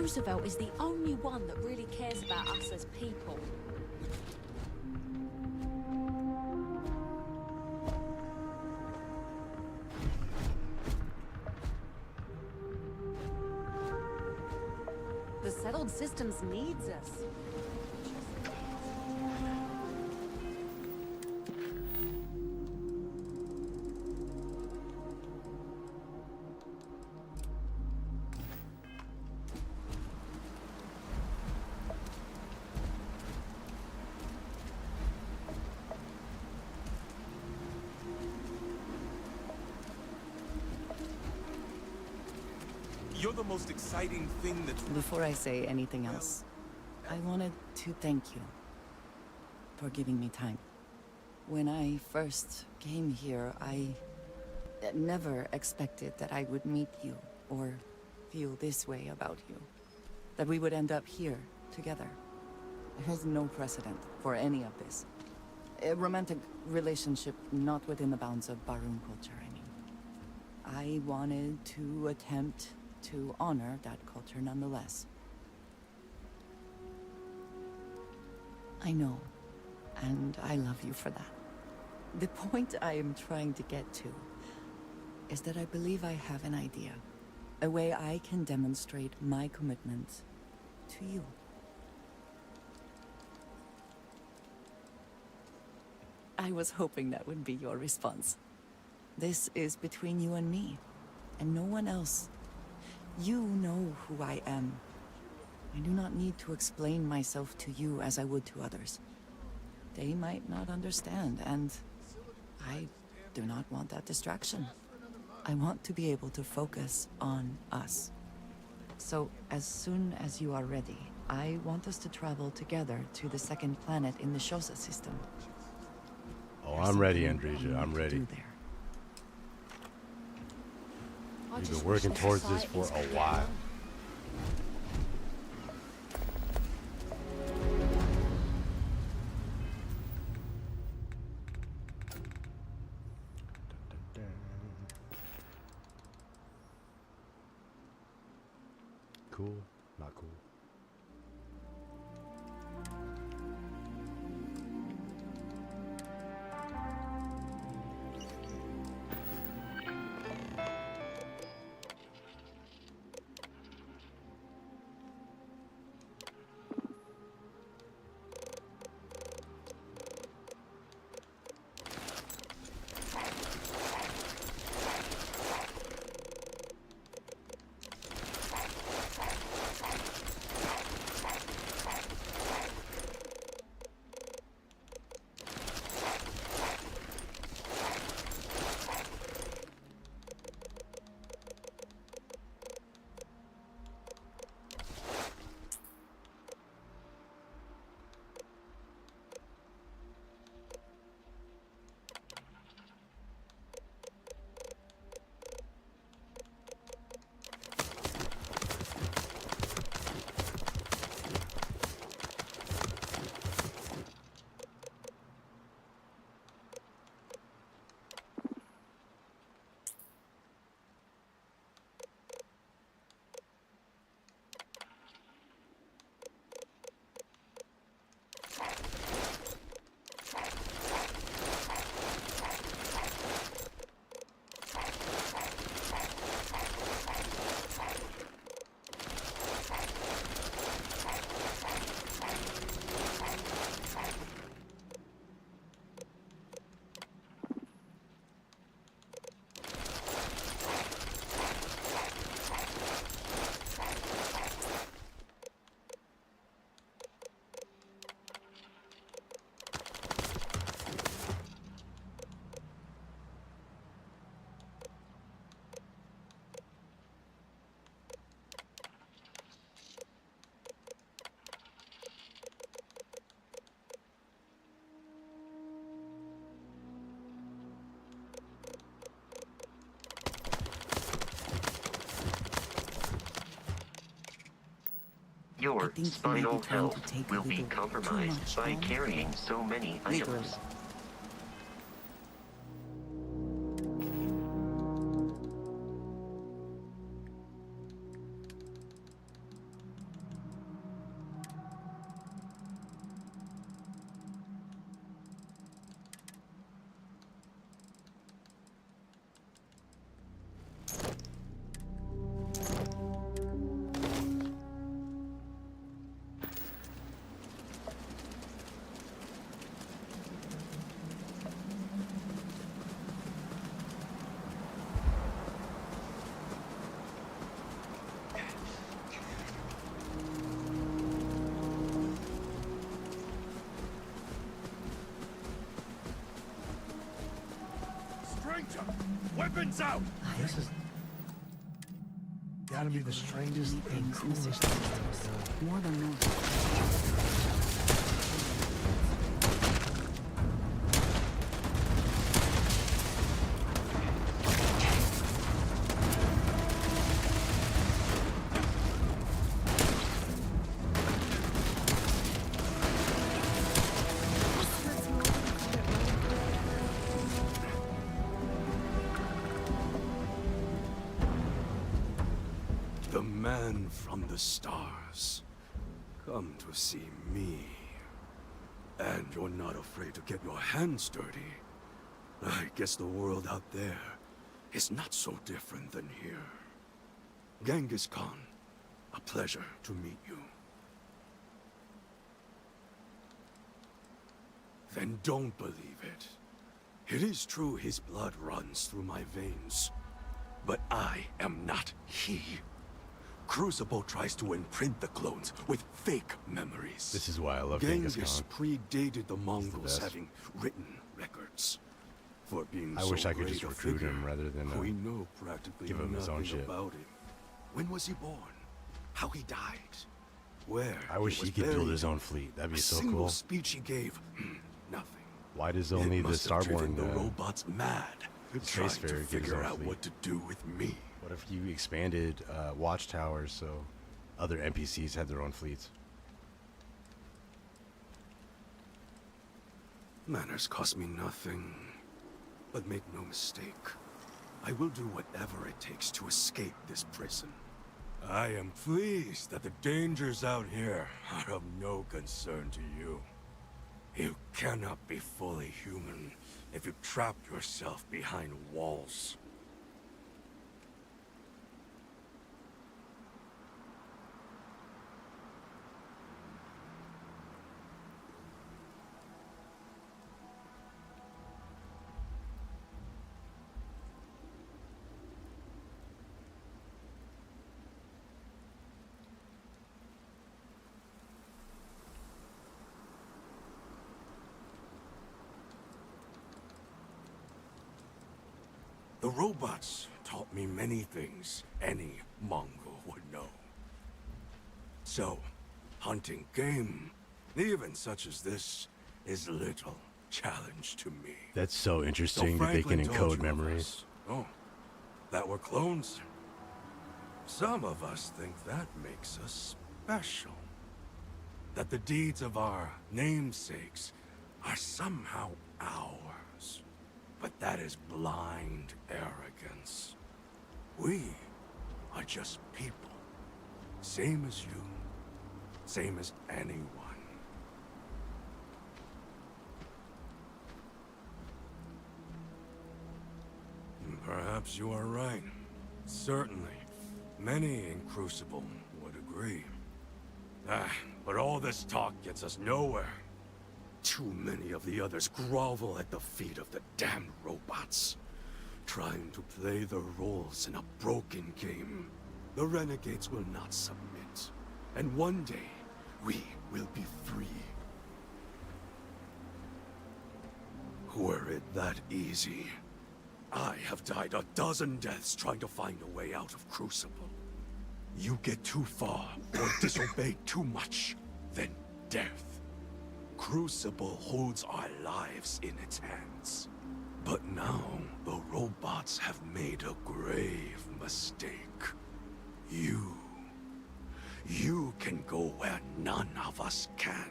Roosevelt is the only one that really cares about us as people. The settled systems needs us. You're the most exciting thing that's... Before I say anything else, I wanted to thank you for giving me time. When I first came here, I never expected that I would meet you or feel this way about you. That we would end up here together. There's no precedent for any of this. A romantic relationship not within the bounds of Barun culture, I mean. I wanted to attempt to honor that culture nonetheless. I know, and I love you for that. The point I am trying to get to is that I believe I have an idea, a way I can demonstrate my commitment to you. I was hoping that would be your response. This is between you and me, and no one else. You know who I am. I do not need to explain myself to you as I would to others. They might not understand, and I do not want that distraction. I want to be able to focus on us. So, as soon as you are ready, I want us to travel together to the second planet in the Shosa system. Oh, I'm ready, Andreja. I'm ready. We've been working towards this for a while. Cool, not cool. Your spinal health will be compromised by carrying so many items. danger! Weapons out! This is gotta be the strangest and things, coolest Mr. thing I've ever done. More than normal. The man from the stars. Come to see me. And you're not afraid to get your hands dirty. I guess the world out there is not so different than here. Genghis Khan, a pleasure to meet you. Then don't believe it. It is true his blood runs through my veins. But I am not he. Crucible tries to imprint the clones with fake memories. This is why I love Genghis Genghis Khan. predated the Mongols best. having written records. For being I so wish I could great just a recruit figure, him rather than we know practically give him his own nothing shit. about him. When was he born? How he died? Where? I wish he was could build buried? his own fleet. That'd be A so single cool. speech he gave, nothing. Why does It only the must have driven Starborn the robots mad, trying spacefarer to get his figure own out fleet? what to do with me. What if you expanded watchtowers so other NPCs had their own fleets? Manners cost me nothing. But make no mistake, I will do whatever it takes to escape this prison. I am pleased that the dangers out here are of no concern to you. You cannot be fully human if you trap yourself behind walls. The robots taught me many things any Mongol would know. So, hunting game, even such as this, is little challenge to me. That's so interesting So that they can Franklin told encode you of memories. us. Oh, that we're clones? Some of us think that makes us special. That the deeds of our namesakes are somehow ours. But that is blind arrogance. We are just people. Same as you. Same as anyone. Perhaps you are right. Certainly. Many in Crucible would agree. But all this talk gets us nowhere. Too many of the others grovel at the feet of the damned robots, trying to play their roles in a broken game. The renegades will not submit, and one day, we will be free. Were it that easy, I have died a dozen deaths trying to find a way out of Crucible. You get too far, or disobey too much, then death. Crucible holds our lives in its hands. But now, the robots have made a grave mistake. You can go where none of us can.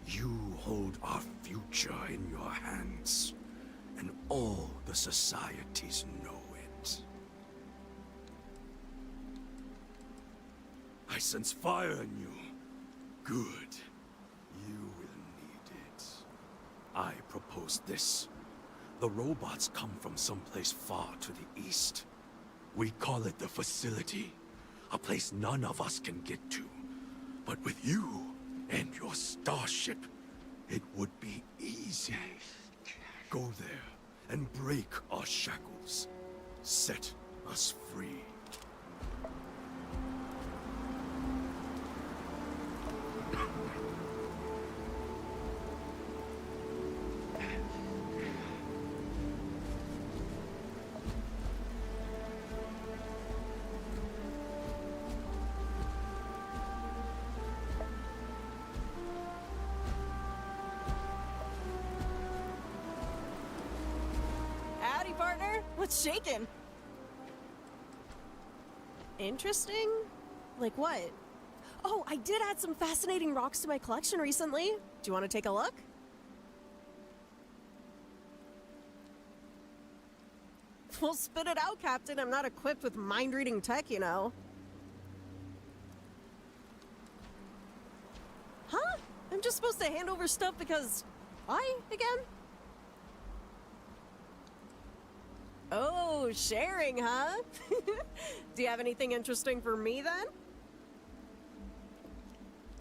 You hold our future in your hands, and all the societies know it. I sense fire in you. Good. You will need it. I propose this. The robots come from someplace far to the east. We call it the facility. A place none of us can get to. But with you and your starship, it would be easy. Go there and break our shackles. Set us free. What's shaking? Interesting? Like what? Oh, I did add some fascinating rocks to my collection recently. Do you want to take a look? Well, spit it out, Captain. I'm not equipped with mind-reading tech, you know. Huh? I'm just supposed to hand over stuff because... why, again? Oh, sharing, huh? Do you have anything interesting for me, then?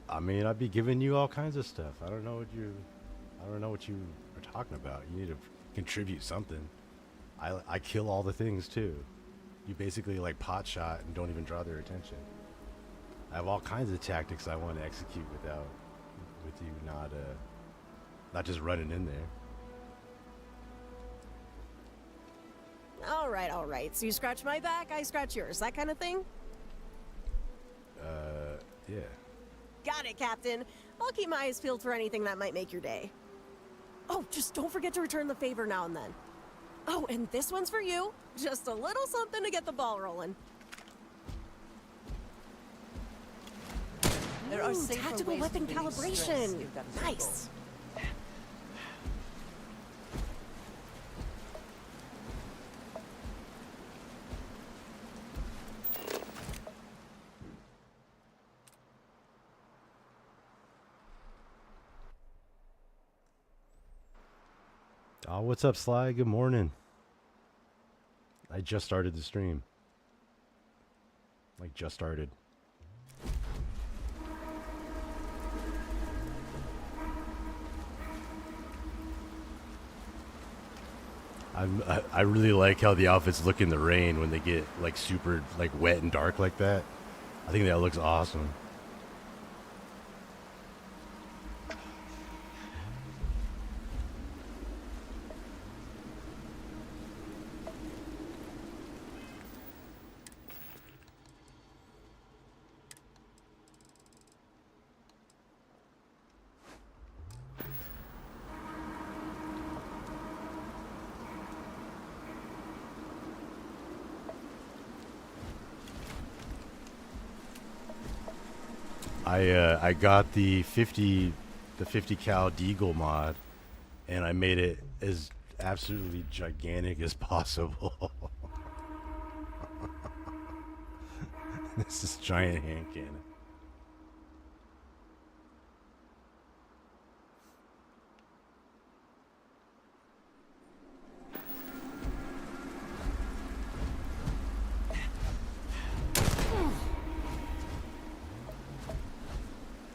I mean, I'd be giving you all kinds of stuff. I don't know what you are talking about. You need to contribute something. I kill all the things too. You basically like pot shot and don't even draw their attention. I have all kinds of tactics I want to execute with you not just running in there. All right. So you scratch my back, I scratch yours. That kind of thing? Yeah. Got it, Captain. I'll keep my eyes peeled for anything that might make your day. Oh, just don't forget to return the favor now and then. Oh, and this one's for you. Just a little something to get the ball rolling. There are Ooh, safer tactical ways weapon to release stress calibration. if that is your Nice. Oh, what's up, Sly? Good morning. I just started the stream. Like, just started. I really like how the outfits look in the rain when they get like super like wet and dark like that. I think that looks awesome. I got the 50 cal Deagle mod, and I made it as absolutely gigantic as possible. This is giant hand cannon.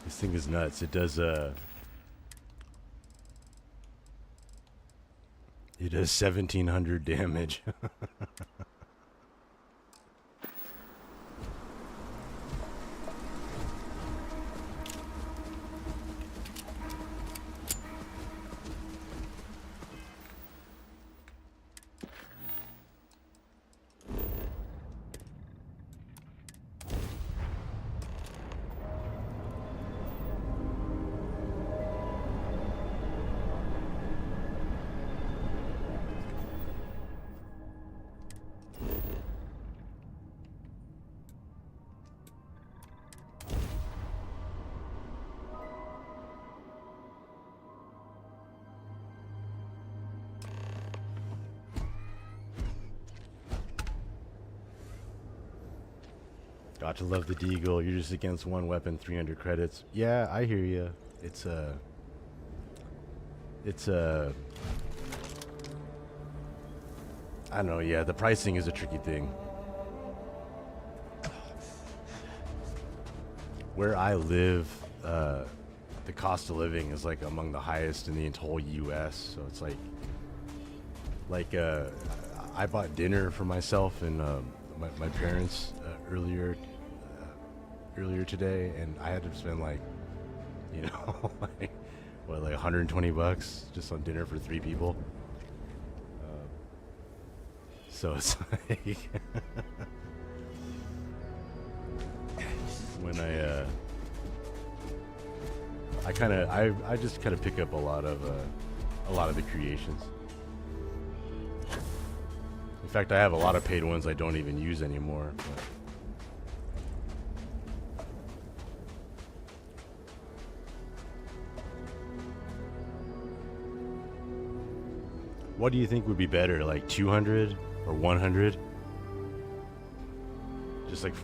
This thing is nuts. It does 1700 damage. Got to love the Deagle. You're just against one weapon, 300 credits. Yeah, I hear you. It's I don't know. Yeah, the pricing is a tricky thing. Where I live, the cost of living is like among the highest in the whole U.S. So it's like I bought dinner for myself and my parents earlier today, and I had to spend like, you know, like what, like $120 just on dinner for 3 people. So it's like when I just kind of pick up a lot of the creations. fact, I have a lot of paid ones I don't even use anymore. But. What do you think would be better, like 200 or 100? Just like...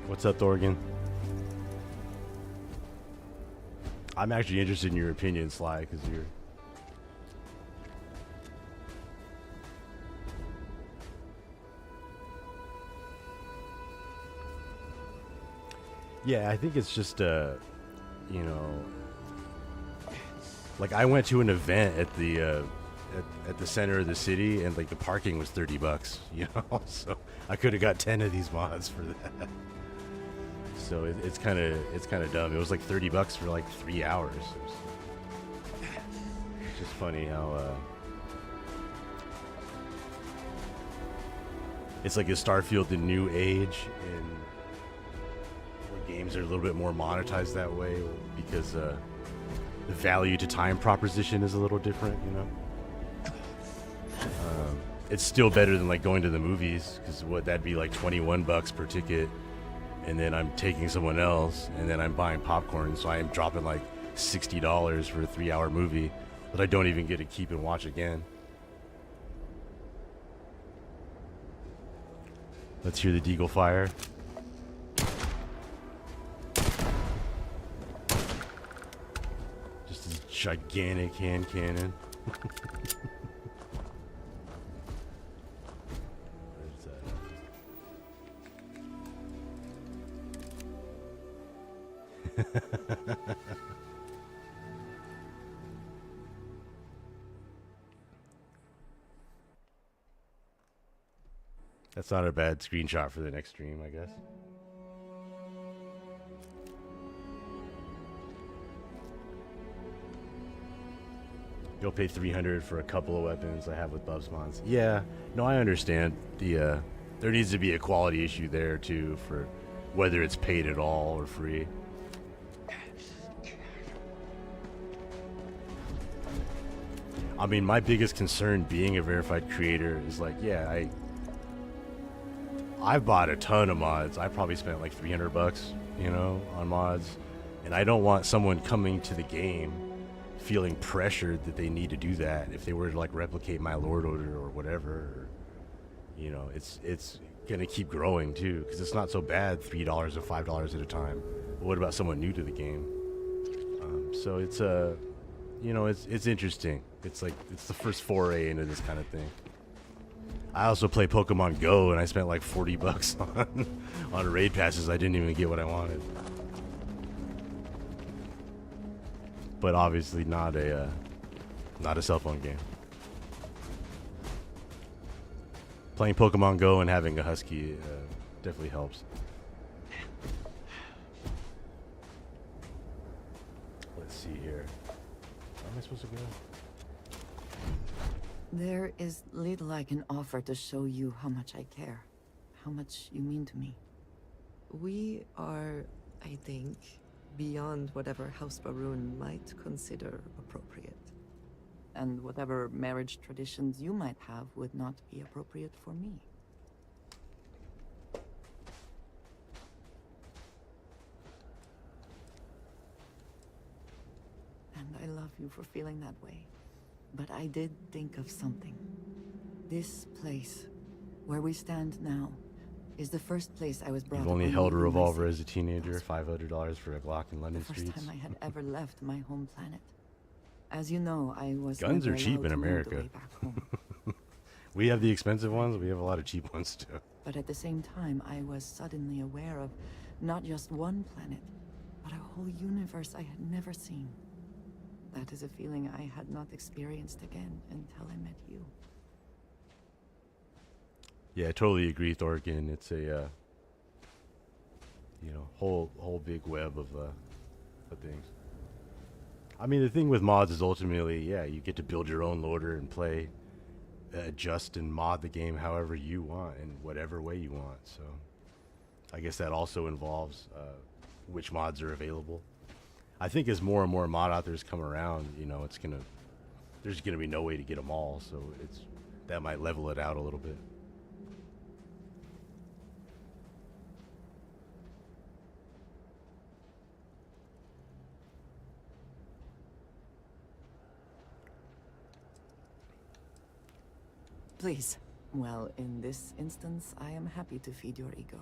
What's up, Thorgan? I'm actually interested in your opinion, Sly, because you're... Yeah, I think it's just, you know... Like, I went to an event at the center of the city, and like the parking was $30, you know. So I could have got 10 of these mods for that. So it's kind of dumb. It was like $30 for like 3 hours. It's just funny how it's like a Starfield the new age, and where games are a little bit more monetized that way because the value to time proposition is a little different, you know. It's still better than like going to the movies, because what that'd be like $21 per ticket, and then I'm taking someone else, and then I'm buying popcorn, so I am dropping like $60 for a 3-hour movie that I don't even get to keep and watch again. Let's hear the Deagle fire. Just this gigantic hand cannon. That's not a bad screenshot for the next stream, I guess. You'll pay $300 for a couple of weapons I have with buff spawns. Yeah, no, I understand. There needs to be a quality issue there too, for whether it's paid at all or free. I mean, my biggest concern being a verified creator is like, yeah, I've bought a ton of mods. I probably spent like $300, you know, on mods, and I don't want someone coming to the game feeling pressured that they need to do that if they were to like replicate my Lord Order or whatever. Or, you know, it's gonna keep growing too, because it's not so bad $3 or $5 at a time. But what about someone new to the game? So it's you know, it's interesting. It's like, it's the first foray into this kind of thing. I also play Pokemon Go, and I spent like $40 on raid passes. I didn't even get what I wanted. But obviously not a cell phone game. Playing Pokemon Go and having a husky definitely helps. Let's see here. Where am I supposed to go? There is little I can offer to show you how much I care, how much you mean to me. We are, I think, beyond whatever House Baroon might consider appropriate. And whatever marriage traditions you might have would not be appropriate for me. And I love you for feeling that way. But I did think of something. This place, where we stand now, is the first place I was brought up. You've only held a revolver as a teenager, $500 for a Glock in London the first streets. time I had ever left my home planet. As you know, I was Guns never are cheap allowed in to move America. away back home. We have the expensive ones, we have a lot of cheap ones too. But at the same time, I was suddenly aware of not just one planet, but a whole universe I had never seen. That is a feeling I had not experienced again until I met you. Yeah, I totally agree, Thorkin. It's a, you know, whole big web of things. I mean, the thing with mods is ultimately, yeah, you get to build your own loader and play, adjust and mod the game however you want in whatever way you want. So, I guess that also involves which mods are available. I think as more and more mod authors come around, you know, it's gonna there's gonna be no way to get them all, so that might level it out a little bit. Please. Well, in this instance, I am happy to feed your ego.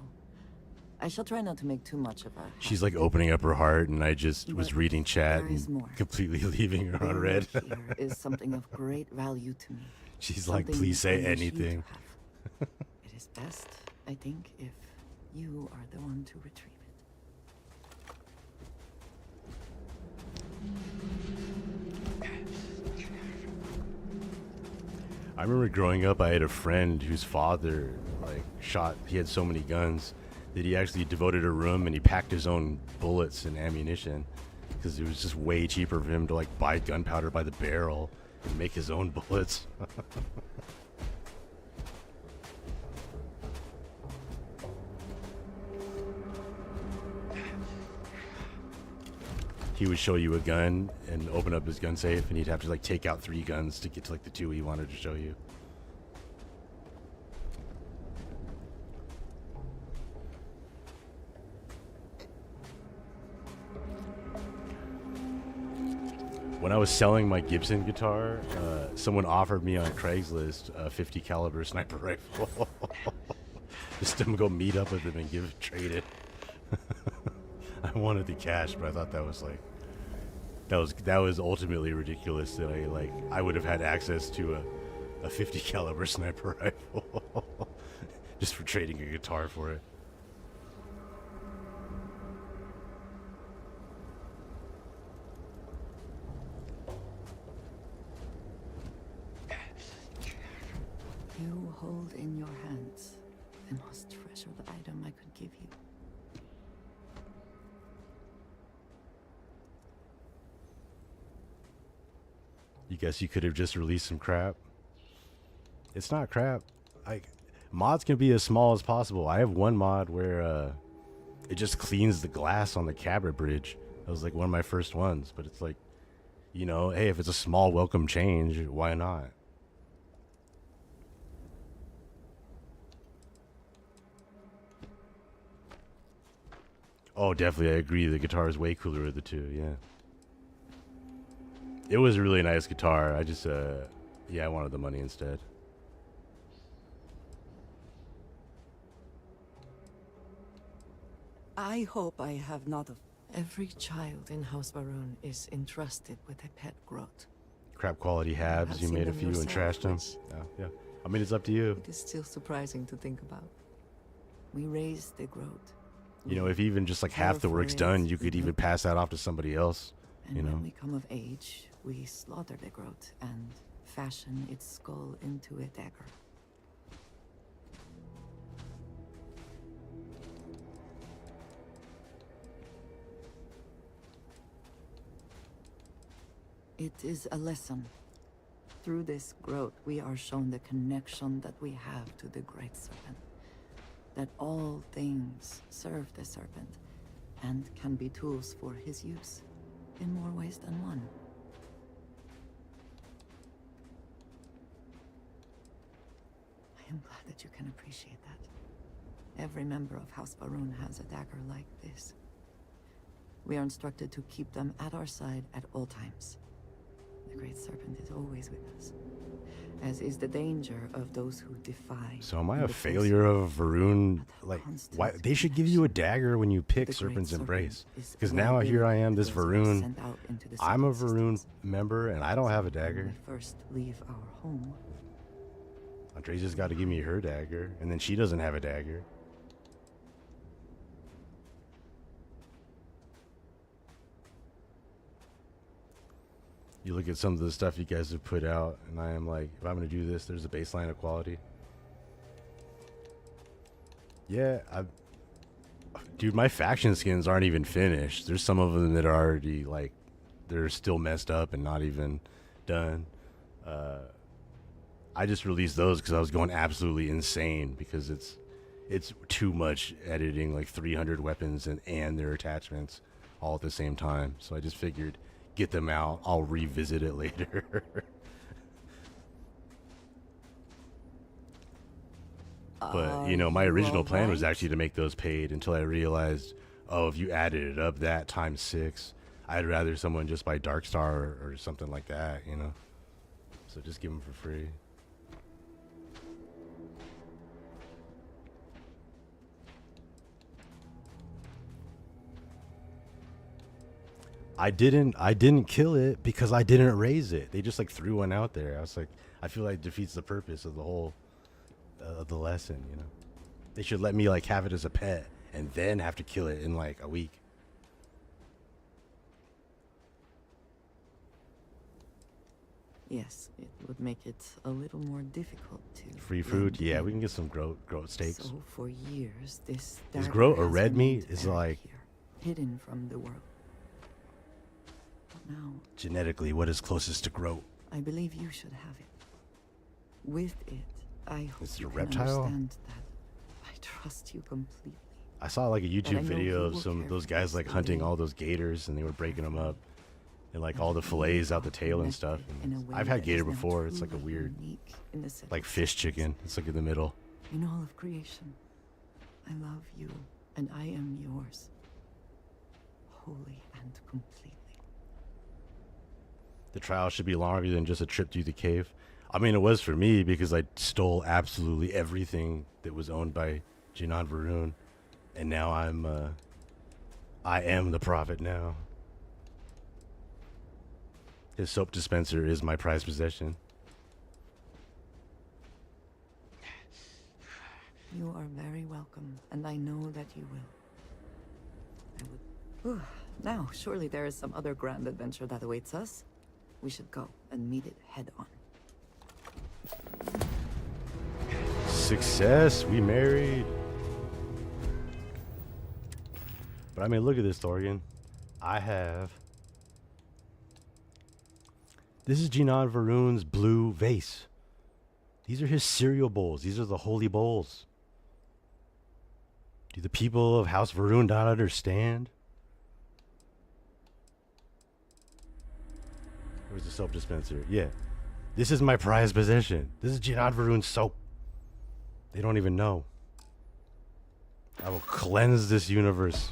I shall try not to make too much of a... She's like opening up her heart, and I just was reading chat there is and more. completely leaving her The unread. road here is something of great value to me. She's like, Something please say I wish you to anything. have. It is best, I think, if you are the one to retrieve it. I remember growing up, I had a friend whose father, like, he had so many guns that he actually devoted a room and he packed his own bullets and ammunition because it was just way cheaper for him to, like, buy gunpowder by the barrel and make his own bullets. He would show you a gun and open up his gun safe, and he'd have to like take out 3 guns to get to like the 2 he wanted to show you. When I was selling my Gibson guitar, someone offered me on Craigslist a 50 caliber sniper rifle. Just to go meet up with him and trade it. I wanted the cash, but I thought that was like that was ultimately ridiculous that I would have had access to a 50 caliber sniper rifle just for trading a guitar for it. You hold in your hands the most treasured item I could give you. You guess you could have just released some crap? It's not crap. Mods can be as small as possible. I have one mod where it just cleans the glass on the cabinet bridge. That was like one of my first ones, but it's like, you know, hey, if it's a small welcome change, why not? Oh, definitely, I agree. The guitar is way cooler of the two, yeah. It was a really nice guitar. I just, yeah, I wanted the money instead. I hope I have not... Every child in House Baroon is entrusted with a pet grot. Crap quality habs, you made a few and trashed them. Oh, yeah. I mean, it's up to you. It is still surprising to think about. We raised the growth. You know, if even just like half the work's done, you could even pass that off to somebody else. And you know? when we come of age, we slaughter the growth and fashion its skull into a dagger. It is a lesson. Through this growth, we are shown the connection that we have to the Great Serpent. That all things serve the Serpent, and can be tools for his use, in more ways than one. I am glad that you can appreciate that. Every member of House Baroon has a dagger like this. We are instructed to keep them at our side at all times. The Great Serpent is always with us, as is the danger of those who defy. So am I a failure of Varun? Like, why they should give you a dagger when you pick Serpent's Embrace? Because now here I am, this Varun. I'm a Varun member, and I don't have a dagger. We first leave our home. Andresa's got to give me her dagger, and then she doesn't have a dagger. You look at some of the stuff you guys have put out, and I am like, if I'm going to do this, there's a baseline of quality. Yeah, dude, my faction skins aren't even finished. There's some of them that are already, like, they're still messed up and not even done. I just released those because I was going absolutely insane because it's too much editing, like 300 weapons and their attachments all at the same time. So I just figured, get them out. I'll revisit it later. But, you know, my original plan was alright? actually to make those paid until I realized, oh, if you added it up that times 6, I'd rather someone just buy Darkstar or something like that, you know? So just give them for free. I didn't kill it because I didn't raise it. They just like threw one out there. I was like, I feel like it defeats the purpose of the whole of the lesson, you know. They should let me like have it as a pet and then have to kill it in like a week. Yes, it would make it a little more difficult to. Free food? Yeah, we can get some goat steaks. So for years, this Is dagger goat or has red meat? remained Is buried like here, hidden from the world. But now, genetically what is closest to goat? I believe you should have it. With it, I hope Is it you a can reptile? understand that I trust you completely. I saw like a I YouTube know video you of will some care those for guys us like the hunting way all those gators and they were breaking them up and like all the you fillets out are the tail and stuff. connected in a And way I've had that gator is now before. It's like a truly weird, unique in the set like of fish systems. chicken. It's like in the middle. In all of creation, I love you, and I am yours, wholly and completely. The trial should be longer than just a trip through the cave. I mean, it was for me because I stole absolutely everything that was owned by Jinan Varun, and now I am the prophet now. His soap dispenser is my prized possession. You are very welcome, and I know that you will. I would. Now, surely there is some other grand adventure that awaits us. We should go and meet it head on. Success, we married. But I mean, look at this, Thorgan. I have. This is Jinan Varun's blue vase. These are his cereal bowls. These are the holy bowls. Do the people of House Varun not understand? Where's the soap dispenser? Yeah. This is my prized possession. This is Jinan Varun's soap. They don't even know. I will cleanse this universe.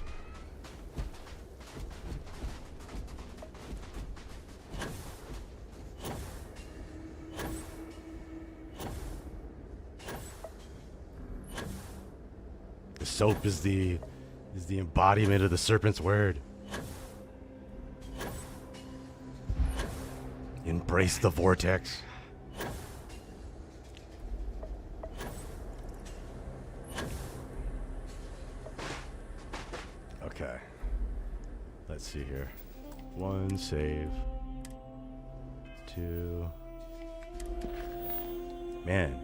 The soap is the embodiment of the serpent's word. Embrace the vortex. Okay. Let's see here. 1 save. 2. Man,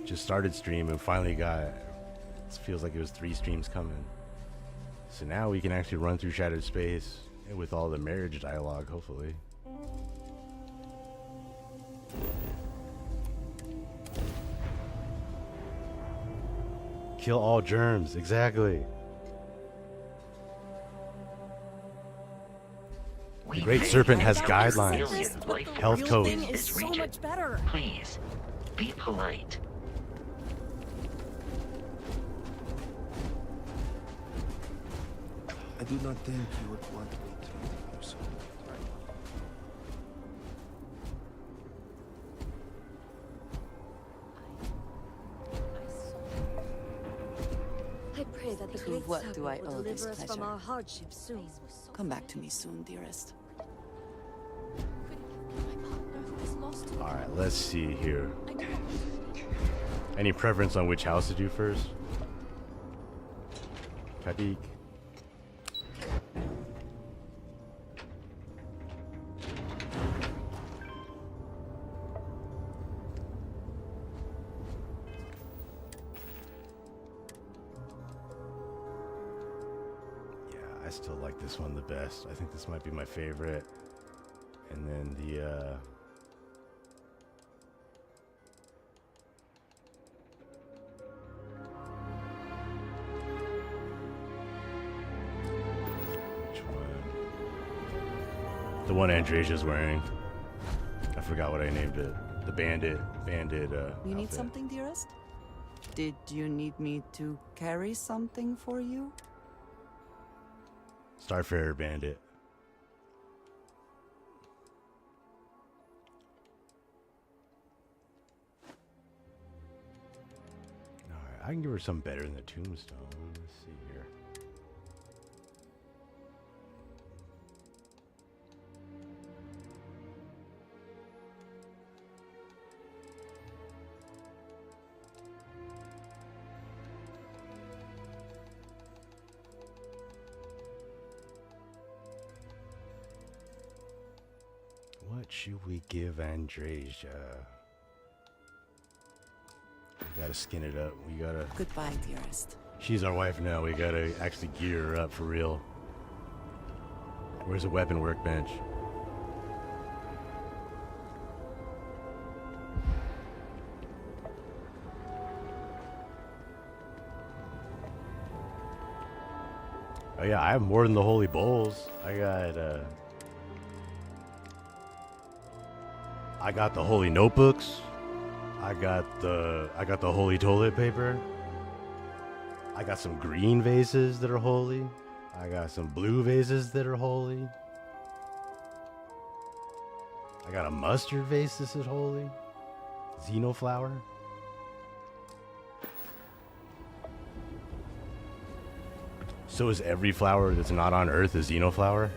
just started stream and finally got. It feels like it was 3 streams coming. So now we can actually run through Shattered Space with all the marriage dialogue, hopefully. Kill all germs, exactly. The Great Serpent has guidelines, health Real codes. thing is so much better. Please, be polite. I do not think you would want me treating you so. I pray that the To great what do serpent I will owe this deliver us from pleasure? our hardships soon. Come back to me soon, dearest. Alright, let's see here. Any preference on which house to do first? Kadik. Yeah, I still like this one the best. I think this might be my favorite. And then the the one Andresia's wearing. I forgot what I named it. The bandit You need outfit. something, dearest? Did you need me to carry something for you? Starfarer Bandit. Alright, I can give her something better than the tombstone. Let's see here. What should we give Andreja? We gotta skin it up. We gotta. Goodbye, dearest. She's our wife now. We gotta actually gear her up for real. Where's a weapon workbench? Oh yeah, I have more than the holy bowls. I got the holy notebooks. I got the holy toilet paper. I got some green vases that are holy. I got some blue vases that are holy. I got a mustard vase that is holy. Xenoflower. So is every flower that's not on Earth a xenoflower?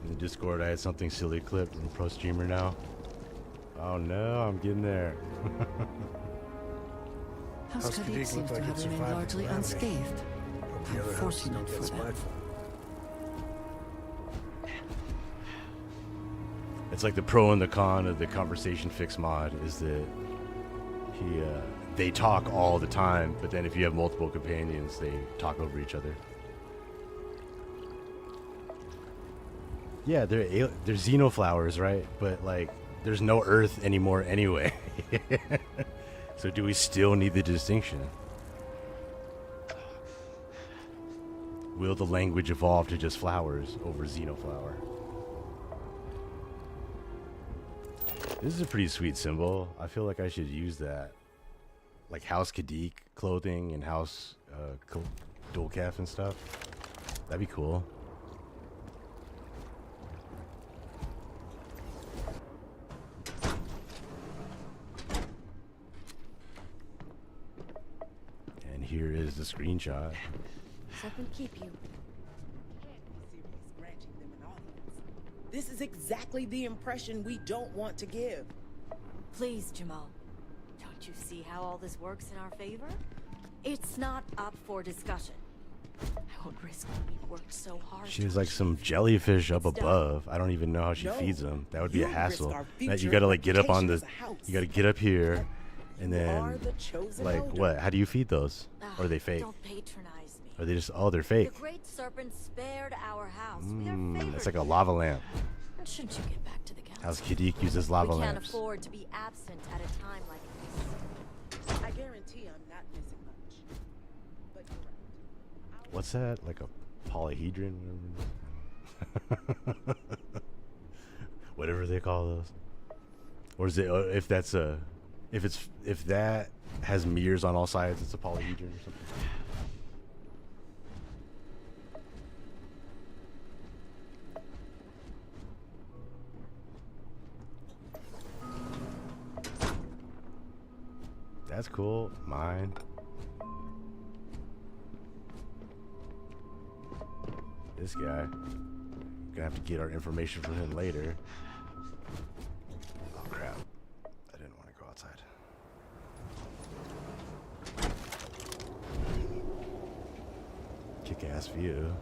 In the Discord, I had something silly clipped. I'm a pro streamer now. Oh no, I'm getting there. House Kadik seems to have remained largely unscathed. How fortunate for them. It's like the pro and the con of the conversation fix mod is that they talk all the time, but then if you have multiple companions, they talk over each other. Yeah, they're xenoflowers, right? But like, there's no Earth anymore anyway. So do we still need the distinction? Will the language evolve to just flowers over xenoflower? This is a pretty sweet symbol. I feel like I should use that. Like House Kadik clothing and House Dolcaf and stuff. That'd be cool. And here is the screenshot. Let them keep you. This is exactly the impression we don't want to give. Please, Jamal. Don't you see how all this works in our favor? It's not up for discussion. I won't risk what we worked so hard. She has like some jellyfish up above. I don't even know how she feeds them. That would be a hassle. You gotta like get up on the. You gotta get up here, and then like what? How do you feed those? Or are they fake? Don't patronize me. Are they just? Oh, they're fake. The great serpent spared our house. We are favored. It's like a lava lamp. Shouldn't you get back to the council? House Kadik uses lava we can't lamps. afford to be absent at a time like this. I guarantee I'm not missing much. But you're right. What's that? Like a polyhedron? Whatever they call those. Or is it? If that's a, if that has mirrors on all sides, it's a polyhedron or something. That's cool. Mine. This guy. Gonna have to get our information from him later. Oh crap. I didn't want to go outside. Kick-ass view.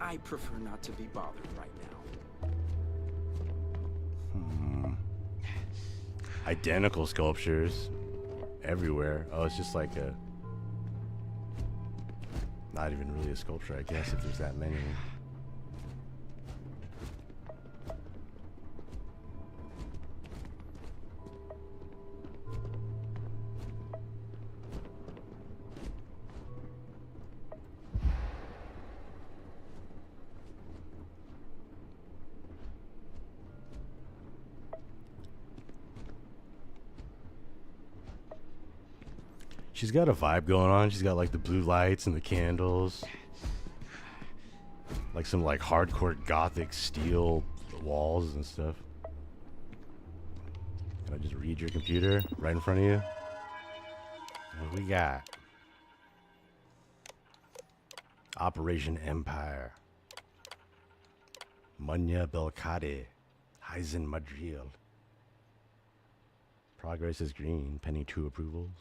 I prefer not to be bothered right now. Identical sculptures everywhere. Oh, it's just like a... Not even really a sculpture, I guess, if there's that many. She's got a vibe going on. She's got like the blue lights and the candles. Like some like hardcore gothic steel walls and stuff. Can I just read your computer right in front of you? What we got? Operation Empire. Munya Belkade. Heisen Madriel. Progress is green, pending 2 approvals.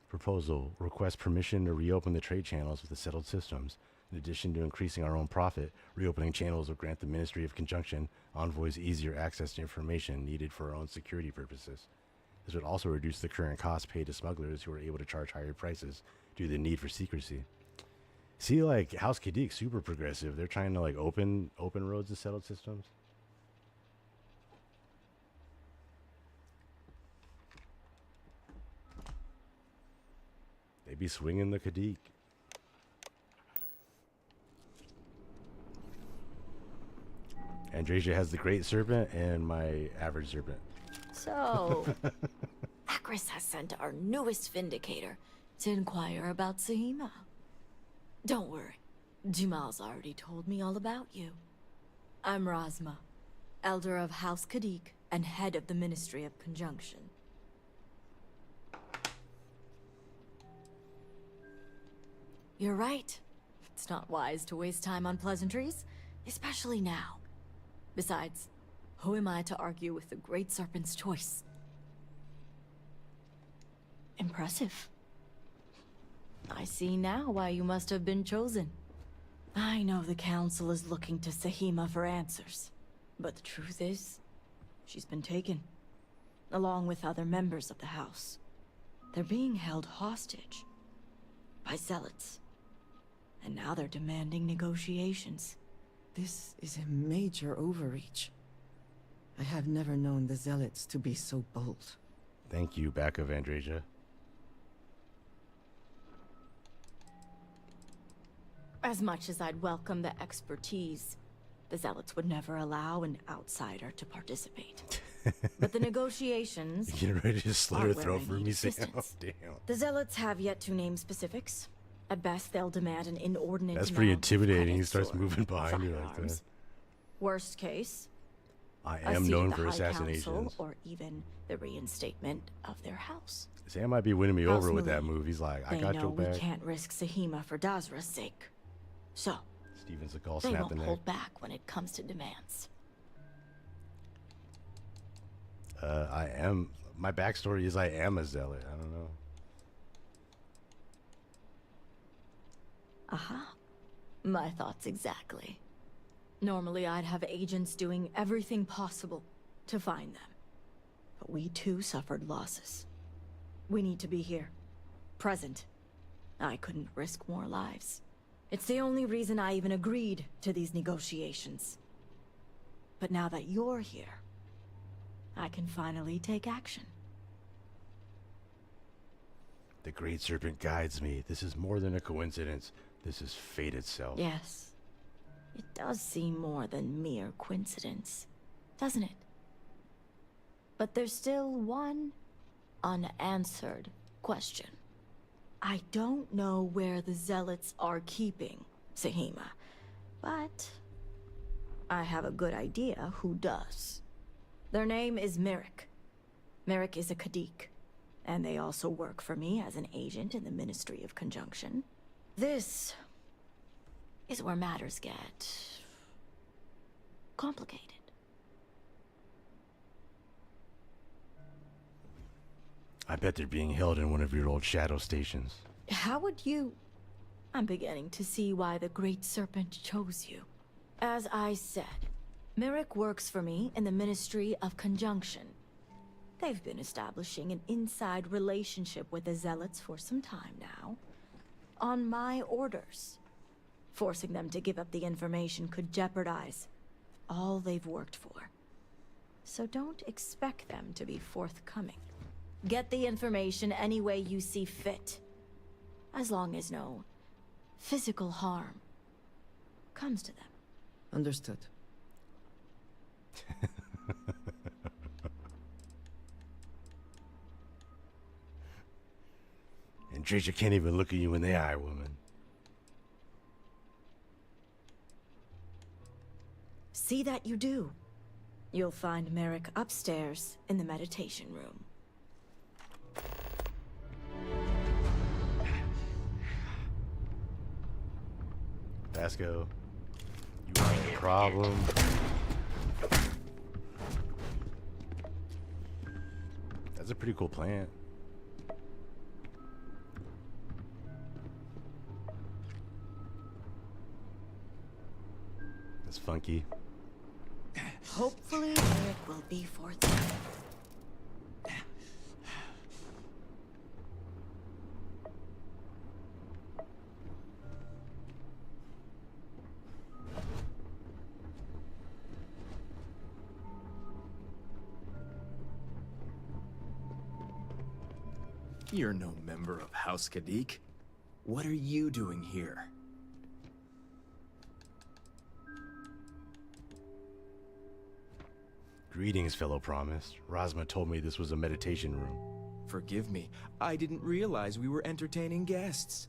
Proposal. Request permission to reopen the trade channels with the settled systems. In addition to increasing our own profit, reopening channels will grant the Ministry of Conjunction envoys easier access to information needed for our own security purposes. This would also reduce the current cost paid to smugglers who are able to charge higher prices due to the need for secrecy. See, like, House Kadik, super progressive. They're trying to, like, open roads to settled systems. They be swinging the Kadik. Andrasia has the Great Serpent and my average serpent. So, Akris has sent our newest Vindicator to inquire about Sahima. Don't worry, Jamal's already told me all about you. I'm Razma, Elder of House Kadik and head of the Ministry of Conjunction. You're right. It's not wise to waste time on pleasantries, especially now. Besides, who am I to argue with the Great Serpent's choice? Impressive. I see now why you must have been chosen. I know the Council is looking to Sahima for answers, but the truth is, she's been taken, along with other members of the House. They're being held hostage by zealots, and now they're demanding negotiations. This is a major overreach. I have never known the zealots to be so bold. Thank you, back of Andrasia. As much as I'd welcome the expertise, the zealots would never allow an outsider to participate. But the negotiations... You're ready to slit her throat for me, Sam. Oh, damn. The zealots have yet to name specifics. At best, they'll demand an inordinate That's pretty amount of intimidating. He credits starts or moving behind you like firearms. that. Worst case, I a am seat known in the for High Council, assassinations. or even the reinstatement of their house. Sam might be winning me House over with that Malik. move. He's like, I They got know your we back. can't risk Sahima for Dazra's sake. So, Steven Seagal they snapped won't the neck. hold back when it comes to demands. My backstory is I am a zealot. I don't know. Aha. My thoughts exactly. Normally I'd have agents doing everything possible to find them. But we too suffered losses. We need to be here. Present. I couldn't risk more lives. It's the only reason I even agreed to these negotiations. But now that you're here, I can finally take action. The Great Serpent guides me. This is more than a coincidence. This is fate itself. Yes. It does seem more than mere coincidence, doesn't it? But there's still one unanswered question. I don't know where the zealots are keeping Sahima, but I have a good idea who does. Their name is Merrick. Merrick is a Kadik, and they also work for me as an agent in the Ministry of Conjunction. This is where matters get complicated. I bet they're being held in one of your old shadow stations. How would you... I'm beginning to see why the Great Serpent chose you. As I said, Merrick works for me in the Ministry of Conjunction. They've been establishing an inside relationship with the Zealots for some time now. On my orders. Forcing them to give up the information could jeopardize all they've worked for. So don't expect them to be forthcoming. Get the information any way you see fit. As long as no physical harm comes to them. Understood. And Trisha can't even look at you in the eye, woman. See that you do. You'll find Merrick upstairs in the meditation room. Vasco, you are a problem. That's a pretty cool plant. That's funky. Hopefully, Merrick will be forthcoming. You're no member of House Kadik. What are you doing here? Greetings, fellow Promise. Rosma told me this was a meditation room. Forgive me, I didn't realize we were entertaining guests.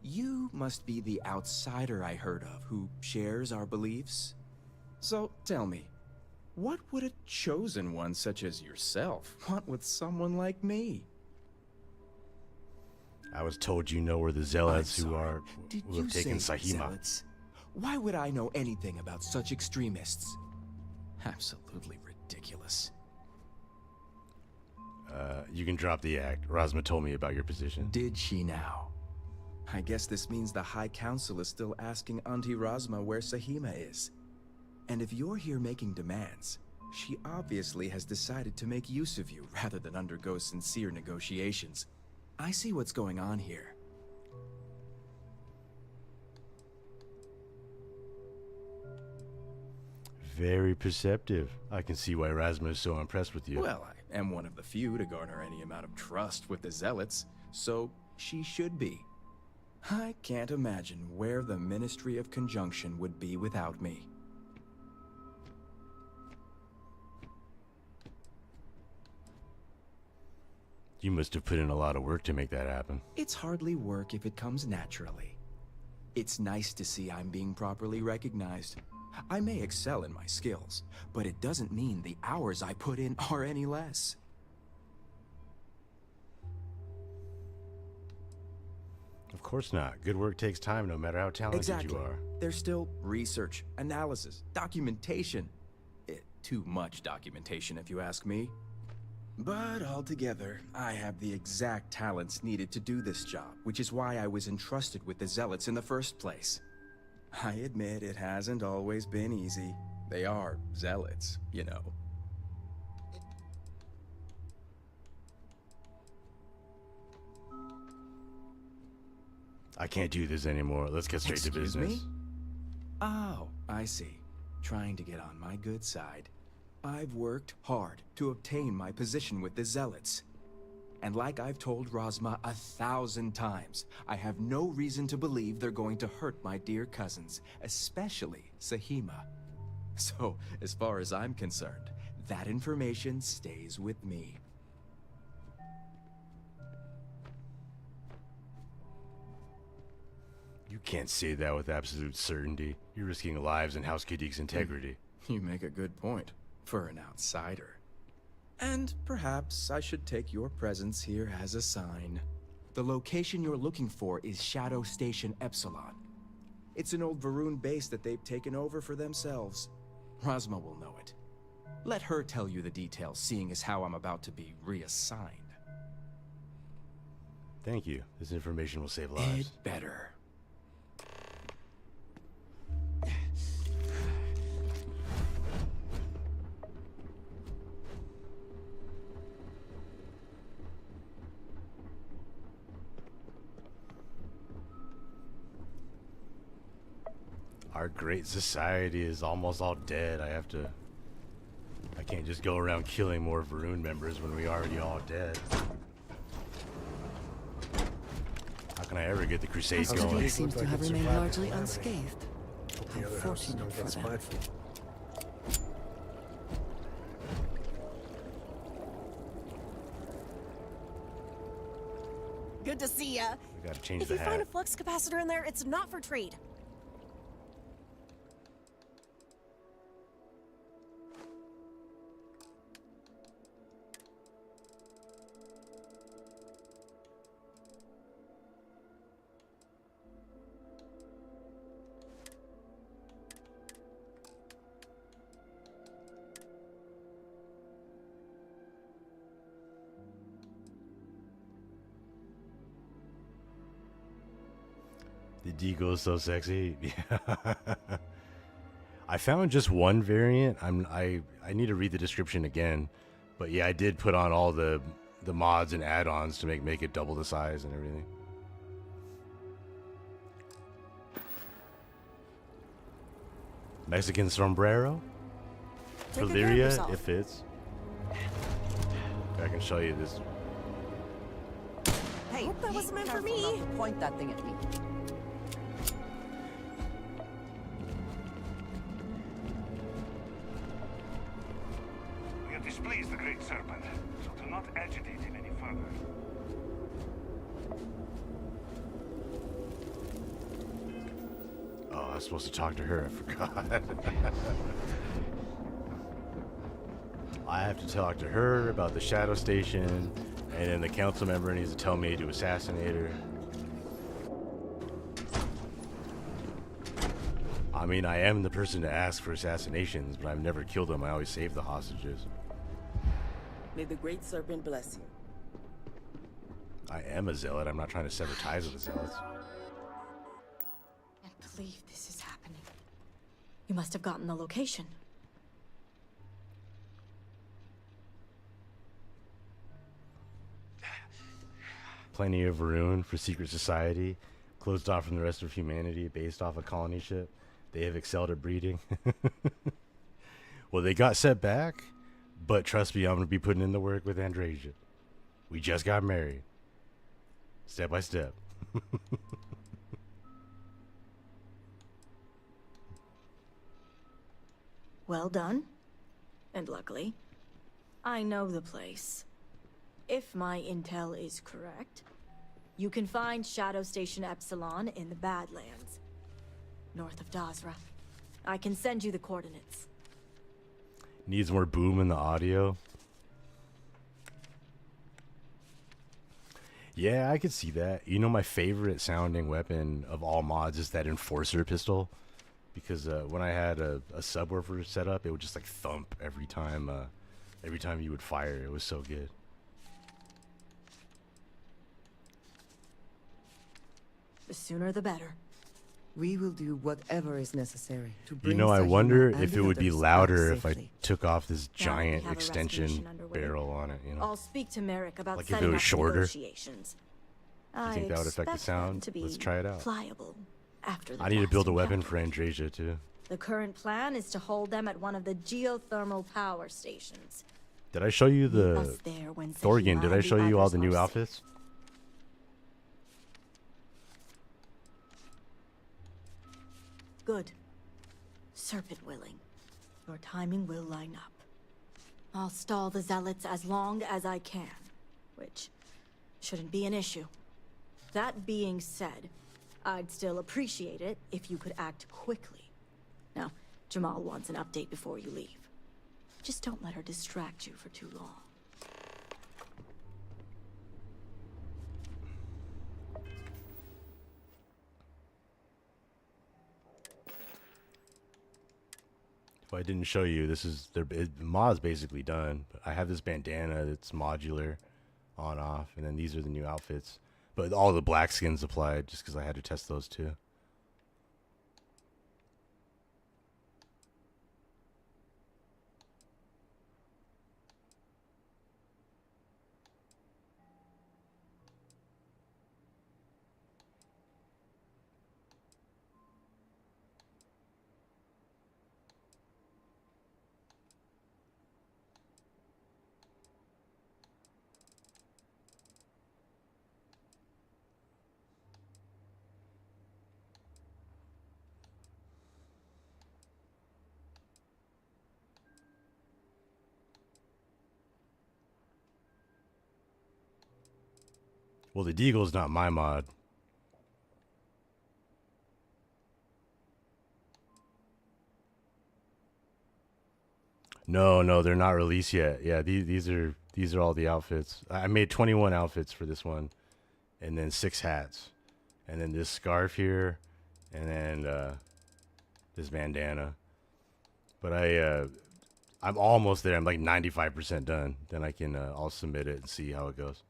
You must be the outsider I heard of who shares our beliefs. So tell me, what would a chosen one such as yourself want with someone like me? I was told you know where the zealots I'm who sorry. are Did who you have taken say Sahima. zealots? Why would I know anything about such extremists? Absolutely ridiculous. You can drop the act. Rosma told me about your position. Did she now? I guess this means the High Council is still asking Auntie Rosma where Sahima is. And if you're here making demands, she obviously has decided to make use of you rather than undergo sincere negotiations. I see what's going on here. Very perceptive. I can see why Rosma is so impressed with you. Well, I am one of the few to garner any amount of trust with the Zealots, so she should be. I can't imagine where the Ministry of Conjunction would be without me. You must have put in a lot of work to make that happen. It's hardly work if it comes naturally. It's nice to see I'm being properly recognized. I may excel in my skills, but it doesn't mean the hours I put in are any less. Of course not. Good work takes time no matter how talented you are. There's still research, analysis, documentation. Too much documentation if you ask me. But altogether, I have the exact talents needed to do this job, which is why I was entrusted with the Zealots in the first place. I admit it hasn't always been easy. They are Zealots, you know. I can't do this anymore. Let's get straight to Excuse business. me? Oh, I see. Trying to get on my good side. I've worked hard to obtain my position with the Zealots. And like I've told Rosma 1,000 times, I have no reason to believe they're going to hurt my dear cousins, especially Sahima. So, as far as I'm concerned, that information stays with me. You can't say that with absolute certainty. You're risking lives and House Kadik's integrity. You make a good point, for an outsider. And perhaps I should take your presence here as a sign. The location you're looking for is Shadow Station Epsilon. It's an old Varun base that they've taken over for themselves. Rosma will know it. Let her tell you the details, seeing as how I'm about to be reassigned. Thank you. This information will save lives. It better. Our great society is almost all dead. I I can't just go around killing more Varun members when we already all dead. How can I ever get the crusades going? Custody seems to have remained largely unscathed. How fortunate for them. Good to see ya. We gotta change If the you find hat. a flux capacitor in there, it's not for trade. The Deagle is so sexy. Yeah. I found just one variant. I need to read the description again, but yeah, I did put on all the mods and add-ons to make it double the size and everything. Mexican sombrero. Take good care of Valyria, yourself. it fits. I can show you this. Hey, Hope that be wasn't meant for careful me. not to point that thing at me. We have displeased the Great Serpent, so do not agitate him any further. Oh, I was supposed to talk to her. I forgot. I have to talk to her about the Shadow Station, and then the council member needs to tell me to assassinate her. I mean, I am the person to ask for assassinations, but I've never killed them. I always save the hostages. May the Great Serpent bless you. I am a zealot. I'm not trying to sever ties with the zealots. Can't believe this is happening. You must have gotten the location. Plenty of Varun for secret society, closed off from the rest of humanity, based off a colony ship. They have excelled at breeding. Well, they got set back, but trust me, I'm going to be putting in the work with Andrasia. We just got married. Step by step. Well done. And luckily, I know the place. If my intel is correct, you can find Shadow Station Epsilon in the Badlands, north of Dazra. I can send you the coordinates. Needs more boom in the audio. Yeah, I could see that. You know, my favorite sounding weapon of all mods is that Enforcer pistol. Because when I had a subwoofer set up, it would just like thump every time you would fire. It was so good. The sooner the better. We will do whatever is necessary to You bring know, I Sahima wonder and if the it would be others back louder if I safely. took off this Now we giant have a extension investigation underway. barrel on it, you know? I'll speak to Merrick about Like if it setting was up shorter? negotiations. You think that would affect the expect them sound? to be Let's try it out. pliable after the I need to build a last weapon encounter. for Andrasia, too. The current plan is to hold them at one of the geothermal power stations. Did I show you Meet the... us there when Thorgan, Sahima did I and show you all others the new are safe. outfits? Good. Serpent willing. Your timing will line up. I'll stall the zealots as long as I can, which shouldn't be an issue. That being said, I'd still appreciate it if you could act quickly. Now, Jamal wants an update before you leave. Just don't let her distract you for too long. If I didn't show you, this is... The mod's basically done. But I have this bandana that's modular, on, off, and then these are the new outfits. But all the black skins applied, just because I had to test those too. Well, the Deagle's not my mod. No, they're not released yet. Yeah, these are all the outfits. I made 21 outfits for this one, and then 6 hats, and then this scarf here, and then this bandana. But I'm almost there. I'm like 95% done. Then I can I'll submit it and see how it goes.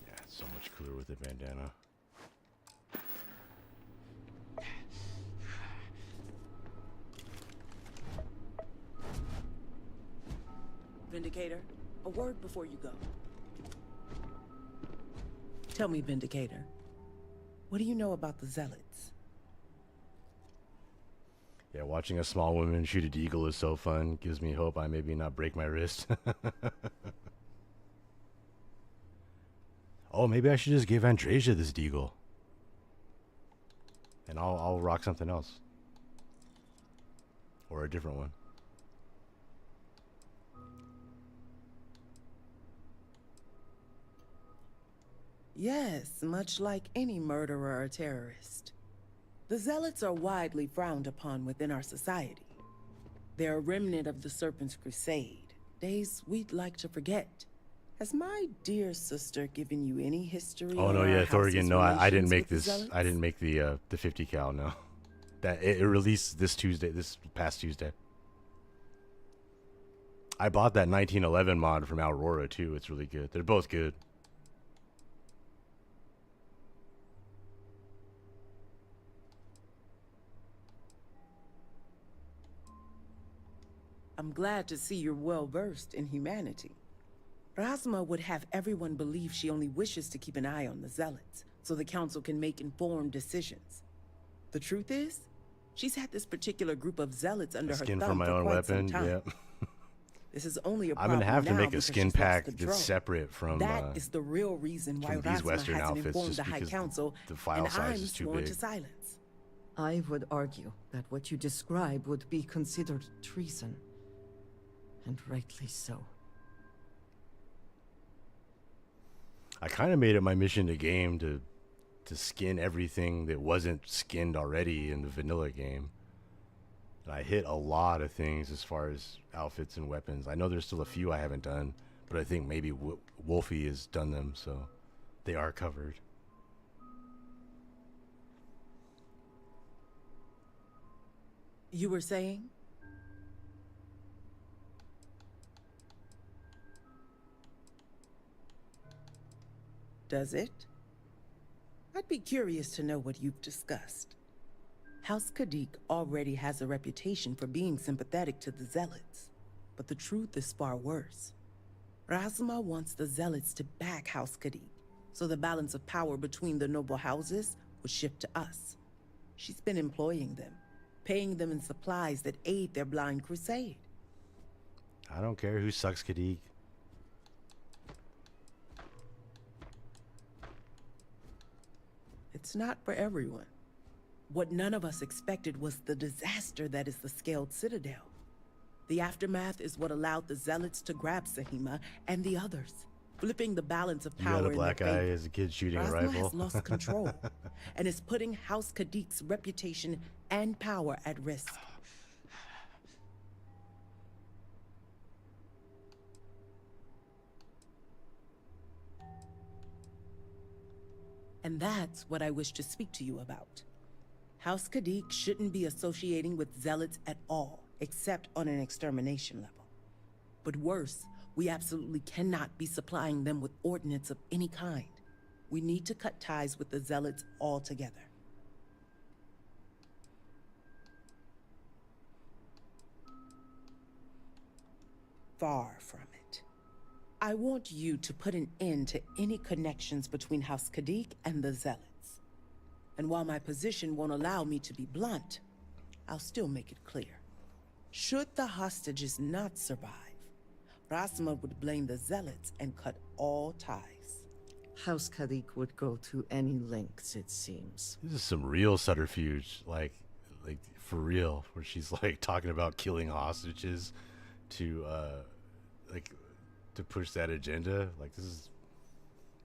Yeah, it's so much cooler with the bandana. Vindicator, a word before you go. Tell me, Vindicator, what do you know about the Zealots? Yeah, watching a small woman shoot a deagle is so fun. Gives me hope I maybe not break my wrist. Oh, maybe I should just give Andresia this deagle. And I'll rock something else. Or a different one. Yes, much like any murderer or terrorist. The Zealots are widely frowned upon within our society. They're a remnant of the Serpent's Crusade, days we'd like to forget. Has my dear sister given you any history? Oh no, yeah, Thorgan. No, I didn't make this. I didn't make the 50 cal. No, that it released this Tuesday, this past Tuesday. I bought that 1911 mod from Aurora too. It's really good. They're both good. I'm glad to see you're well versed in humanity. Rasma would have everyone believe she only wishes to keep an eye on the Zealots, so the Council can make informed decisions. The truth is, she's had this particular group of Zealots under her Skin thumb for my own quite weapon. some time. Yeah. This is only a I'm problem gonna have to now make a because skin she's lost pack control. that's separate from That is the real reason why from these Rasma Western hasn't outfits, informed just the High because Council, the file and size I'm is too sworn big. to silence. I would argue that what you describe would be considered treason. And rightly so. I kind of made it my mission to game to skin everything that wasn't skinned already in the vanilla game. And I hit a lot of things as far as outfits and weapons. I know there's still a few I haven't done, but I think maybe Wolfie has done them, so they are covered. You were saying? Does it? I'd be curious to know what you've discussed. House Kadik already has a reputation for being sympathetic to the Zealots, but the truth is far worse. Razma wants the Zealots to back House Kadik, so the balance of power between the noble houses would shift to us. She's been employing them, paying them in supplies that aid their blind crusade. I don't care who sucks Kadik. It's not for everyone. What none of us expected was the disaster that is the Scaled Citadel. The aftermath is what allowed the Zealots to grab Sahima and the others, flipping the balance of You power got a in black their eye favor. as a kid shooting a Razma rifle. has lost control and is putting House Kadik's reputation and power at risk. And that's what I wish to speak to you about. House Kadik shouldn't be associating with Zealots at all, except on an extermination level. But worse, we absolutely cannot be supplying them with ordnance of any kind. We need to cut ties with the Zealots altogether. Far from it. I want you to put an end to any connections between House Kadik and the Zealots. And while my position won't allow me to be blunt, I'll still make it clear. Should the hostages not survive, Rasma would blame the Zealots and cut all ties. House Kadik would go to any lengths, it seems. This is some real subterfuge, like for real, where she's like talking about killing hostages to to push that agenda. Like this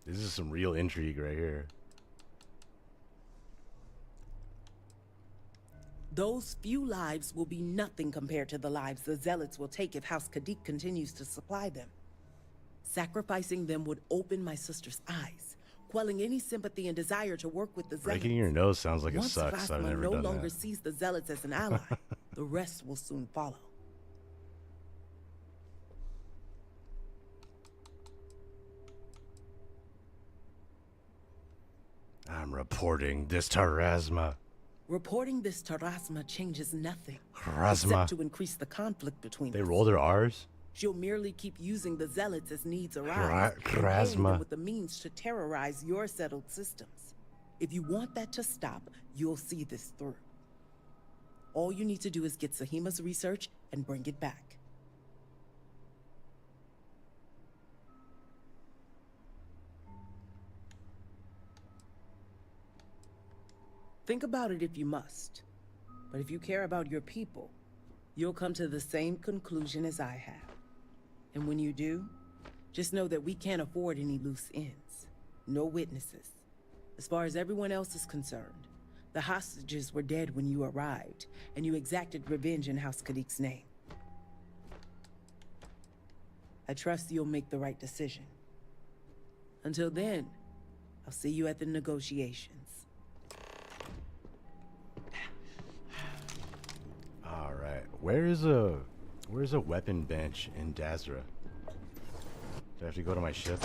is some real intrigue right here. Those few lives will be nothing compared to the lives the Zealots will take if House Kadik continues to supply them. Sacrificing them would open my sister's eyes, quelling any sympathy and desire to work with the Zealots. Breaking your nose sounds like it Once sucks. I've Rasma never no done longer that. sees the Zealots as an ally, the rest will soon follow. I'm reporting this to Rasma. Reporting this to Rasma changes nothing, Rasma. except to increase the conflict between They us. roll their R's? She'll merely keep using the Zealots as needs arise, and paying Rasma. them with the means to terrorize your settled systems. If you want that to stop, you'll see this through. All you need to do is get Sahima's research and bring it back. Think about it if you must. But if you care about your people, you'll come to the same conclusion as I have. And when you do, just know that we can't afford any loose ends. No witnesses. As far as everyone else is concerned, the hostages were dead when you arrived, and you exacted revenge in House Kadik's name. I trust you'll make the right decision. Until then, I'll see you at the negotiations. All right. Where's a weapon bench in Dazra? Do I have to go to my ship?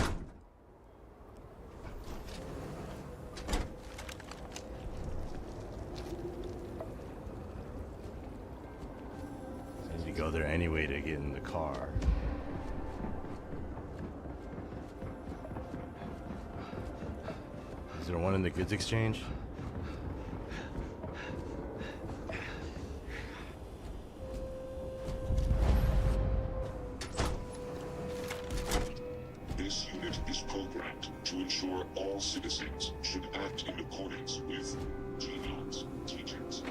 I need to go there anyway to get in the car. Is there one in the goods exchange? This unit is programmed to ensure all citizens should act in accordance with Genion's teachings.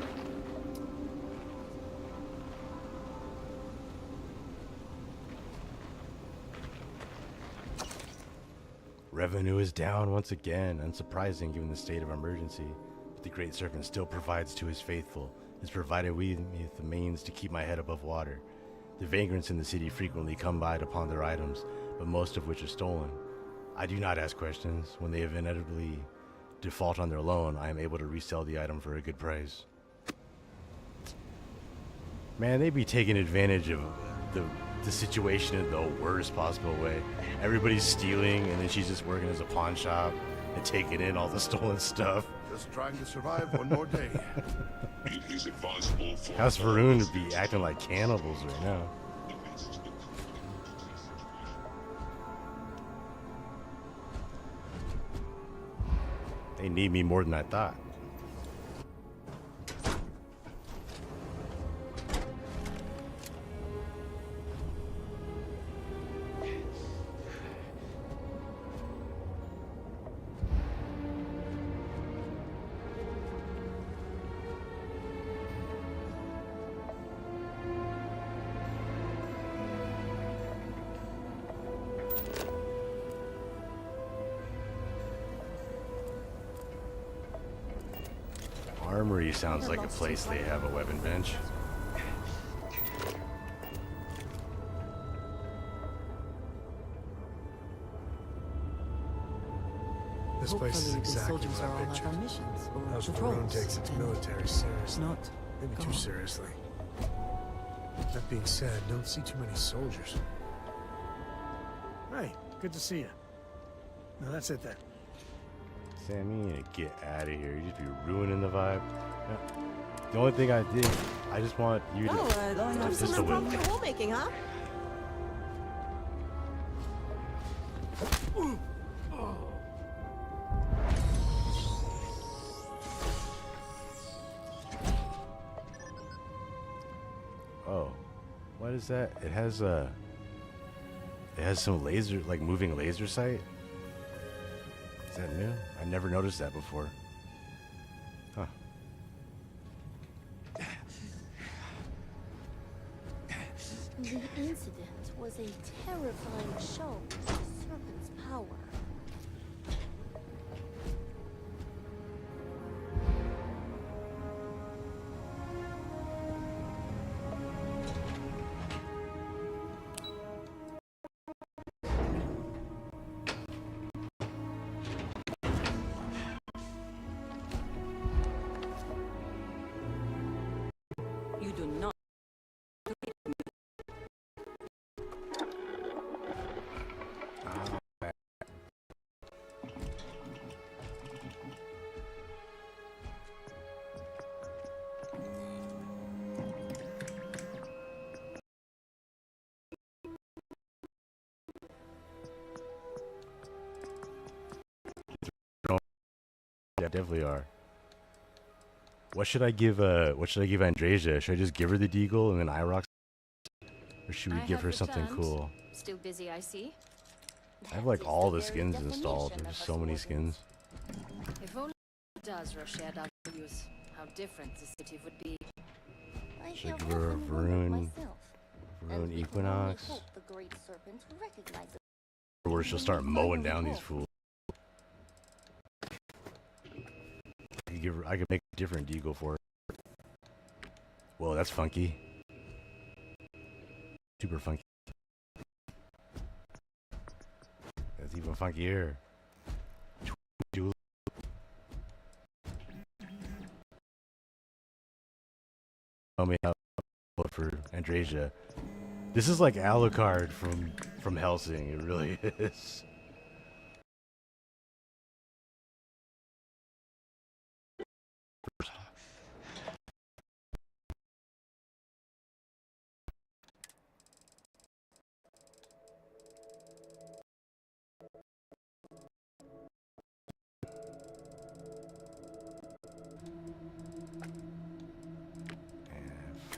Revenue is down once again, unsurprising given the state of emergency. But the Great Serpent still provides to his faithful, has provided me with the means to keep my head above water. The vagrants in the city frequently come by to pawn their items, but most of which are stolen. I do not ask questions. When they inevitably default on their loan, I am able to resell the item for a good price. Man, they be taking advantage of the situation in the worst possible way. Everybody's stealing, and then she's just working as a pawn shop and taking in all the stolen stuff. Just trying to survive one more day. It is advisable for House Varun would be acting like cannibals right now. They need me more than I thought. Armory sounds like a place they have a weapon bench. This place is Hopefully the exactly soldiers what are I all at pictured. our missions or House Varun patrols, takes its and military seriously. not Maybe too gone. seriously. That being said, don't see too many soldiers. Hey, good to see you. No, that's it then. Sammy, you need to get out of here. You just be ruining the vibe. Yeah. The only thing I did, I just want you to. Doing some just to impromptu win. homemaking, huh? Oh, what is that? It has some laser, like moving laser sight. Is that new? I never noticed that before. Huh. The incident was a terrifying show of the Serpent's power. You do not. Yeah, definitely are. What should I give Andreja? Should I just give her the deagle and then IROX? Or should we give her something cool? Still busy, I see. I have like all the skins installed. There's so many skins. If only Dazra shared our values, how different the city would be. Should I give her a Varun Equinox? Or she'll start mowing down these fools. I could make a different deagle for her. Whoa, that's funky. Super funky. That's even funkier. Tell me how to put for Andreja. This is like Alucard from Helsing. It really is.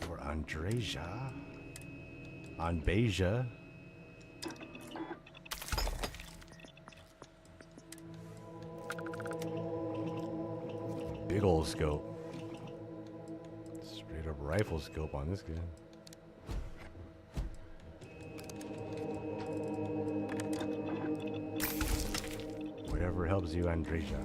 For Andreja, on Beja, big old scope, straight up rifle scope on this guy. Whatever helps you, Andreja.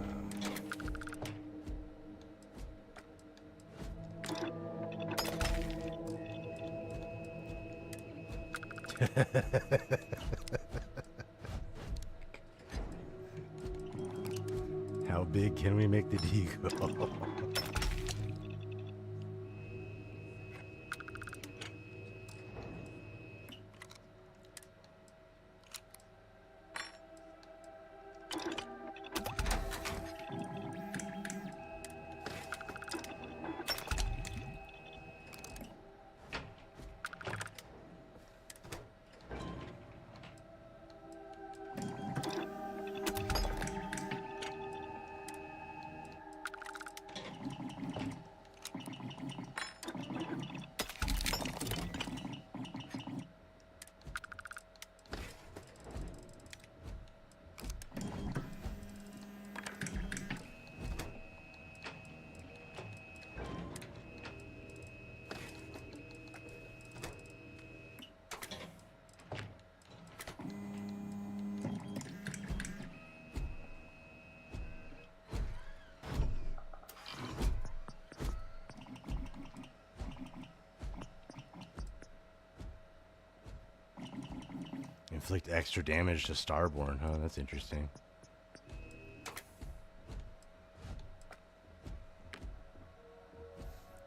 How big can we make the deagle? Inflict extra damage to Starborn, huh? That's interesting.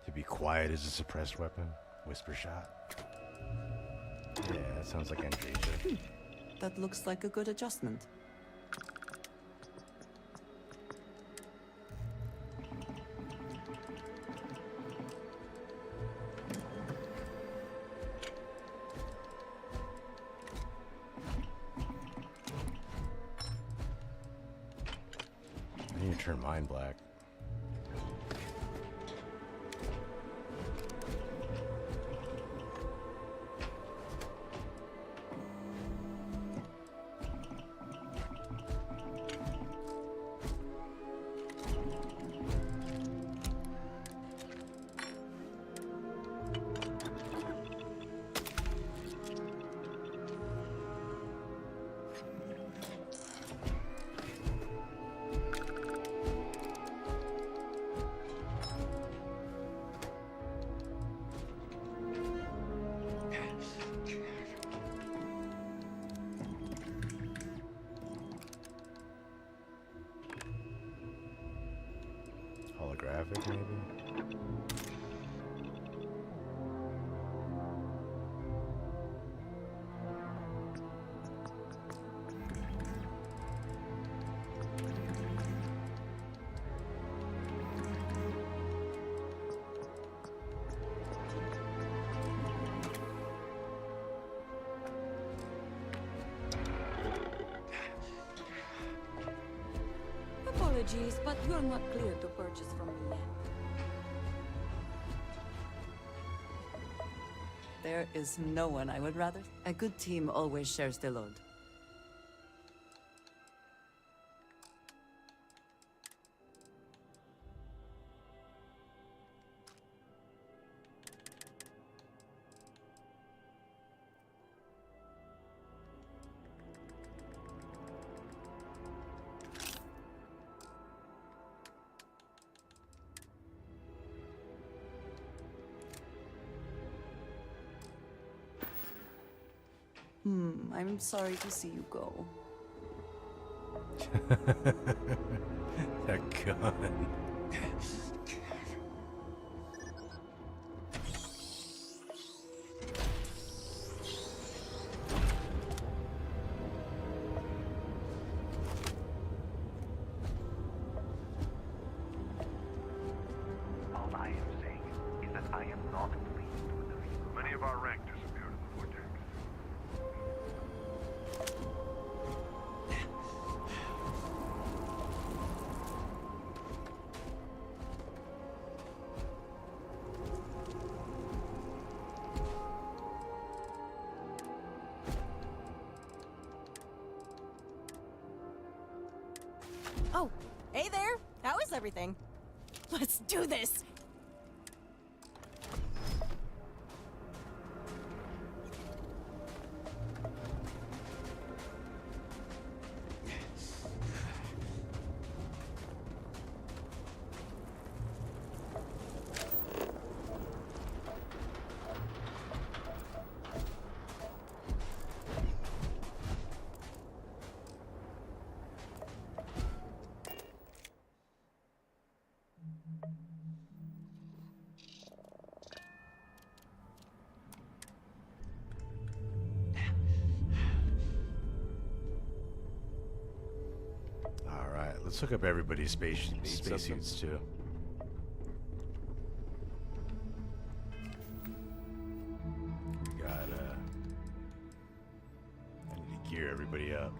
To be quiet is a suppressed weapon. Whisper shot. Yeah, that sounds like Andreja. That looks like a good adjustment. turn mine black. Holographic, maybe? Apologies, but you're not clear to purchase from me yet. There is no one I would rather. A good team always shares the load. I'm sorry to see you go. That gun. All I am saying is that I am not pleased with the result. Many of our rank disappeared in the vortex. Oh, hey there. How is everything? Let's do this. Alright, let's hook up everybody's spacesuits too. We got, I need to gear everybody up.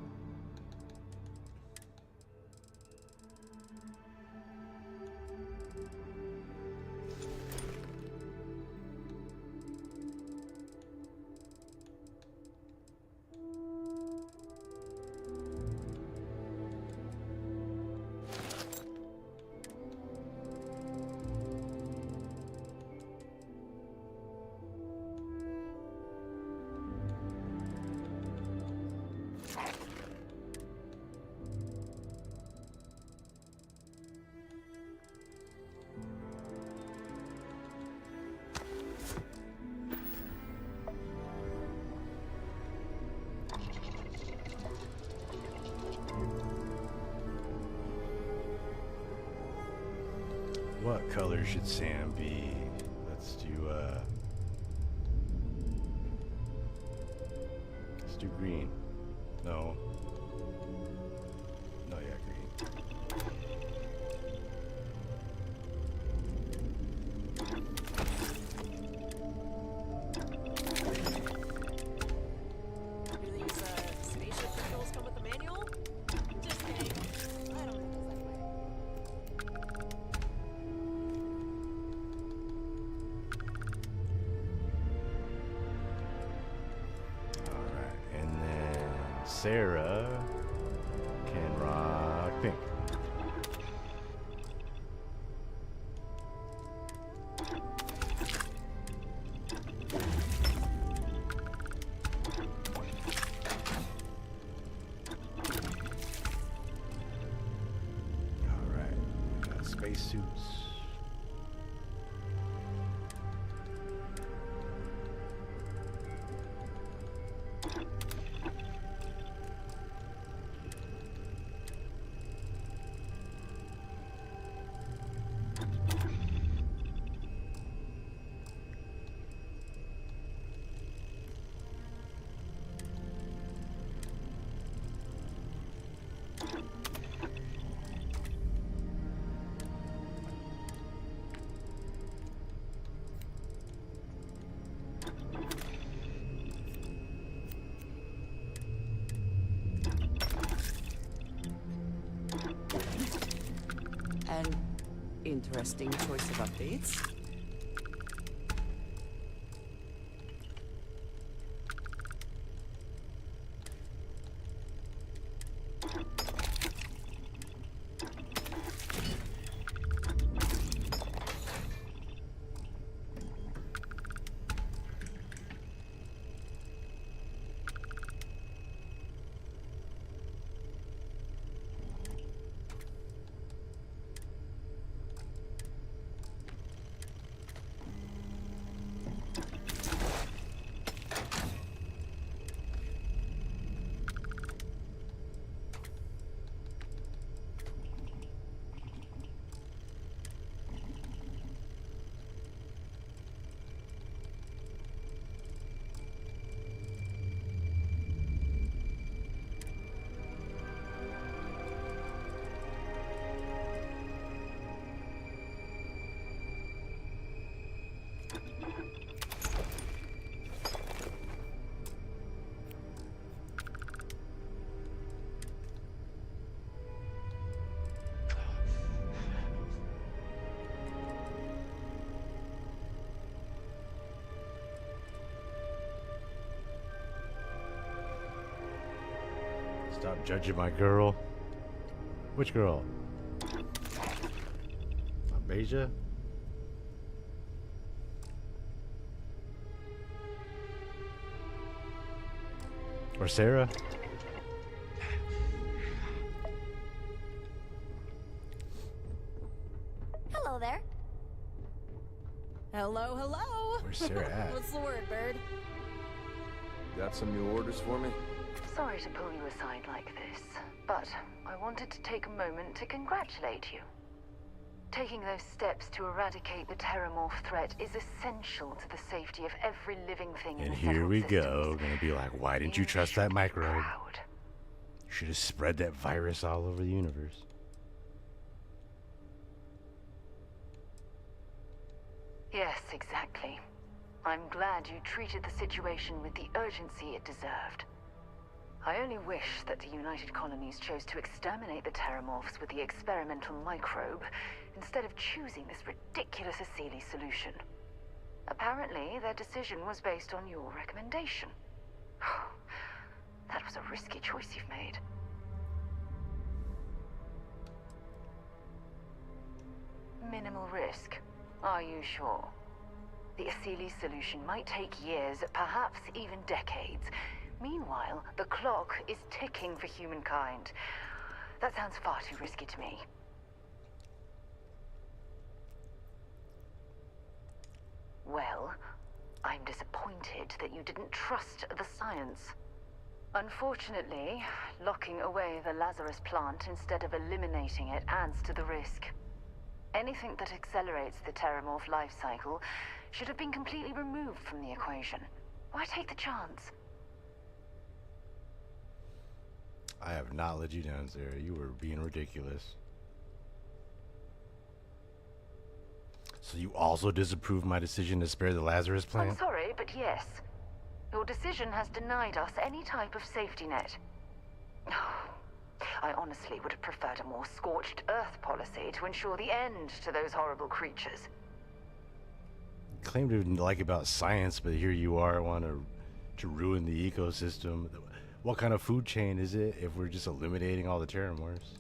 What color should Sam be? Let's do green. No. No, yeah, green. Do these spaceship controls come with a manual? Just kidding. I don't know those anyway. Sarah can rock pink. Alright, we got spacesuits. An interesting choice of updates. Stop judging my girl. Which girl? Beja? Or Sarah? Hello there. Hello, hello. Where's Sarah at? What's the word, bird? Got some new orders for me? Sorry to pull you aside like this, but I wanted to take a moment to congratulate you. Taking those steps to eradicate the Terramorph threat is essential to the safety of every living thing in And the here we systems. go. Gonna be like, why didn't you trust that microbe? Should have spread that virus all over the universe. Yes, exactly. I'm glad you treated the situation with the urgency it deserved. I only wish that the United Colonies chose to exterminate the Terramorphs with the experimental microbe instead of choosing this ridiculous Asili solution. Apparently, their decision was based on your recommendation. That was a risky choice you've made. Minimal risk. Are you sure? The Asili solution might take years, perhaps even decades. Meanwhile, the clock is ticking for humankind. That sounds far too risky to me. Well, I'm disappointed that you didn't trust the science. Unfortunately, locking away the Lazarus plant instead of eliminating it adds to the risk. Anything that accelerates the Terramorph life cycle should have been completely removed from the equation. Why take the chance? I have not let you down, Sarah. You were being ridiculous. So you also disapprove my decision to spare the Lazarus plant? I'm sorry, but yes. Your decision has denied us any type of safety net. I honestly would have preferred a more scorched earth policy to ensure the end to those horrible creatures. Claim to like about science, but here you are, want to ruin the ecosystem. What kind of food chain is it if we're just eliminating all the Terramorphs?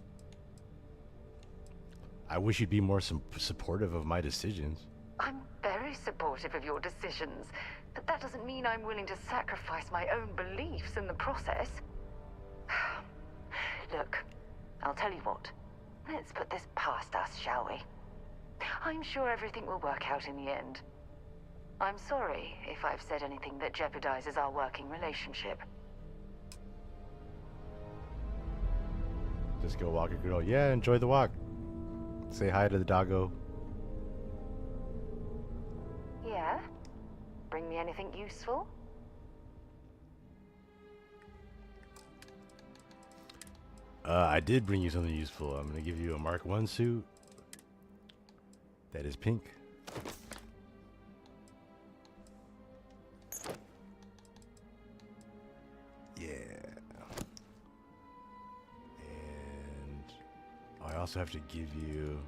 I wish you'd be more supportive of my decisions. I'm very supportive of your decisions, but that doesn't mean I'm willing to sacrifice my own beliefs in the process. Look, I'll tell you what. Let's put this past us, shall we? I'm sure everything will work out in the end. I'm sorry if I've said anything that jeopardizes our working relationship. Just go walk a girl. Yeah, enjoy the walk. Say hi to the doggo. Yeah? Bring me anything useful? I did bring you something useful. I'm gonna give you a Mark 1 suit that is pink. Yeah. And I also have to give you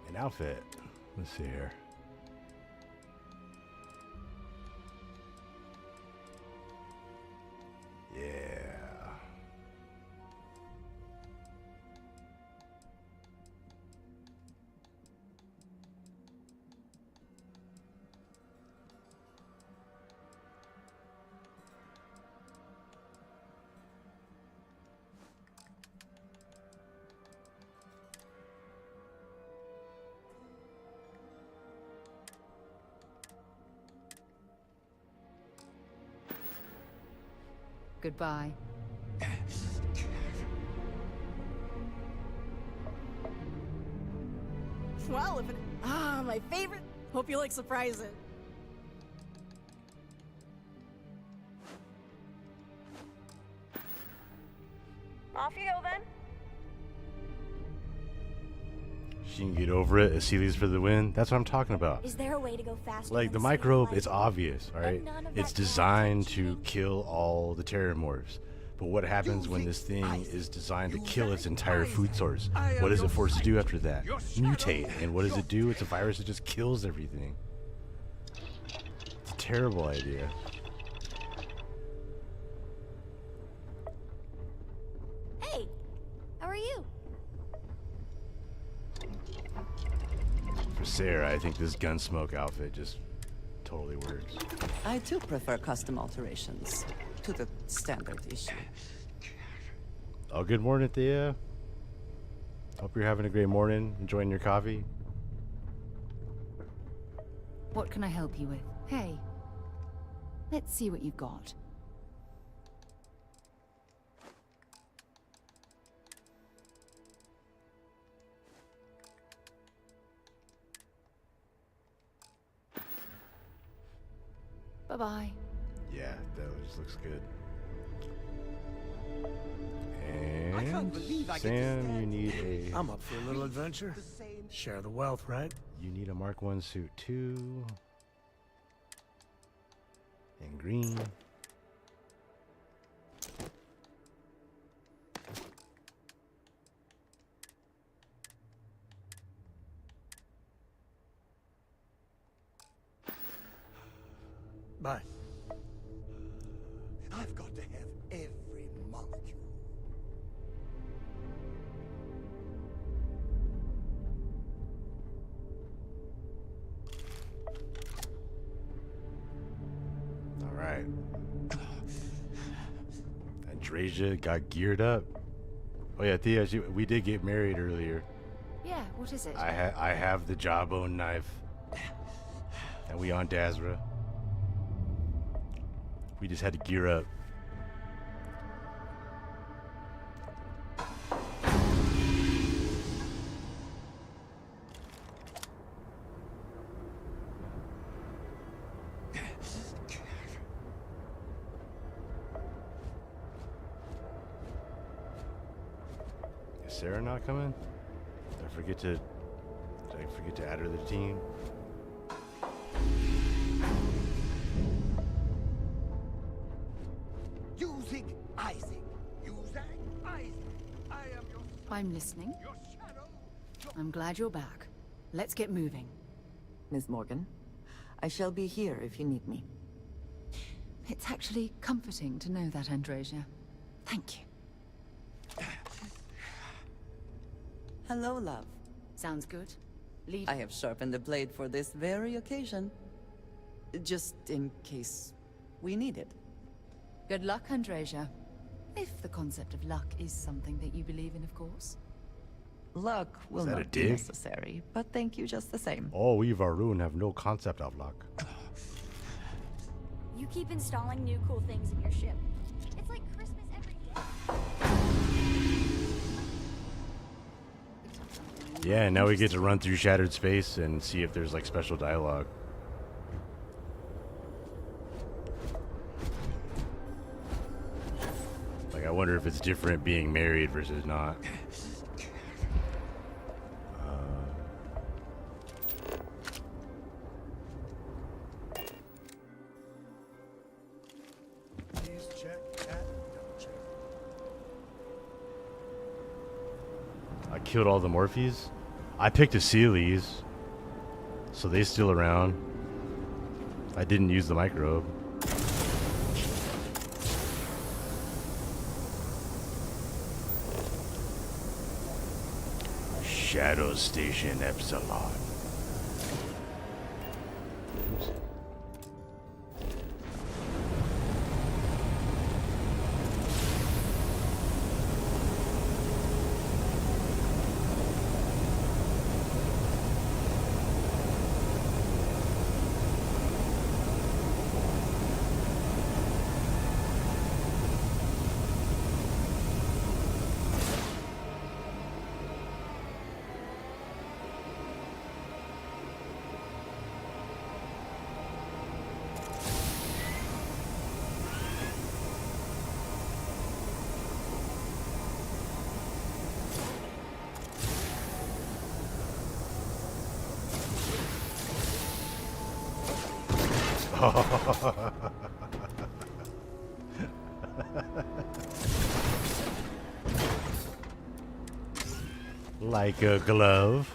an outfit. Let's see here. Yeah. Goodbye. Well, if it... Ah, my favorite. Hope you like surprises. Off you go, then. She can get over it. Acelius for the win. That's what I'm talking about. Is there a way to go faster? Like, the microbe, it's obvious, alright? It's designed to kill all the Terramorphs. But what happens when this thing is designed to kill its entire food source? What is it forced to do after that? Mutate. And what does it do? It's a virus that just kills everything. It's a terrible idea. Hey, how are you? For Sarah, I think this Gunsmoke outfit just totally works. I too prefer custom alterations to the standard issue. Oh, good morning, Thea. Hope you're having a great morning, enjoying your coffee. What can I help you with? Hey, let's see what you've got. Bye-bye. Yeah, that just looks good. I can't And believe I get to Sam, you stand need a... I'm up for a little adventure. Share the wealth, right? You need a Mark 1 suit too. In green. Bye. I've got to have every molecule. All right. Andrasia got geared up. Oh yeah, Thea, we did get married earlier. Yeah, what is it? I have the jawbone knife. And we on Dazra. We just had to gear up. Is Sarah not coming? Did I forget to add her to the team? Using Isaac. Using Isaac. I am your I'm listening. your shadow. I'm glad you're back. Let's get moving. Ms. Morgan, I shall be here if you need me. It's actually comforting to know that, Androsia. Thank you. Hello, love. Sounds good. Lead. I have sharpened the blade for this very occasion. Just in case we need it. Good luck, Androsia. If the concept of luck is something that you believe in, of course. Luck will that a not be dig? necessary, but thank you just the same. Oh, we Varun have no concept of luck. You keep installing new cool things in your ship. It's like Christmas every year. Yeah, now we get to run through shattered space and see if there's like special dialogue. Like, I wonder if it's different being married versus not. Please check, chat. Double check. I killed all the Morphes. I picked a Sealies, so they still around. I didn't use the microbe. Shadow Station Epsilon. Oops. Like a glove.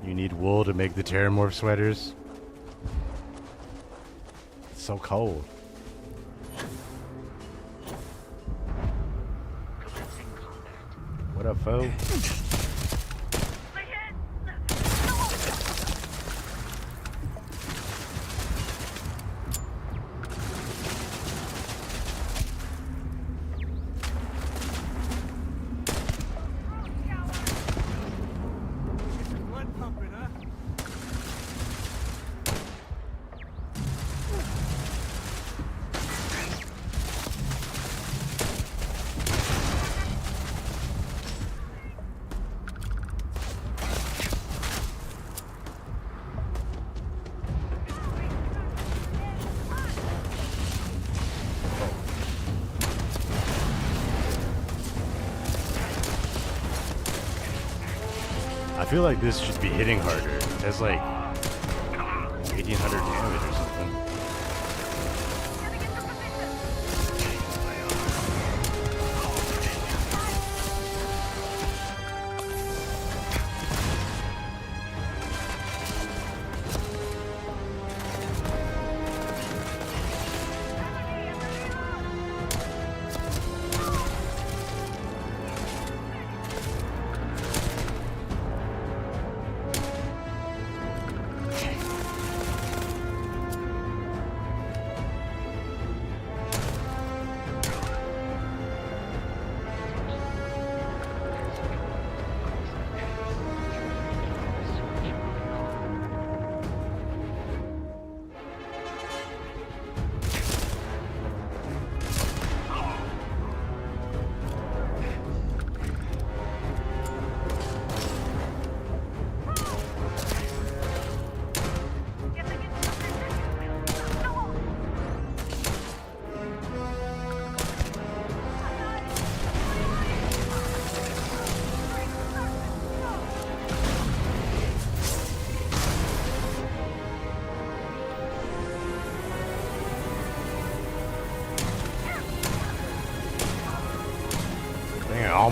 You need wool to make the Terramorph sweaters. It's so cold. What up, foe? Blood pumping, huh? I feel like this should be hitting harder. It has like 1800 damage or something.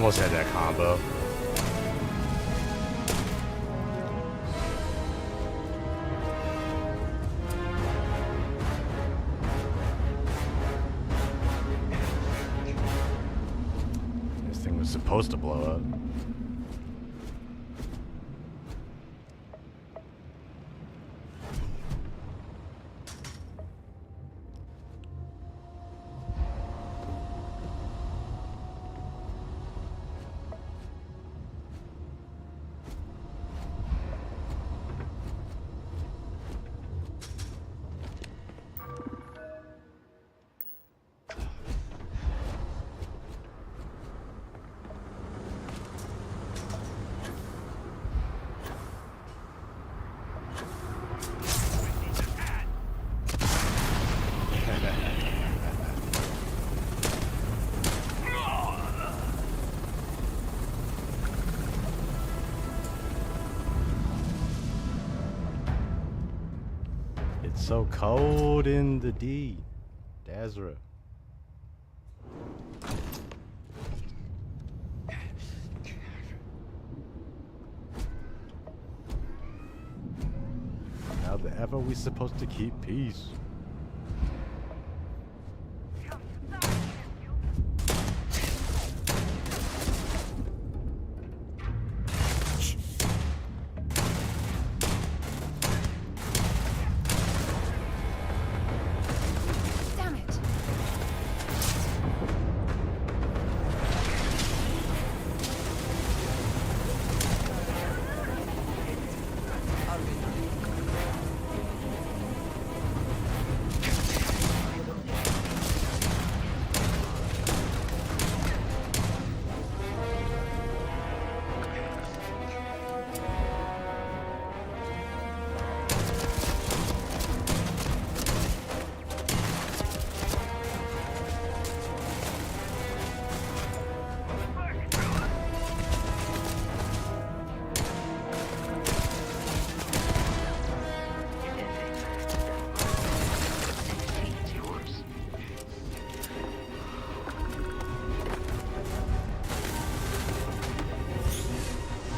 Almost had that combo. This thing was supposed to blow up. It's so cold in the D. Dazra. How the F are we supposed to keep peace?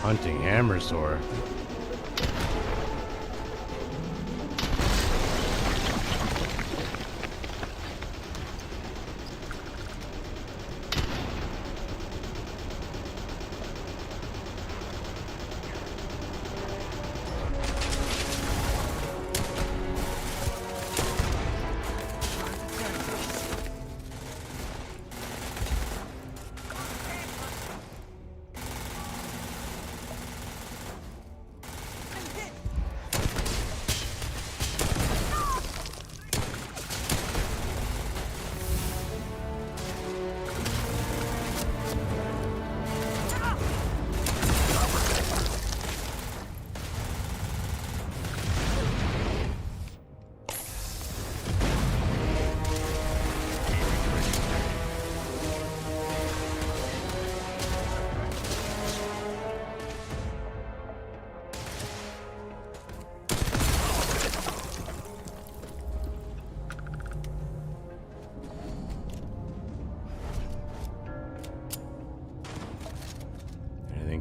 Hunting Hammersaur.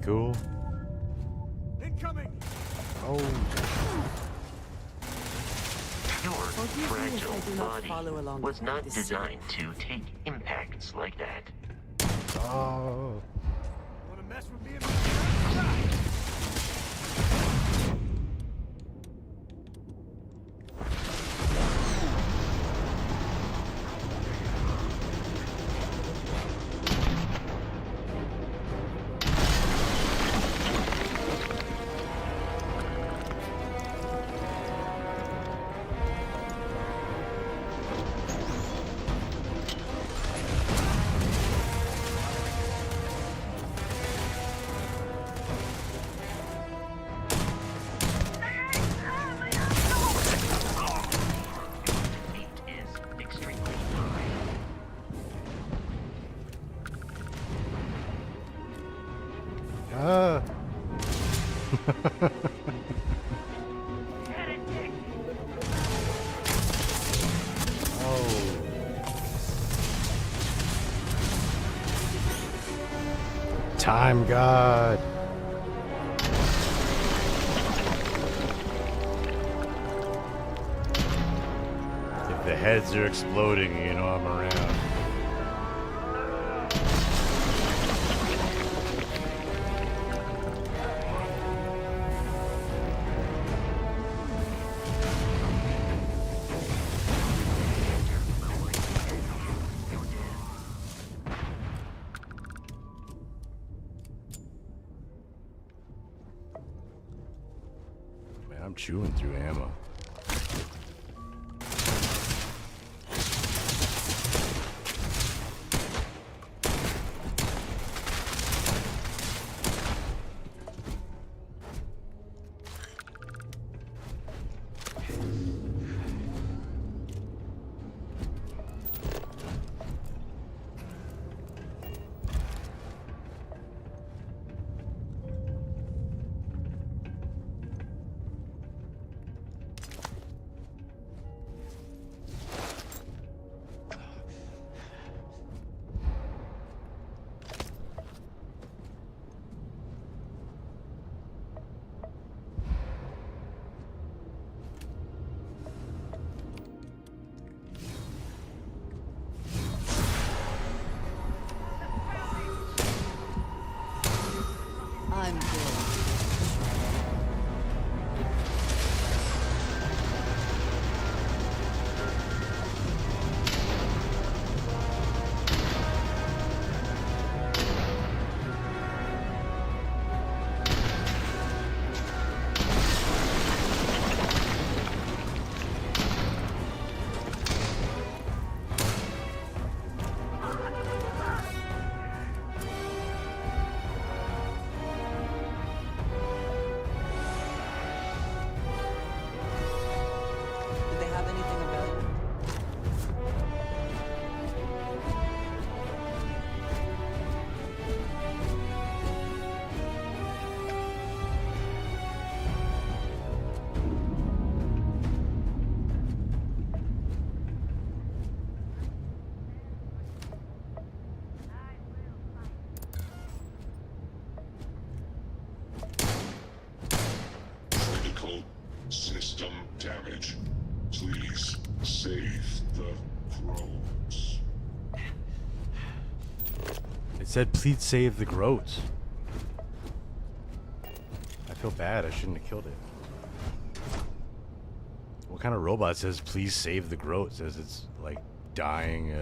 Cool. Incoming. Oh. Your fragile body was not designed to take impacts like that. Oh. Wanna mess with me? time god. If the heads are exploding, you know I'm around. I'm chewing through ammo. I'm good. Did they have anything available? Critical system damage. Please save the Crows. It said, please save the Groats. I feel bad. I shouldn't have killed it. What kind of robot says, please save the Groat? Says it's like dying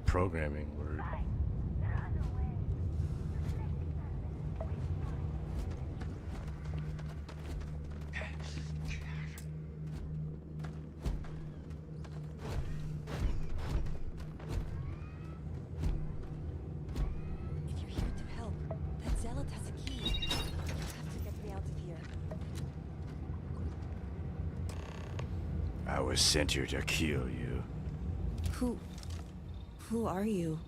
programming word. If you're here to help, that zealot has a key. You have to get me out of here. I was sent here to kill you. Who are you?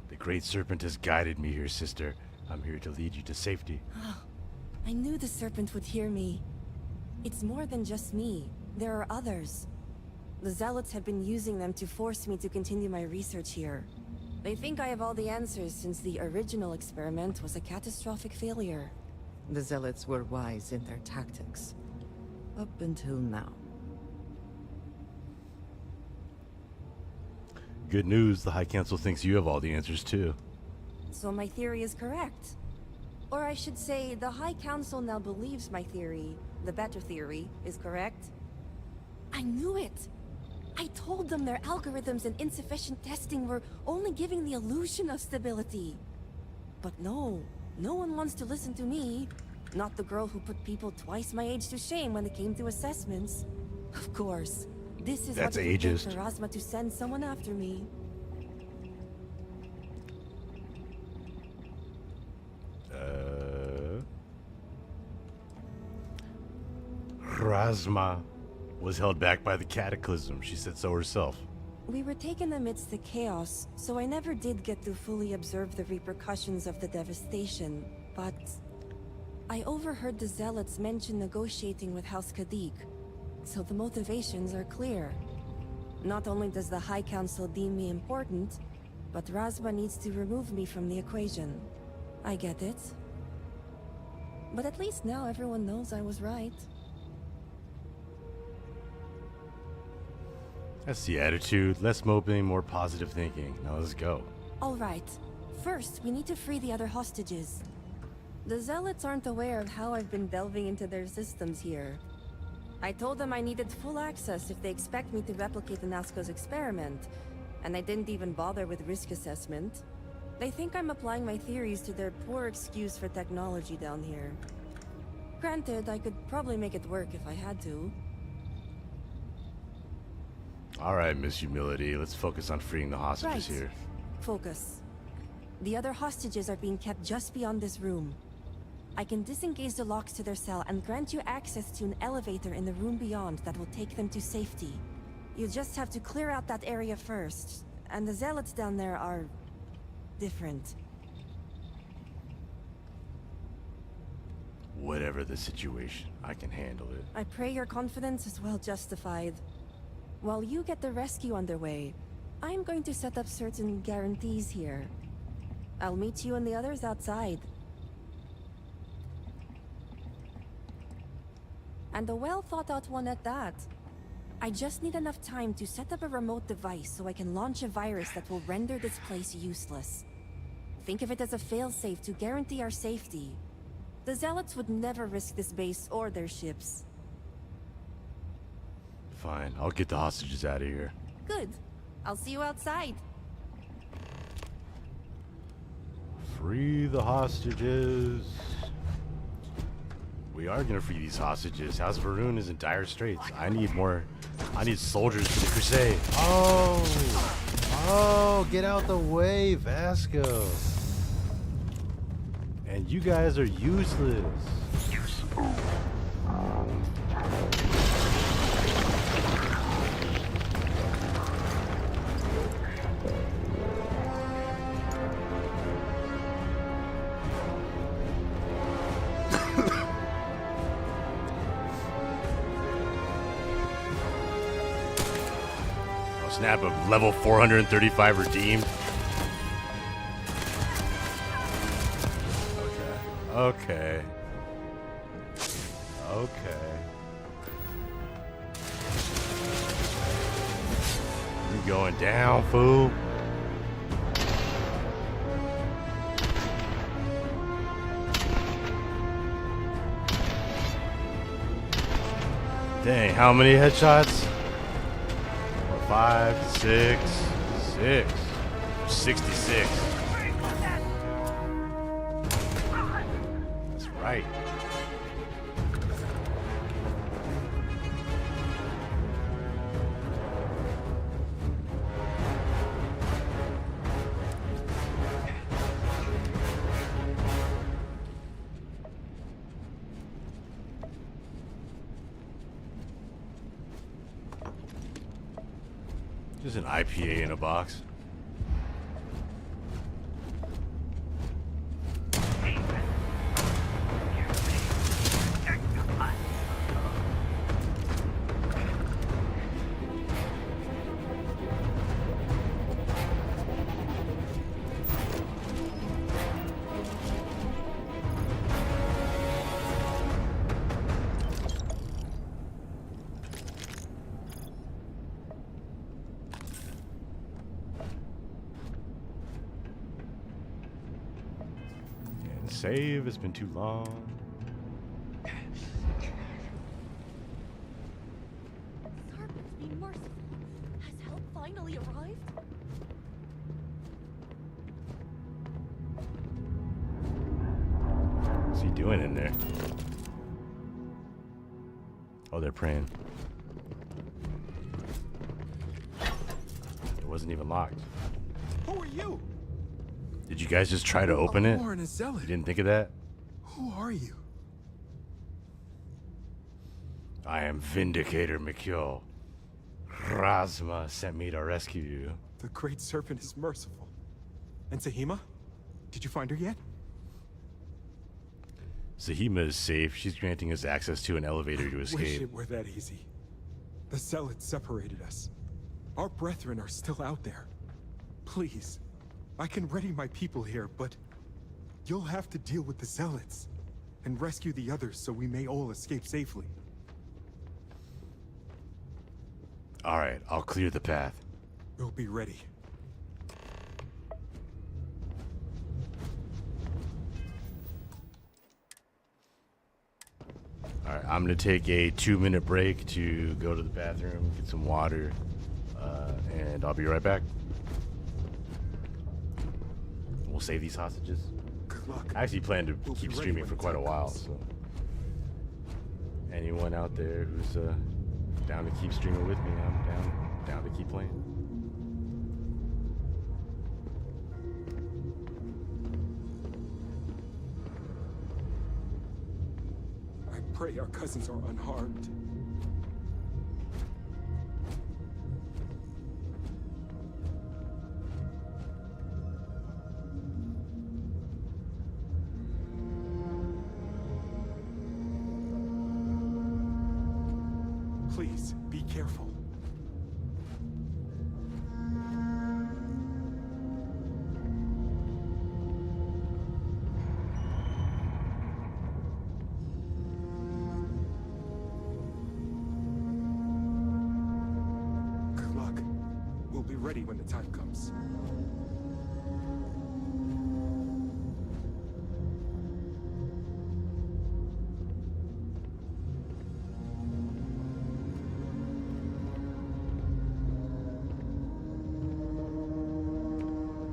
The Great Serpent has guided me here, sister. I'm here to lead you to safety. Oh, I knew the serpent would hear me. It's more than just me. There are others. The zealots have been using them to force me to continue my research here. They think I have all the answers since the original experiment was a catastrophic failure. The Zealots were wise in their tactics. Up until now. Good news, the High Council thinks you have all the answers too. So my theory is correct. Or I should say, the High Council now believes my theory, the better theory, is correct. I knew it! I told them their algorithms and insufficient testing were only giving the illusion of stability. But no one wants to listen to me. Not the girl who put people twice my age to shame when it came to assessments. Of course. This is That's what it would take ageist. for Ozma to send someone after me. Razma was held back by the cataclysm. She said so herself. We were taken amidst the chaos, so I never did get to fully observe the repercussions of the devastation, but I overheard the Zealots mention negotiating with House Kadik, so the motivations are clear. Not only does the High Council deem me important, but Razma needs to remove me from the equation. I get it. But at least now everyone knows I was right. That's the attitude. Less moping, more positive thinking. Now let's go. Alright. First, we need to free the other hostages. The Zealots aren't aware of how I've been delving into their systems here. I told them I needed full access if they expect me to replicate the Nazca's experiment, and I didn't even bother with risk assessment. They think I'm applying my theories to their poor excuse for technology down here. Granted, I could probably make it work if I had to. Alright, Miss Humility. Let's focus on freeing the hostages here. Focus. The other hostages are being kept just beyond this room. I can disengage the locks to their cell and grant you access to an elevator in the room beyond that will take them to safety. You just have to clear out that area first, and the Zealots down there are different. Whatever the situation, I can handle it. I pray your confidence is well justified. While you get the rescue underway, I'm going to set up certain guarantees here. I'll meet you and the others outside. And a well-thought-out one at that. I just need enough time to set up a remote device so I can launch a virus that will render this place useless. Think of it as a failsafe to guarantee our safety. The Zealots would never risk this base or their ships. Fine, I'll get the hostages out of here. Good. I'll see you outside. Free the hostages. We are gonna free these hostages. House Varun is in dire straits. I need soldiers for the crusade. Oh, get out the way, Vasco. And you guys are useless. Snap of level 435 redeemed. Okay. You going down, fool? Dang, how many headshots? 5, 6, 66. That's right. Just an IPA in a box. Save, it's been too long. Serpents be merciful. Has help finally arrived? What's he doing in there? Oh, they're praying. It wasn't even locked. Who are you? Did you guys just try to open it? Lauren is zealot. You didn't think of that? Who are you? I am Vindicator McCure. Razma sent me to rescue you. The Great Serpent is merciful. And Sahima? Did you find her yet? Sahima is safe. She's granting us access to an elevator to escape. Wish it were that easy. The Zealots separated us. Our brethren are still out there. Please, I can ready my people here, but you'll have to deal with the Zealots and rescue the others so we may all escape safely. All right, I'll clear the path. We'll be ready. All right, I'm gonna take a 2-minute break to go to the bathroom, get some water, and I'll be right back. We'll save these hostages. Good luck. I actually plan to keep streaming for quite a while, so anyone out there who's down to keep streaming with me, I'm down to keep playing. I pray our cousins are unharmed. Please, be careful. Good luck. We'll be ready when the time comes.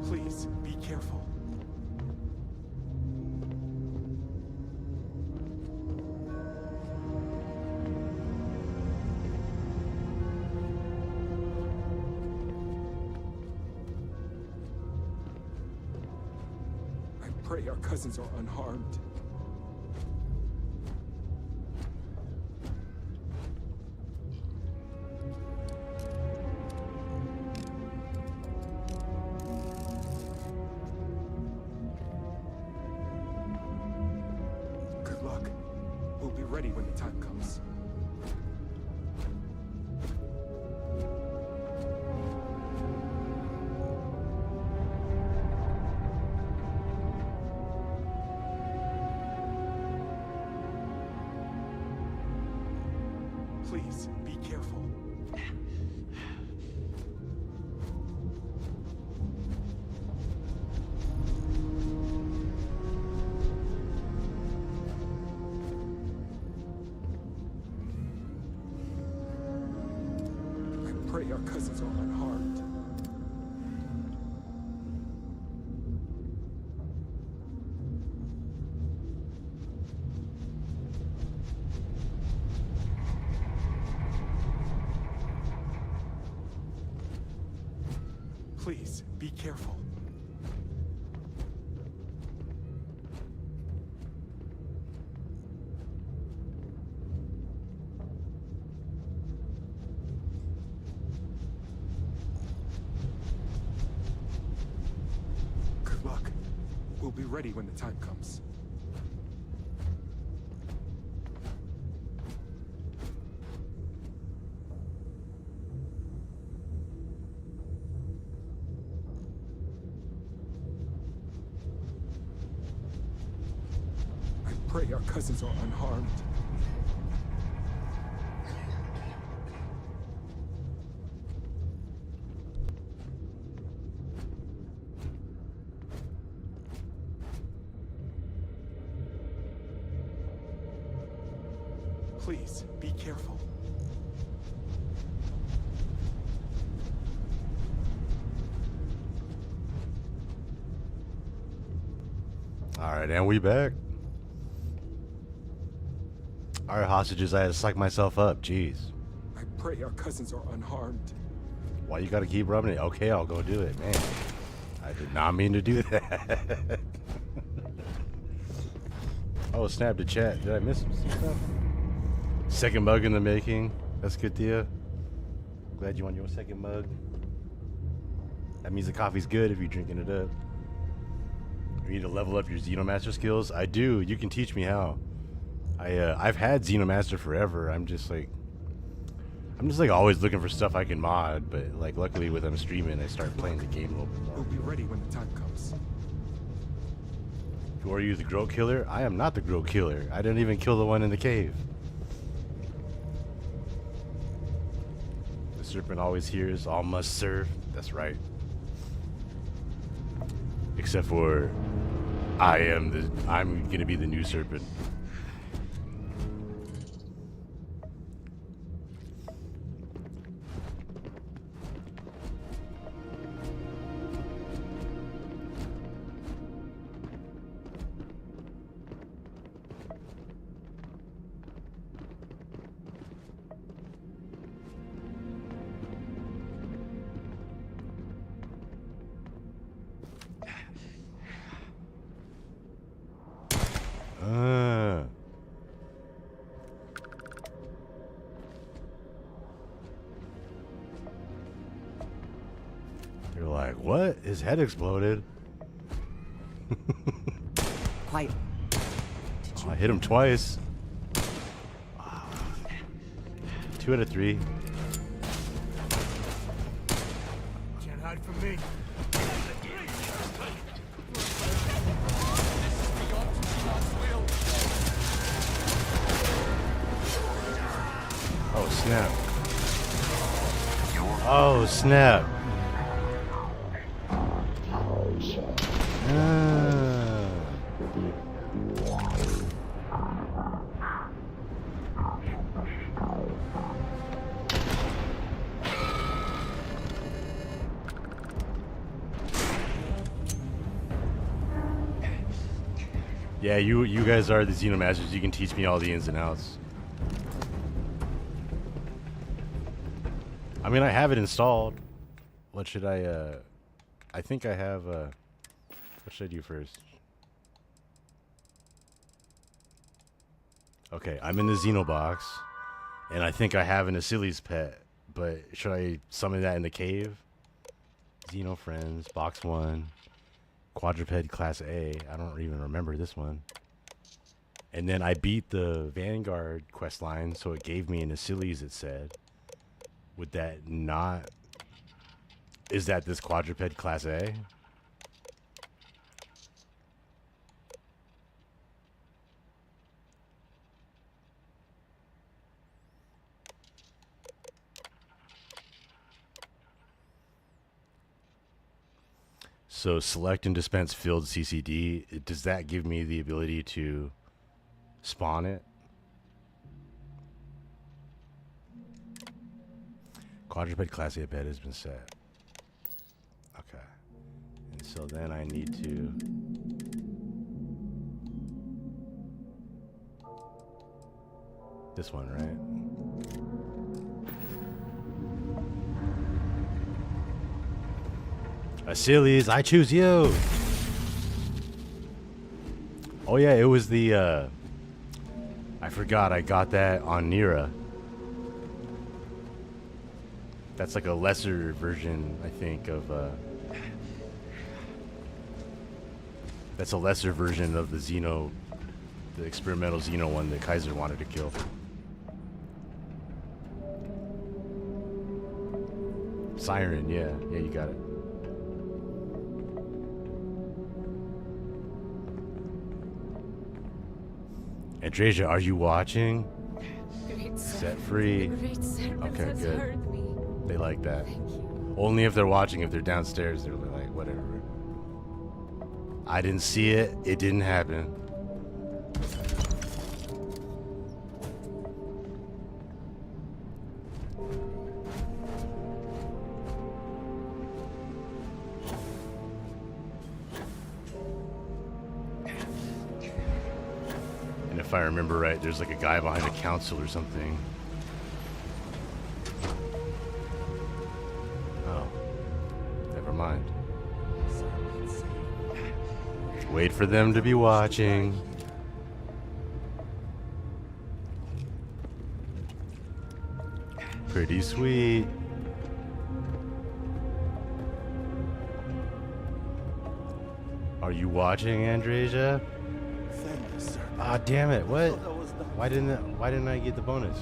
Please, be careful. I pray our cousins are unharmed. Good luck. We'll be ready when the time comes. Please, be careful. I pray our cousins are unharmed. Please, be careful. Good luck. We'll be ready when the time comes. I pray our cousins are unharmed. Please, be careful. All right, and we back. All right, hostages, I had to psych myself up. Jeez. I pray our cousins are unharmed. Why you gotta keep rubbing it? Okay, I'll go do it, man. I did not mean to do that. Oh, snap the chat. Did I miss some stuff? Second mug in the making. That's good, Thea. Glad you want your second mug. That means the coffee's good if you're drinking it up. You need to level up your Xenomaster skills. I do. You can teach me how. I've had Xenomaster forever. I'm just like, I'm just like always looking for stuff I can mod, but like luckily with I'm streaming, I start playing the game a little bit more. We'll be ready when the time comes. Who are you, the Groat Killer? I am not the Groat Killer. I didn't even kill the one in the cave. The serpent always hears, all must serve. That's right. Except for I'm gonna be the new serpent. You're like, what? His head exploded. Quiet. Oh, I hit him twice. 2 out of 3. Can't hide from me. Oh, snap. Oh, snap. Yeah, you guys are the Xenomasters. You can teach me all the ins and outs. I mean, I have it installed. What should I think I have, what should I do first? Okay, I'm in the Xenobox, and I think I have an Achilles pet, but should I summon that in the cave? Xeno Friends, Box 1, Quadruped Class A. I don't even remember this one. And then I beat the Vanguard quest line, so it gave me an Achilles, it said. Would that not... Is that this Quadruped Class A? So select and dispense filled CCD. Does that give me the ability to spawn it? Quadruped Class A bed has been set. Okay. And so then I need to... This one, right? Achilles, I choose you! Oh yeah, it was the, I forgot I got that on Nira. That's like a lesser version, I think, of, that's a lesser version of the Xeno, the experimental Xeno one that Kaiser wanted to kill. Siren, yeah, you got it. Andreja, are you watching? Set free. Okay, good. They like that. Only if they're watching. If they're downstairs, they're like, whatever. I didn't see it. It didn't happen. And if I remember right, there's like a guy behind a council or something. Oh. Never mind. Wait for them to be watching. Pretty sweet. Are you watching, Andreja? Ah, damn it! What? Why didn't I get the bonus?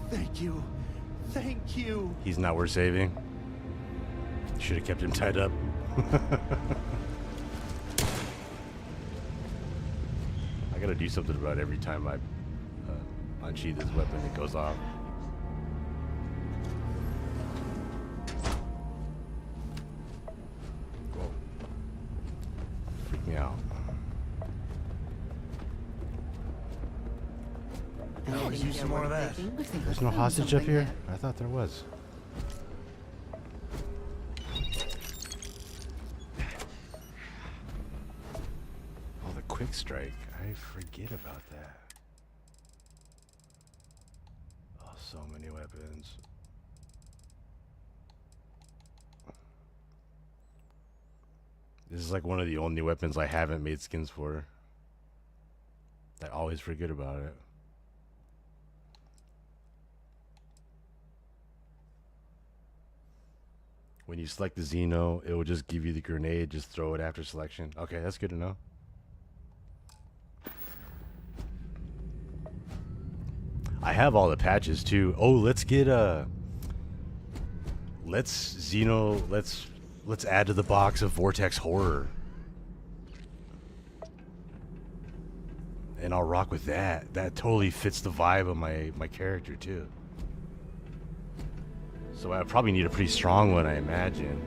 Thank you. Thank you. He's not worth saving. Should have kept him tied up. I gotta do something about it every time I unsheath this weapon, it goes off. Whoa. Freak me out. I always use some more of that. There's no hostage up here? I thought there was. Oh, the quick strike. I forget about that. Oh, so many weapons. This is like one of the only weapons I haven't made skins for. I always forget about it. When you select the Xeno, it will just give you the grenade. Just throw it after selection. Okay, that's good to know. I have all the patches too. Oh, let's get let's add to the box of Vortex Horror. And I'll rock with that. That totally fits the vibe of my character too. So I probably need a pretty strong one, I imagine.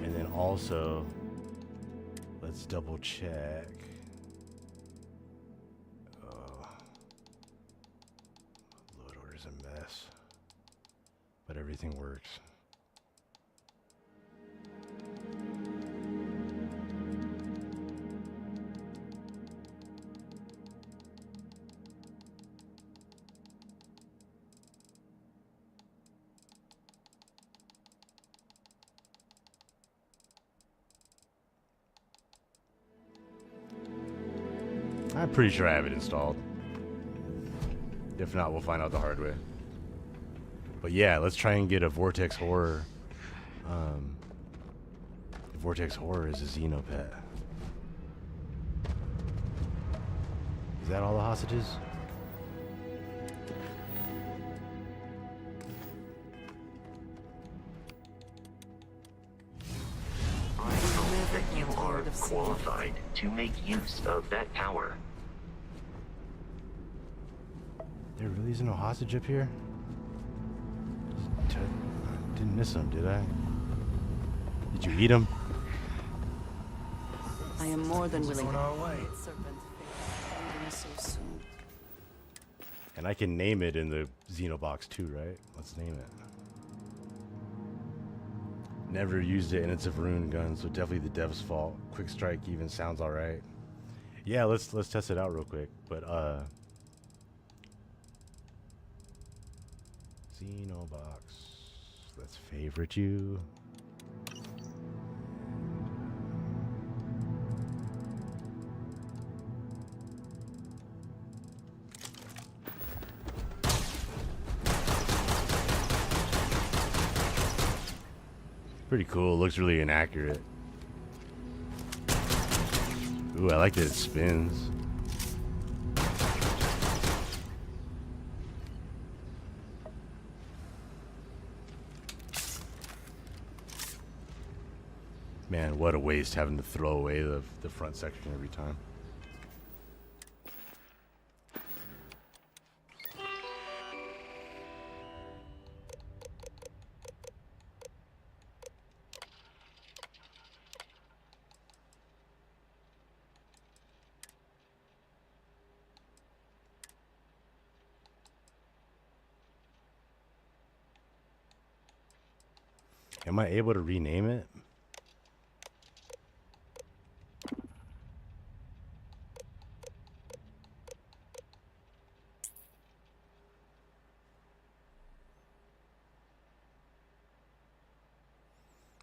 And then also, let's double check. Oh, load order's a mess, but everything works. I'm pretty sure I have it installed. If not, we'll find out the hard way. But yeah, let's try and get a Vortex Horror. Vortex Horror is a Xenopet. Is that all the hostages? I hope that you are qualified to make use of that power. There really isn't no hostage up here? Didn't miss him, did I? Did you eat him? I am more than willing to our way. so soon. And I can name it in the Xenobox too, right? Let's name it. Never used it, and it's a Varun gun, so definitely the dev's fault. Quick strike even sounds alright. Yeah, let's test it out real quick. But Xenobox. Let's favorite you. Pretty cool. Looks really inaccurate. Ooh, I like that it spins. Man, what a waste having to throw away the front section every time. Am I able to rename it?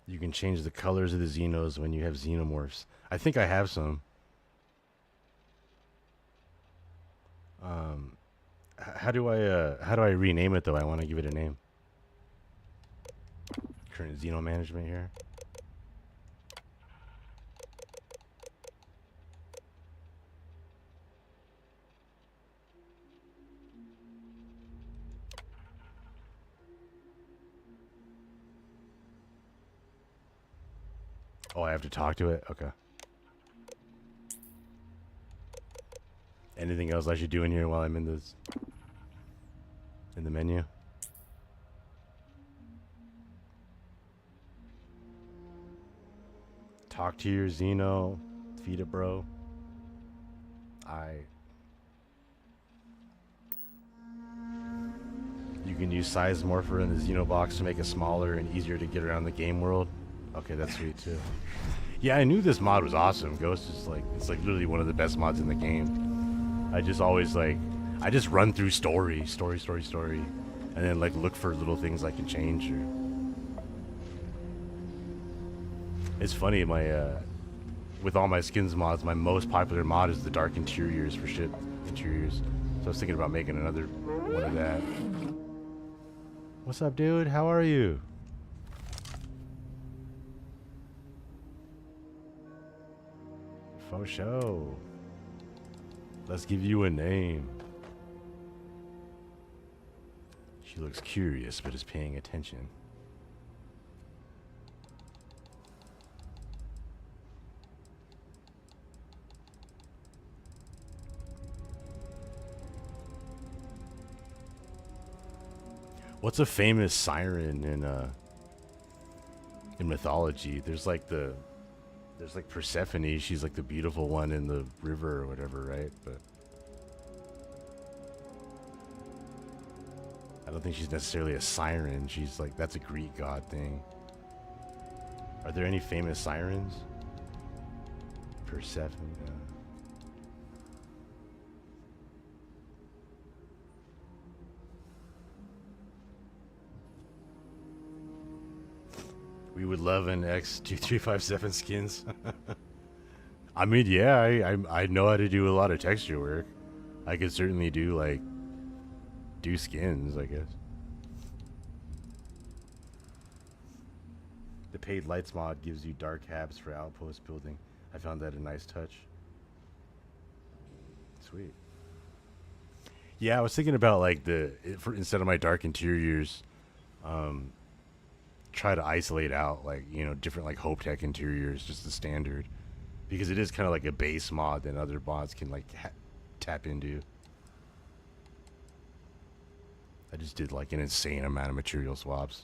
You can change the colors of the Xenos when you have Xenomorphs. I think I have some. How do I rename it though? I want to give it a name. Current Xeno management here. Oh, I have to talk to it? Okay. Anything else I should do in here while I'm in this? In the menu? Talk to your Xeno. Feed it, bro. You can use size morpher in the Xenobox to make it smaller and easier to get around the game world. Okay, that's sweet too. Yeah, I knew this mod was awesome. Ghost is like, it's like literally one of the best mods in the game. I just always like, I just run through story, and then like look for little things I can change. Or it's funny, with all my skins mods, my most popular mod is the dark interiors for ship interiors. So I was thinking about making another one of that. What's up, dude? How are you? For sure. Let's give you a name. She looks curious, but is paying attention. What's a famous siren in mythology? There's like Persephone. She's like the beautiful one in the river or whatever, right? But I don't think she's necessarily a siren. She's like, that's a Greek god thing. Are there any famous sirens? Persephone. We would love an X2357 skins. I mean, yeah, I know how to do a lot of texture work. I could certainly do skins, I guess. The paid lights mod gives you dark habs for outpost building. I found that a nice touch. Sweet. Yeah, I was thinking about like instead of my dark interiors, try to isolate out like, you know, different like Hope Tech interiors, just the standard, because it is kind of like a base mod that other mods can like tap into. I just did like an insane amount of material swaps.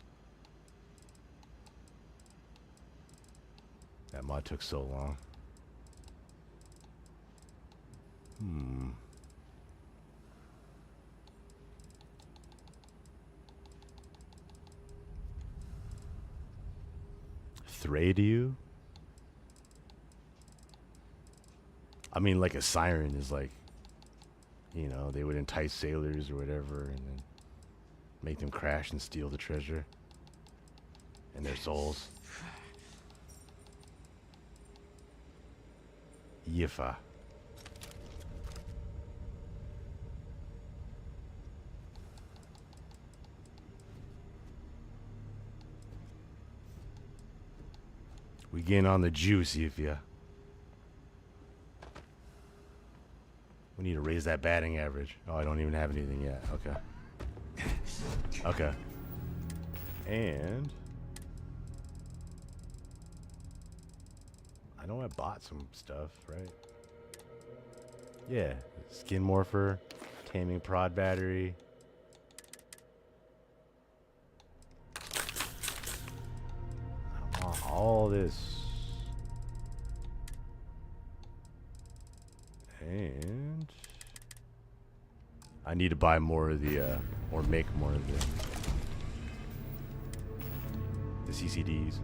That mod took so long. Thradiu? I mean, like a siren is like, you know, they would entice sailors or whatever and then make them crash and steal the treasure and their souls. Yifa. We getting on the juice, Yifa. We need to raise that batting average. Oh, I don't even have anything yet. Okay. Okay. And I know I bought some stuff, right? Yeah. Skin morpher, taming prod battery. I want all this. And I need to buy more of the, or make more of the CCDs.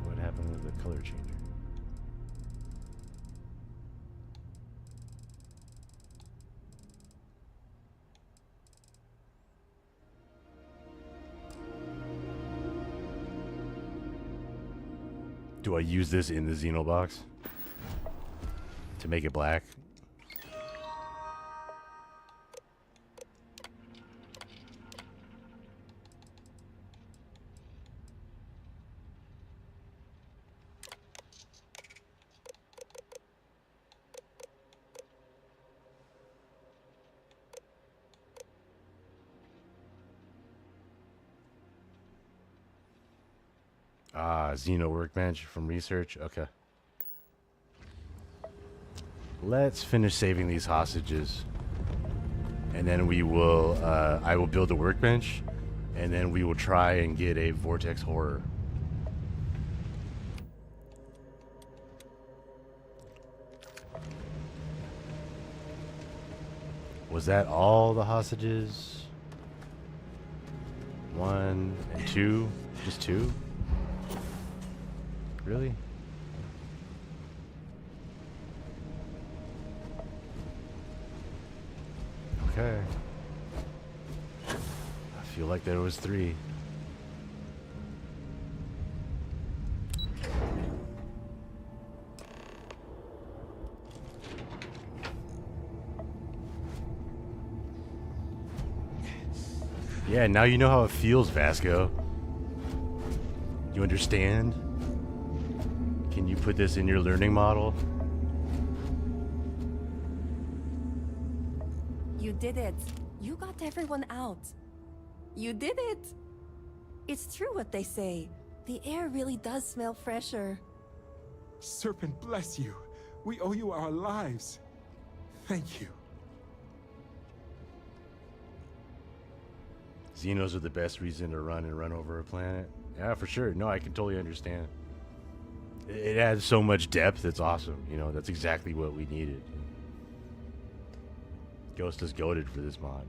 What happened with the color changer? Do I use this in the Xenobox to make it black? Xeno workbench from research. Okay. Let's finish saving these hostages. And then we will, I will build a workbench. And then we will try and get a vortex horror. Was that all the hostages? 1 and 2? Just 2? Really? Okay. I feel like there was 3. Yeah, now you know how it feels, Vasco. You understand? Can you put this in your learning model? You did it. You got everyone out. You did it. It's true what they say. The air really does smell fresher. Serpent bless you. We owe you our lives. Thank you. Xenos are the best reason to run over a planet. Yeah, for sure. No, I can totally understand. It adds so much depth. It's awesome. You know, that's exactly what we needed. Ghost is goated for this mod.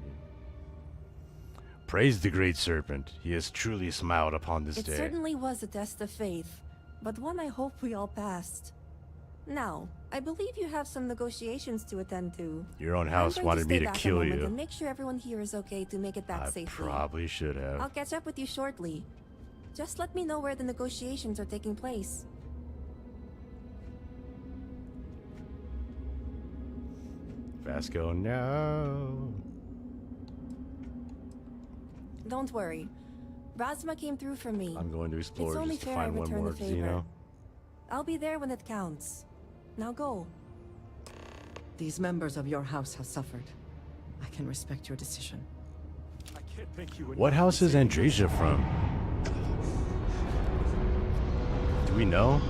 Praise the great serpent. He has truly smiled upon this day. It certainly was a test of faith, but one I hope we all passed. Now, I believe you have some negotiations to attend to. Your own house wanted me to kill you. And make sure everyone here is okay to make it back safely. Probably should have. I'll catch up with you shortly. Just let me know where the negotiations are taking place. Vasco, no. Don't worry. Razma came through for me. I'm going to explore it's only just to fair find I one return more the favor. Xeno. I'll be there when it counts. Now go. These members of your house have suffered. I can respect your decision. I can't thank you enough. What house is Andresia from? Do we know?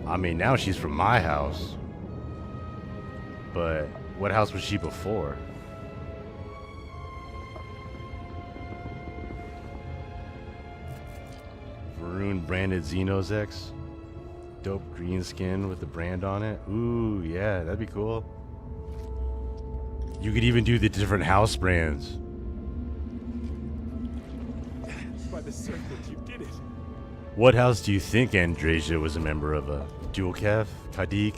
I mean, now she's from my house. But what house was she before? Maroon branded Xenos X. Dope green skin with the brand on it. Ooh, yeah, that'd be cool. You could even do the different house brands. By the serpent, you did it. What house do you think Andresia was a member of? A Dual Kef? Kadik?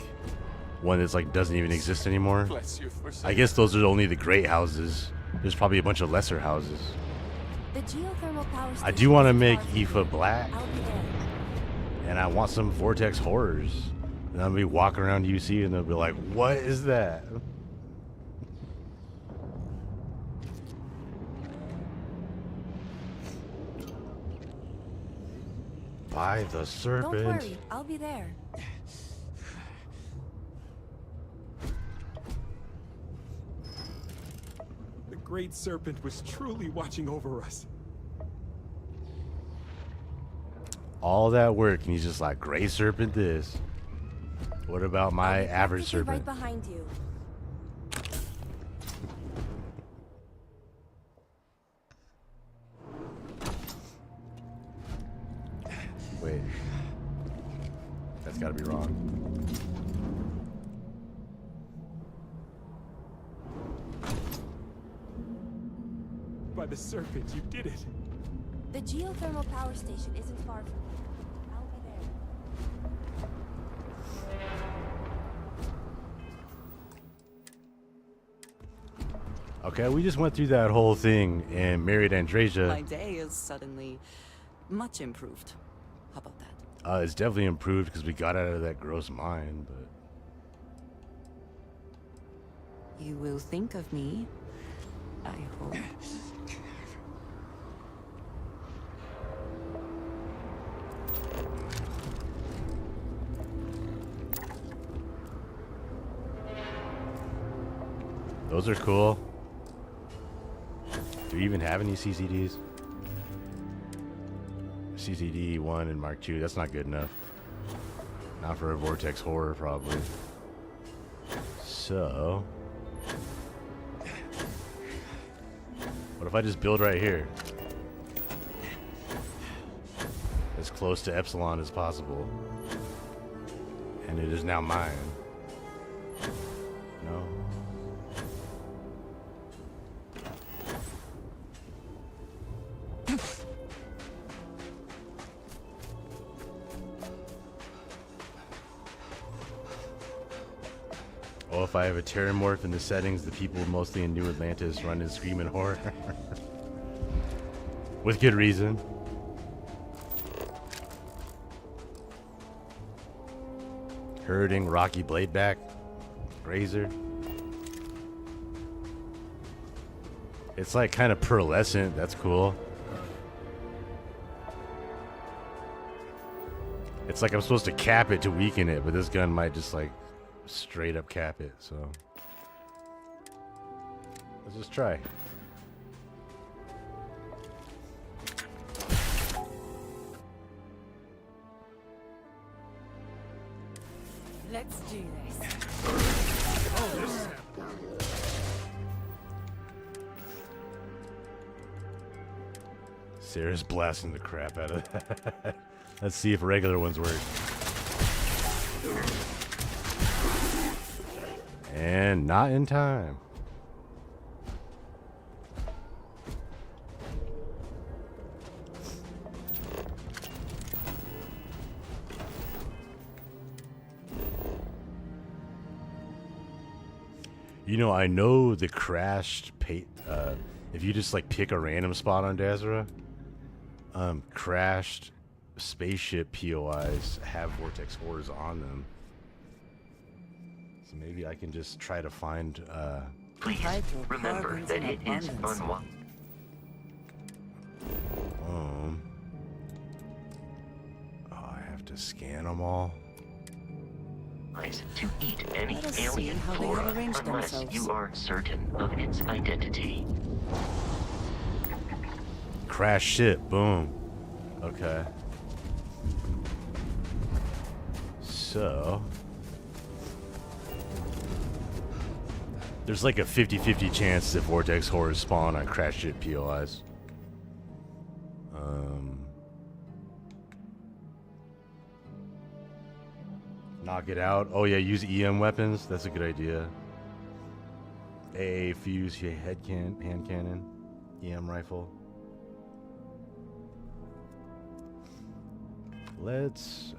One that's like doesn't even exist anymore? Bless you for I guess those are only the great houses. There's probably a bunch of lesser houses. The geothermal power I do want to make Aoife black. And I want some Vortex horrors. And I'll be walking around UC and they'll be like, what is that? By the serpent. Don't worry, I'll be there. The great serpent was truly watching over us. All that work and he's just like, gray serpent this. What about my average serpent? Right behind you. Wait. That's gotta be wrong. By the serpent, you did it. The geothermal power station isn't far from here. I'll be there. Okay, we just went through that whole thing and married Andresia. My day is suddenly much improved. How about that? It's definitely improved because we got out of that gross mine, but... You will think of me, I hope. Those are cool. Do you even have any CCDs? CCD 1 and Mark 2. That's not good enough. Not for a Vortex horror, probably. So, what if I just build right here? As close to Epsilon as possible. And it is now mine. No. Oh, if I have a Terramorph in the settings, the people mostly in New Atlantis run and scream in horror. With good reason. Herding, Rocky Bladeback, Grazer. It's like kind of pearlescent. That's cool. It's like I'm supposed to cap it to weaken it, but this gun might just like straight up cap it, so let's just try. Let's do this. Oh, this is Sarah's blasting the crap out of that. Let's see if regular ones work. And not in time. You know, I know the crashed if you just like pick a random spot on Dazra, crashed spaceship POIs have Vortex Horrors on them. So maybe I can just try to find Please remember that it is unwise. Oh, I have to scan them all. To eat any Let us alien see how they flora have arranged unless themselves. you are certain of its identity. Crash ship, boom. Okay. So there's like a 50-50 chance that Vortex Horrors spawn on crash ship POIs. Knock it out. Oh yeah, use EM weapons. That's a good idea. AA fuse, hand cannon, EM rifle. Let's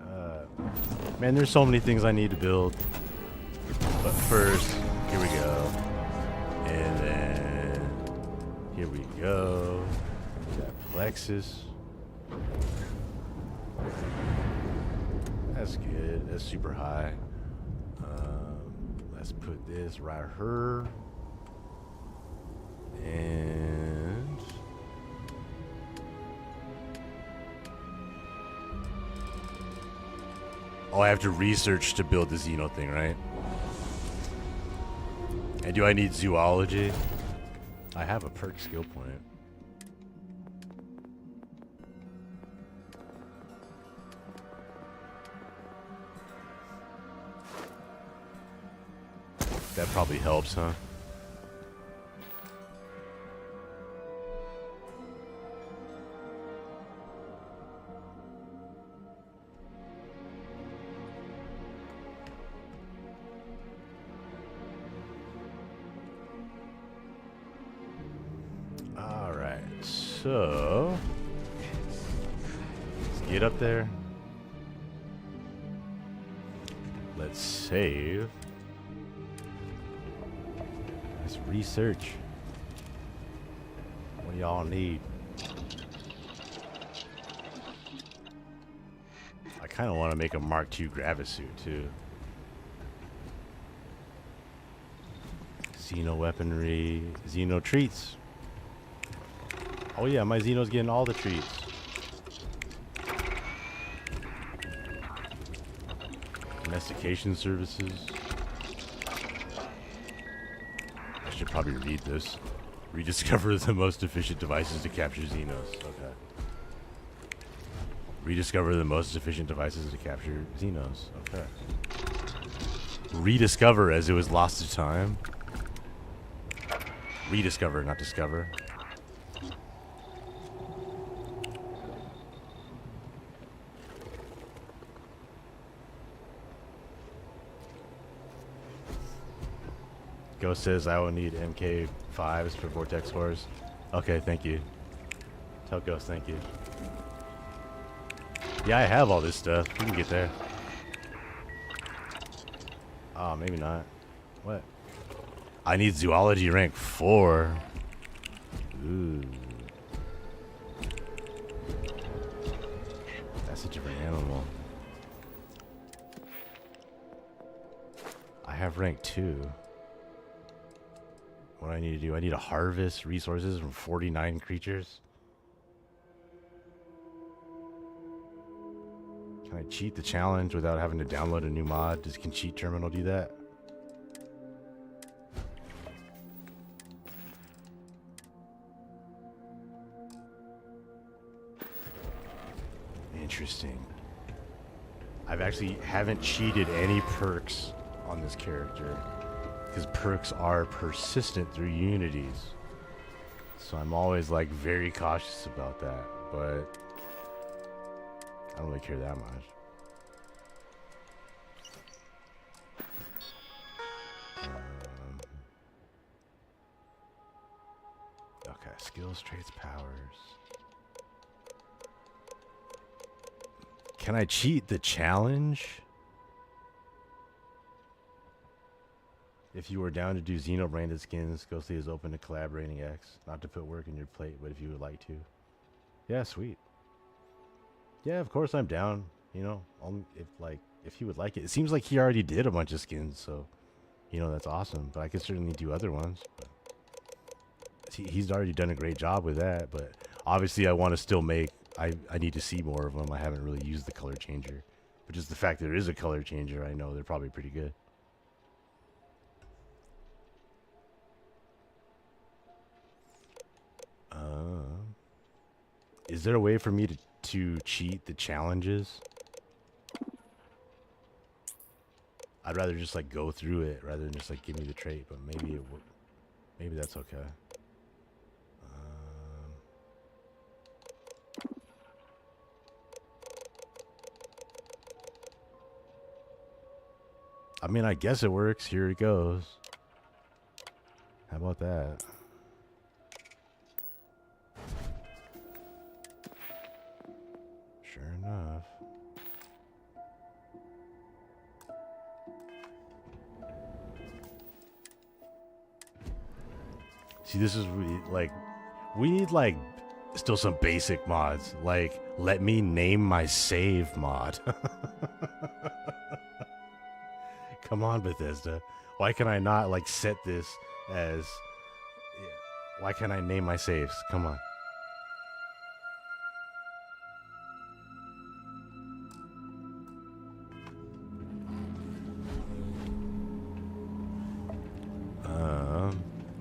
man, there's so many things I need to build. But first, here we go. And then here we go. We got plexus. That's good. That's super high. Let's put this right here. And oh, I have to research to build the Xeno thing, right? And do I need zoology? I have a perk skill point. That probably helps, huh? All right, so let's get up there. Let's save. Let's research. What do y'all need? I kind of want to make a Mark II Gravisuit too. Xeno weaponry, Xeno treats. Oh yeah, my Xeno's getting all the treats. Domestication services. I should probably read this. Rediscover the most efficient devices to capture Xenos. Okay. Rediscover the most efficient devices to capture Xenos. Okay. Rediscover as it was lost to time. Rediscover, not discover. Ghost says I will need MK5s for Vortex Horse. Okay, thank you. Tell Ghost thank you. Yeah, I have all this stuff. We can get there. Oh, maybe not. What? I need zoology rank 4. Ooh. That's a different animal. I have rank 2. What do I need to do? I need to harvest resources from 49 creatures. Can I cheat the challenge without having to download a new mod? Does Can Cheat Terminal do that? Interesting. I've actually haven't cheated any perks on this character because perks are persistent through unities. So I'm always like very cautious about that, but I don't really care that much. Okay, skills, traits, powers. Can I cheat the challenge? If you were down to do Xeno branded skins, Ghostly is open to collaborating X. Not to put work in your plate, but if you would like to. Yeah, sweet. Yeah, of course I'm down. You know, if he would like it. It seems like he already did a bunch of skins, so you know that's awesome. But I could certainly do other ones. He's already done a great job with that, but obviously I want to still make. I need to see more of them. I haven't really used the color changer, but just the fact that there is a color changer, I know they're probably pretty good. Is there a way for me to cheat the challenges? I'd rather just like go through it rather than just like give me the trait, but maybe it would. Maybe that's okay. I mean, I guess it works. Here it goes. How about that? Sure enough. See, this is really, like, we need, like, still some basic mods. Like, let me name my save mod. Come on, Bethesda. Why can I not, like, set this as... Yeah. Why can't I name my saves? Come on.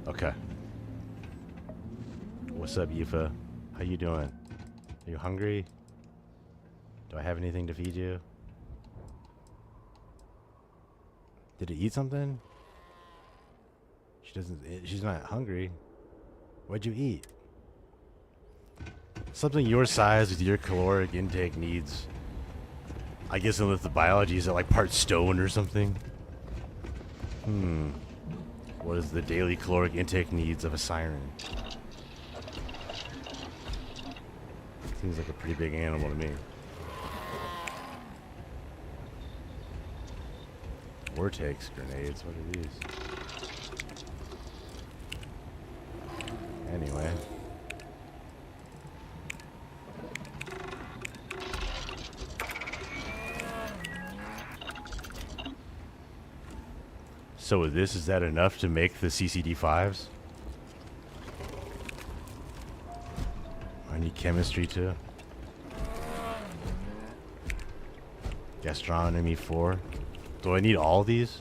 Okay. What's up, Yifa? How you doing? Are you hungry? Do I have anything to feed you? Did it eat something? She's not hungry. What'd you eat? Something your size with your caloric intake needs. I guess unless the biology is at like part stone or something. What is the daily caloric intake needs of a siren? Seems like a pretty big animal to me. Vortex grenades, what are these? Anyway. So with this, is that enough to make the CCD5s? I need chemistry too. Gastronomy 4. Do I need all these?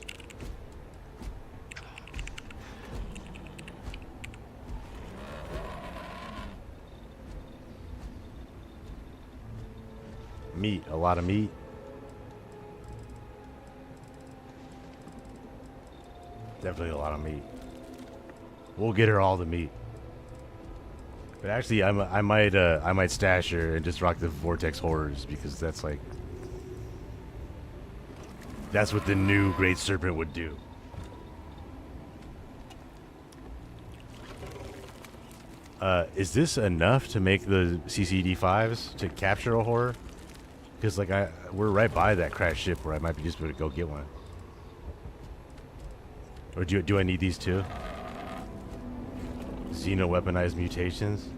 Meat, a lot of meat. Definitely a lot of meat. We'll get her all the meat. But actually, I might stash her and just rock the Vortex Horrors because that's like, that's what the new Great Serpent would do. Is this enough to make the CCD5s to capture a horror? Because like we're right by that crashed ship where I might be just able to go get one. Or do I need these too? Xeno weaponized mutations.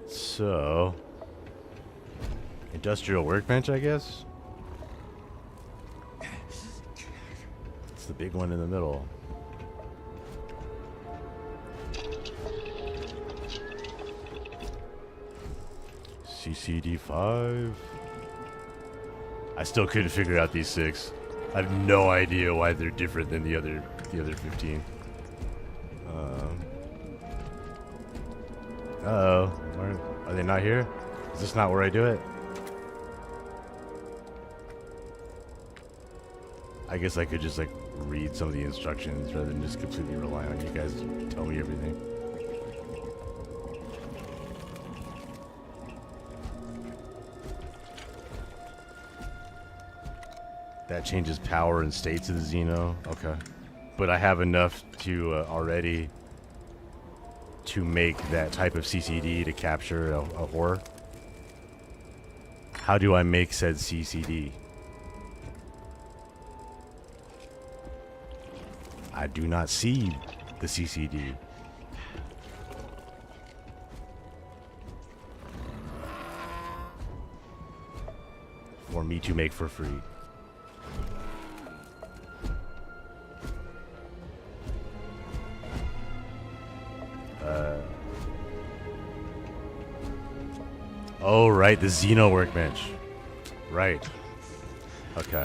So, industrial workbench, I guess? It's the big one in the middle. CCD5. I still couldn't figure out these 6. I have no idea why they're different than the other 15. Uh-oh. Are they not here? Is this not where I do it? I guess I could just like read some of the instructions rather than just completely rely on you guys to tell me everything. That changes power and states of the Xeno. Okay. But I have enough to already to make that type of CCD to capture a horror. How do I make said CCD? I do not see the CCD. For me to make for free. Oh, right, the Xeno workbench. Right. Okay.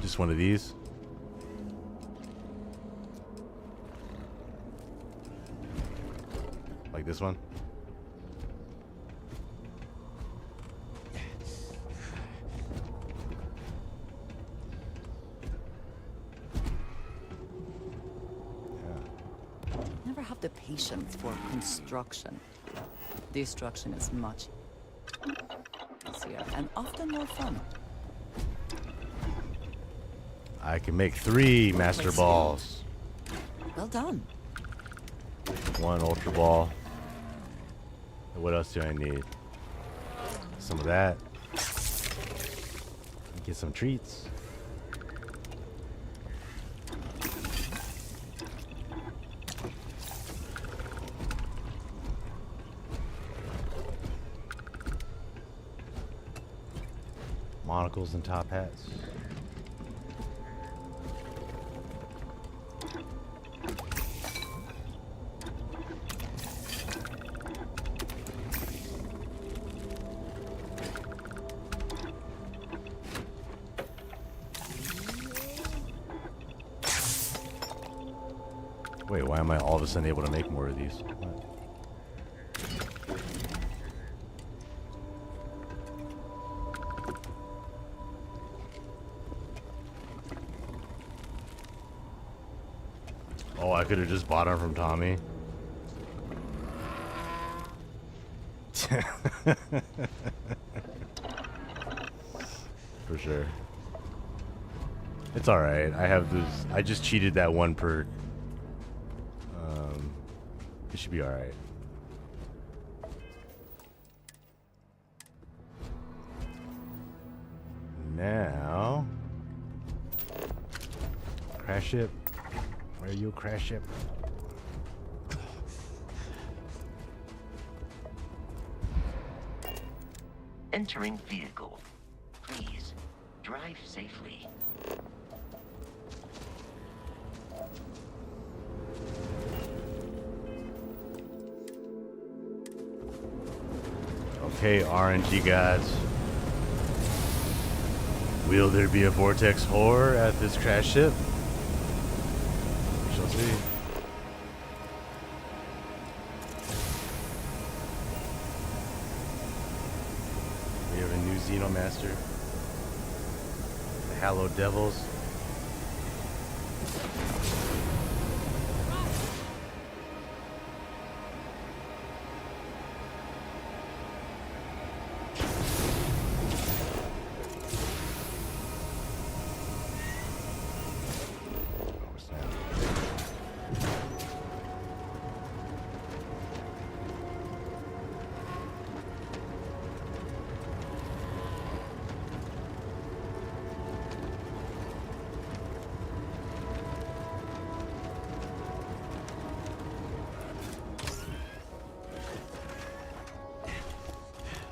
Just one of these. Like this one. The patience for construction. Destruction is much easier and often more fun. I can make 3 master balls. Well done. 1 ultra ball. What else do I need? Some of that. Get some treats. Monocles and top hats. Wait, why am I all of a sudden able to make more of these? What? Oh, I could have just bought them from Tommy. For sure. It's alright. I have this. I just cheated that one perk It should be alright. Now, crash ship. Where are you, crash ship? Entering vehicle. Please, drive safely. Okay, RNG gods. Will there be a vortex horror at this crash ship? We shall see. We have a new Xenomaster. The Hallowed Devils.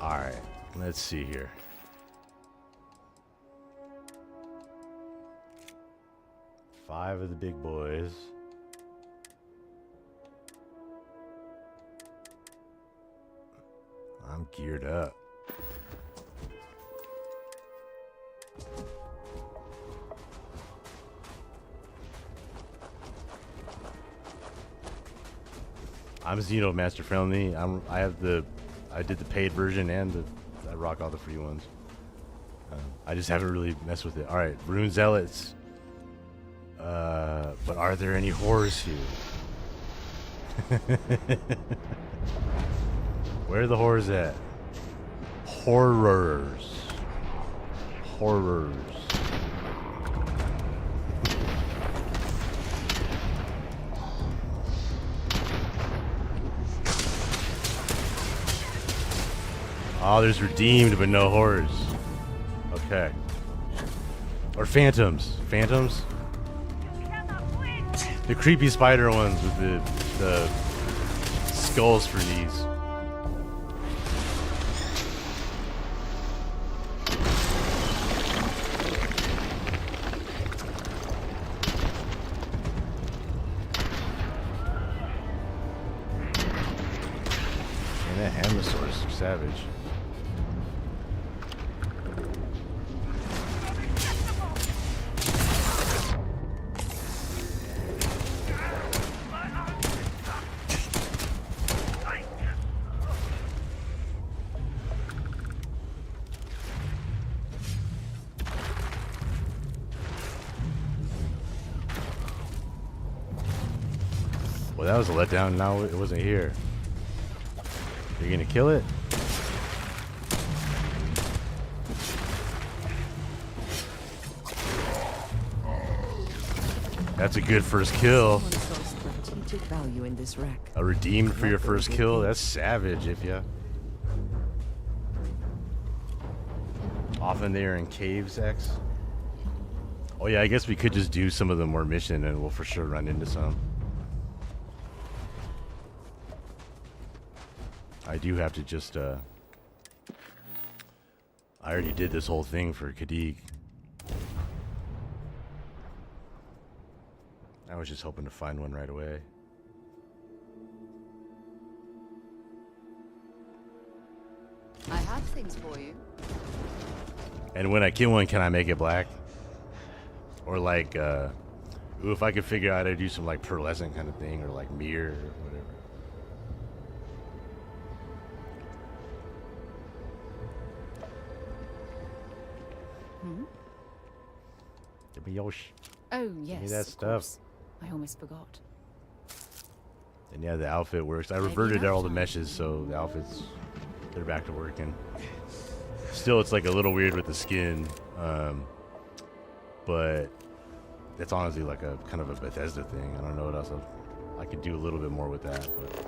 Alright, let's see here. Five of the big boys. I'm geared up. I'm Xenomaster friendly. I did the paid version and I rock all the free ones. I just haven't really messed with it. All right, Rune Zealots. But are there any horrors here? Where are the horrors at? Horrors. Horrors. Oh, there's redeemed, but no horrors. Okay. Or phantoms. Phantoms? The creepy spider ones with the skulls for knees. And that Hammersaurus is savage. Well, that was a letdown. Now it wasn't here. You're gonna kill it? That's a good first kill. Strategic value in this wreck. A redeemed for your first kill? That's savage, if ya. Often they are in caves, X. Oh yeah, I guess we could just do some of the more mission and we'll for sure run into some. I do have to just, I already did this whole thing for Kadig. I was just hoping to find one right away. I have things for you. And when I kill one, can I make it black? Or like, ooh, if I could figure out how to do some like pearlescent kind of thing, or like mirror or whatever. Hmm? Give me Yosh. Oh, yes. Give me that of stuff. course. I almost forgot. And yeah, the outfit works. I reverted all the meshes, so the outfits, they're back to working. Still, it's like a little weird with the skin, but that's honestly like a kind of a Bethesda thing. I don't know what else I could do a little bit more with that, but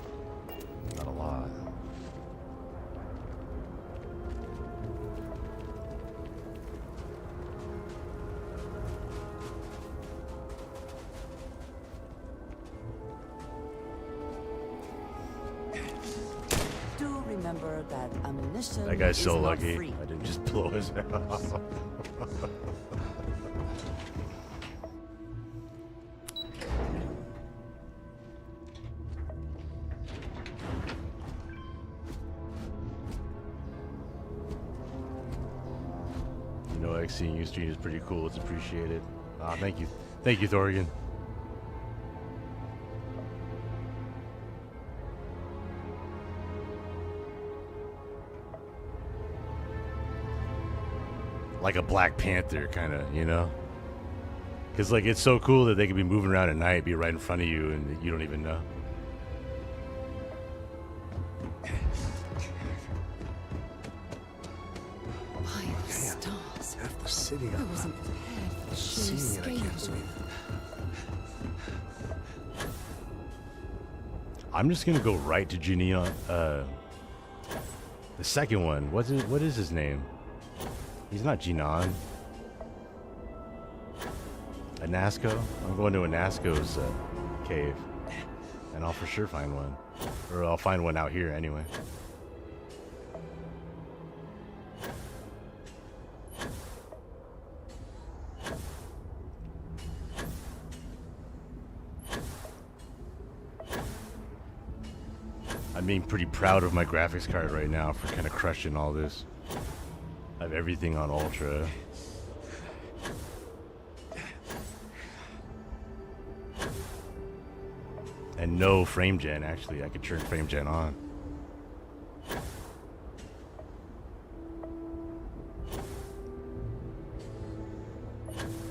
remember that ammunition That guy's is so not lucky. free. I didn't just blow his head off. You know, like seeing you stream is pretty cool. It's appreciated. Thank you. Thank you, Thorgan. Like a Black Panther, kind of, you know? Because, like, it's so cool that they can be moving around at night, be right in front of you, and you don't even know. Stars. Half the city I up. wasn't prepared for the sheer Seeing it, I scale can't of sleep. I'm just gonna go right to Juneon. The second one. What is his name? He's not Jinan. Anasco? I'm going to Anasco's cave. And I'll for sure find one. Or I'll find one out here anyway. I'm being pretty proud of my graphics card right now for kind of crushing all this. I have everything on ultra. And no frame gen, actually. I could turn frame gen on.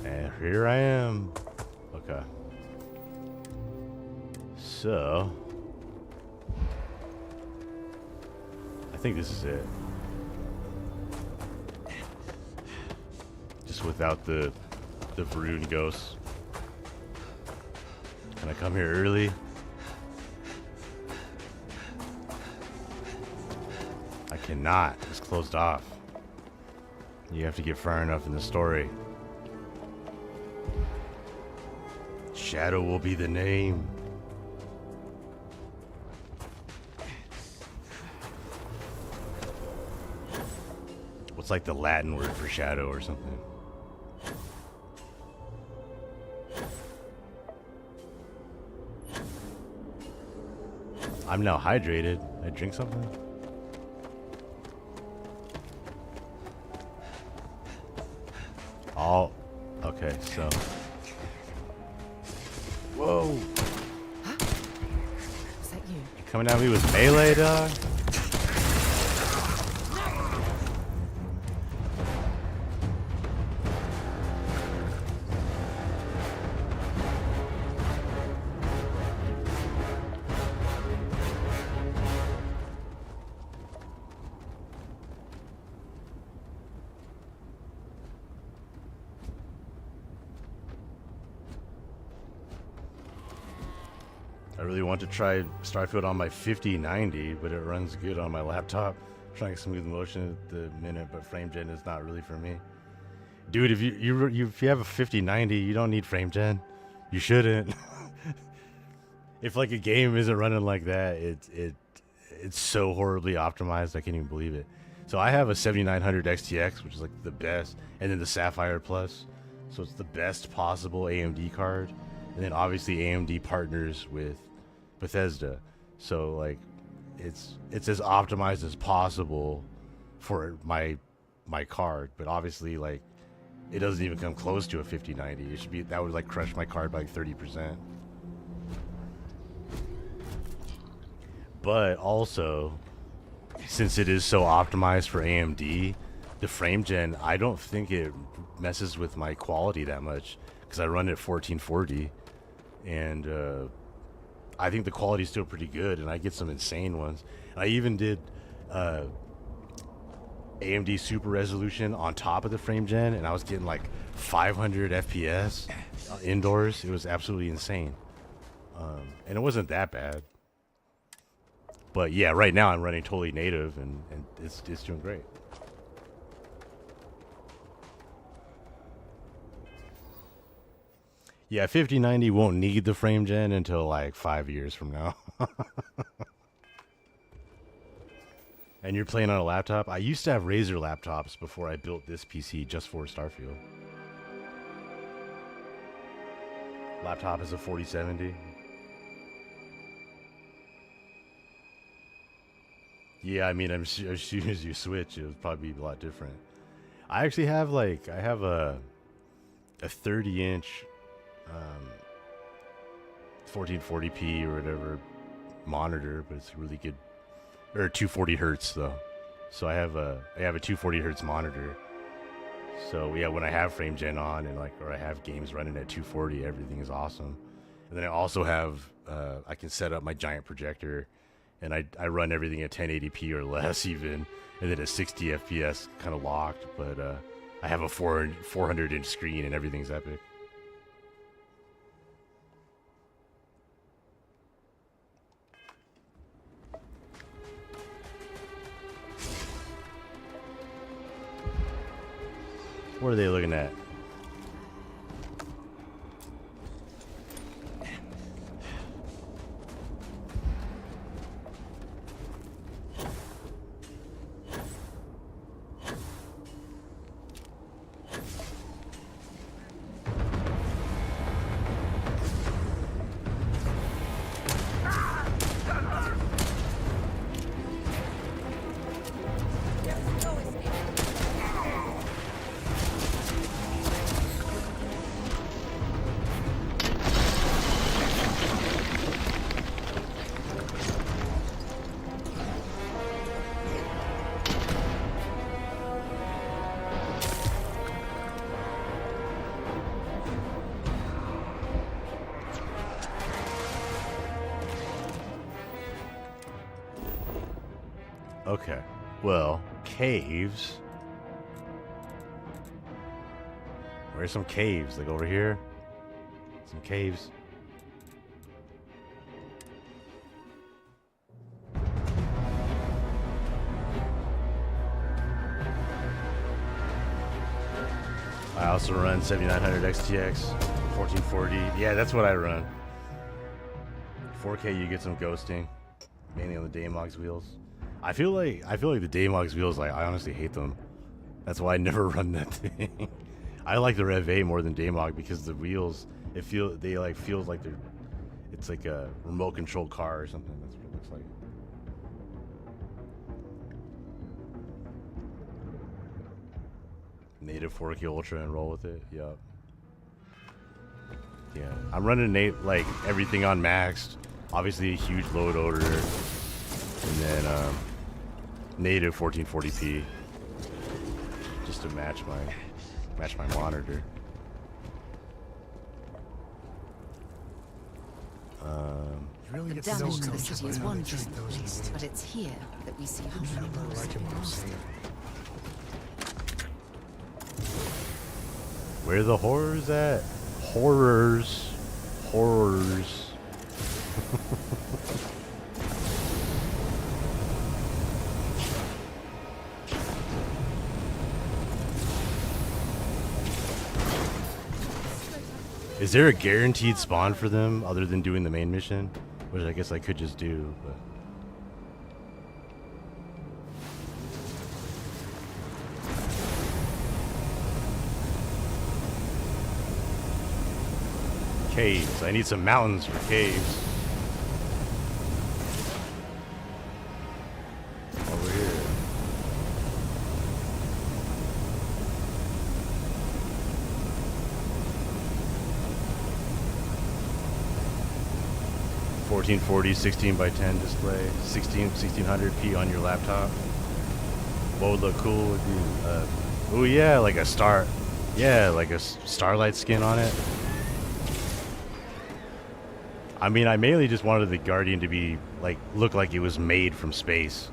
And here I am. Okay. So I think this is it. Just without the Varun ghosts. Can I come here early? I cannot. It's closed off. You have to get far enough in the story. Shadow will be the name. What's like the Latin word for shadow or something? I'm now hydrated. I drink something? Oh, okay, so. Whoa. Is that you? You coming at me with melee, dog? I really want to try Starfield on my 5090, but it runs good on my laptop. Trying smooth motion at the minute, but frame gen is not really for me. Dude, if if you have a 5090, you don't need frame gen. You shouldn't. If like a game isn't running like that, it's so horribly optimized. I can't even believe it. So I have a 7900 XTX, which is like the best, and then the Sapphire Plus. So it's the best possible AMD card. And then obviously AMD partners with Bethesda. So like it's as optimized as possible for my card, but obviously like it doesn't even come close to a 5090. It should be, that would like crush my card by like 30%. But also, since it is so optimized for AMD, the frame gen, I don't think it messes with my quality that much because I run it at 1440, and I think the quality is still pretty good, and I get some insane ones. I even did AMD Super Resolution on top of the frame gen, and I was getting like 500 FPS indoors. It was absolutely insane, and it wasn't that bad. But yeah, right now I'm running totally native, and it's doing great. Yeah, 5090 won't need the frame gen until like 5 years from now. And you're playing on a laptop? I used to have Razer laptops before I built this PC just for Starfield. Laptop is a 4070. Yeah, I mean, as soon as you switch, it'll probably be a lot different. I actually have like, I have a 30-inch 1440p or whatever monitor, but it's really good. Or 240 hertz though. So I have a 240 hertz monitor. So yeah, when I have frame gen on and or I have games running at 240, everything is awesome. And then I also have I can set up my giant projector, and I run everything at 1080p or less even, and then at 60 FPS kind of locked. But I have a 400-inch screen and everything's epic. What are they looking at? Okay, well, caves. Where's some caves? Like over here? Some caves. I also run 7900 XTX, 1440. Yeah, that's what I run. 4K, you get some ghosting, mainly on the Daemog's wheels. I feel like the Daemog's wheels, I honestly hate them. That's why I never run that thing. I like the Rev A more than Daemog because the wheels, feels like it's like a remote controlled car or something. That's what it looks like. Native 4K Ultra and roll with it. Yup. Yeah, I'm running everything on maxed. Obviously a huge load order, and then native 1440p just to match my monitor. Really the damage to the city is one thing, but it's here that we see how many lives have been lost. Where the horrors at? Horrors. Horrors. Is there a guaranteed spawn for them other than doing the main mission? Which I guess I could just do, but... Caves. I need some mountains for caves. Over here. (1440) 16x10 display, 1600p on your laptop. What would look cool with you? Oh yeah, like a star. Yeah, like a starlight skin on it. I mean, I mainly just wanted the Guardian to be look like it was made from space.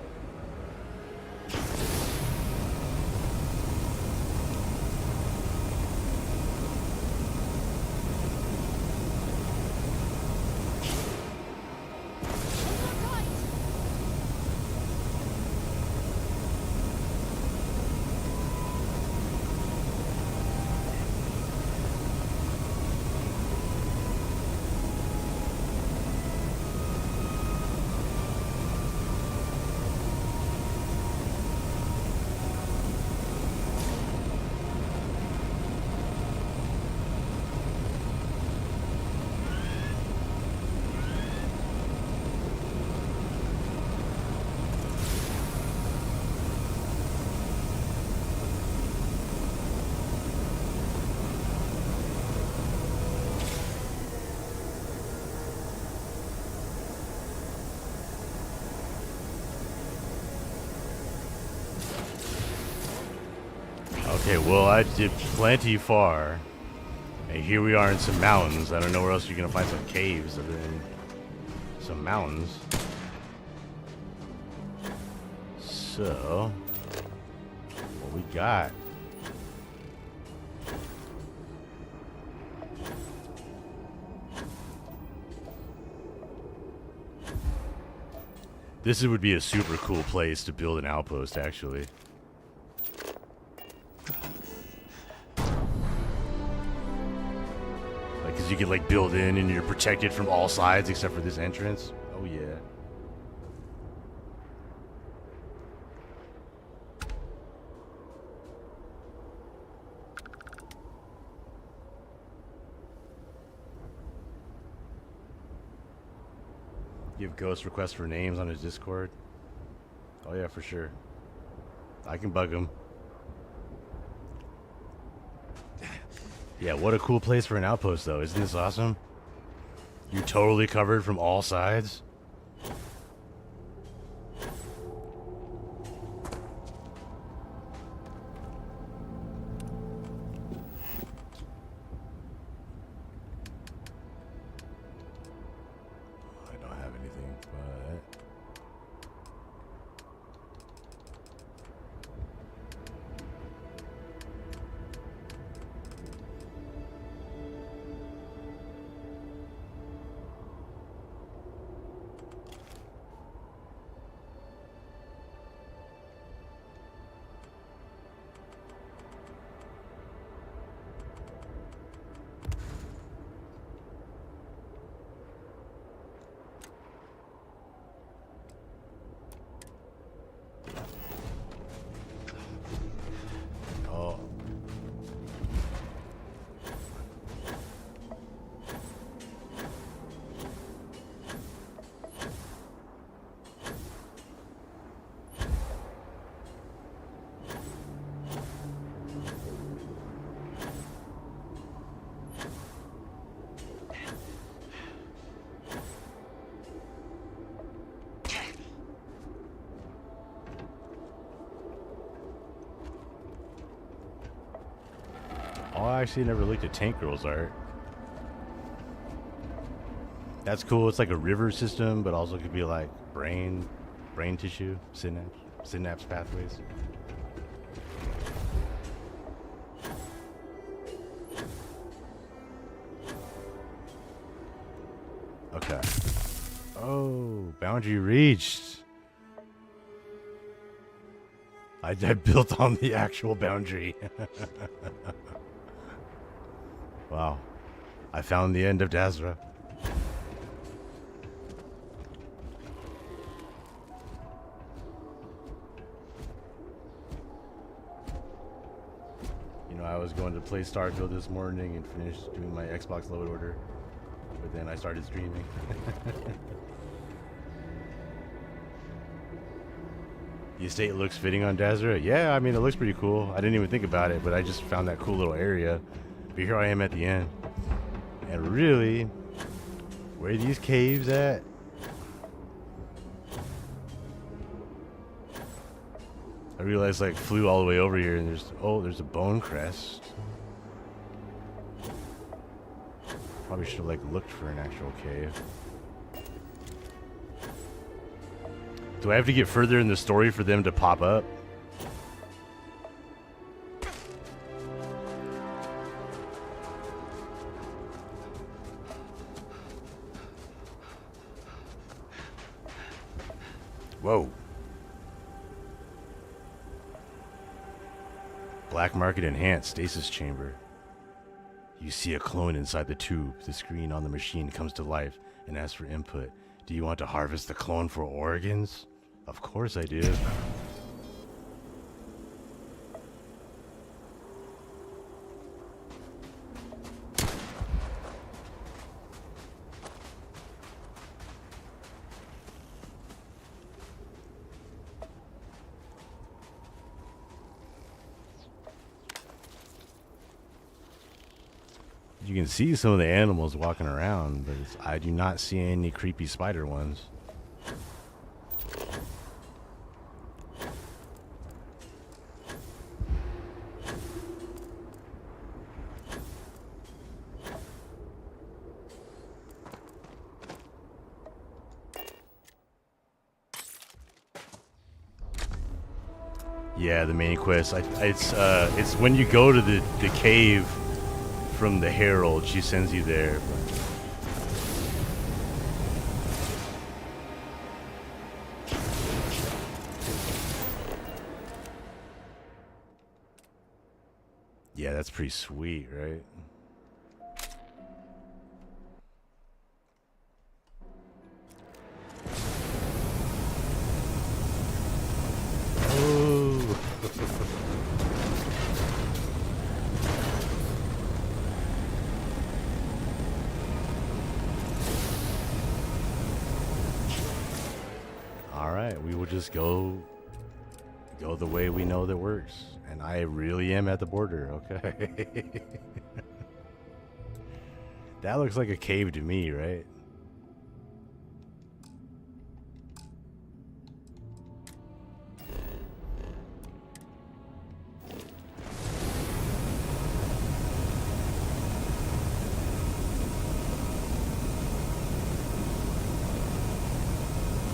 Okay, well, I did plenty far. And here we are in some mountains. I don't know where else you're gonna find some caves other than some mountains. So, what we got? This would be a super cool place to build an outpost, actually. Like, cause you could like build in and you're protected from all sides except for this entrance. Oh yeah. Give Ghost requests for names on his Discord. Oh yeah, for sure. I can bug him. Yeah, what a cool place for an outpost though. Isn't this awesome? You're totally covered from all sides. Oh, I actually never looked at Tank Girl's art. That's cool. It's like a river system, but also could be like brain tissue, synapse pathways. Okay. Oh, boundary reached. I built on the actual boundary. Wow. I found the end of Dazra. You know, I was going to play Starfield this morning and finish doing my Xbox load order, but then I started streaming. The estate looks fitting on Dazra. Yeah, I mean, it looks pretty cool. I didn't even think about it, but I just found that cool little area. But here I am at the end. And really, where are these caves at? I realized like flew all the way over here and there's a bone crest. Probably should have like looked for an actual cave. Do I have to get further in the story for them to pop up? Whoa. Black market enhanced stasis chamber. You see a clone inside the tube. The screen on the machine comes to life and asks for input. Do you want to harvest the clone for organs? Of course I do. You can see some of the animals walking around, but I do not see any creepy spider ones. Yeah, the main quest. It's when you go to the cave from the Herald. She sends you there. Yeah, that's pretty sweet, right? Oh. All right, we will just go the way we know that works. And I really am at the border, okay? That looks like a cave to me, right?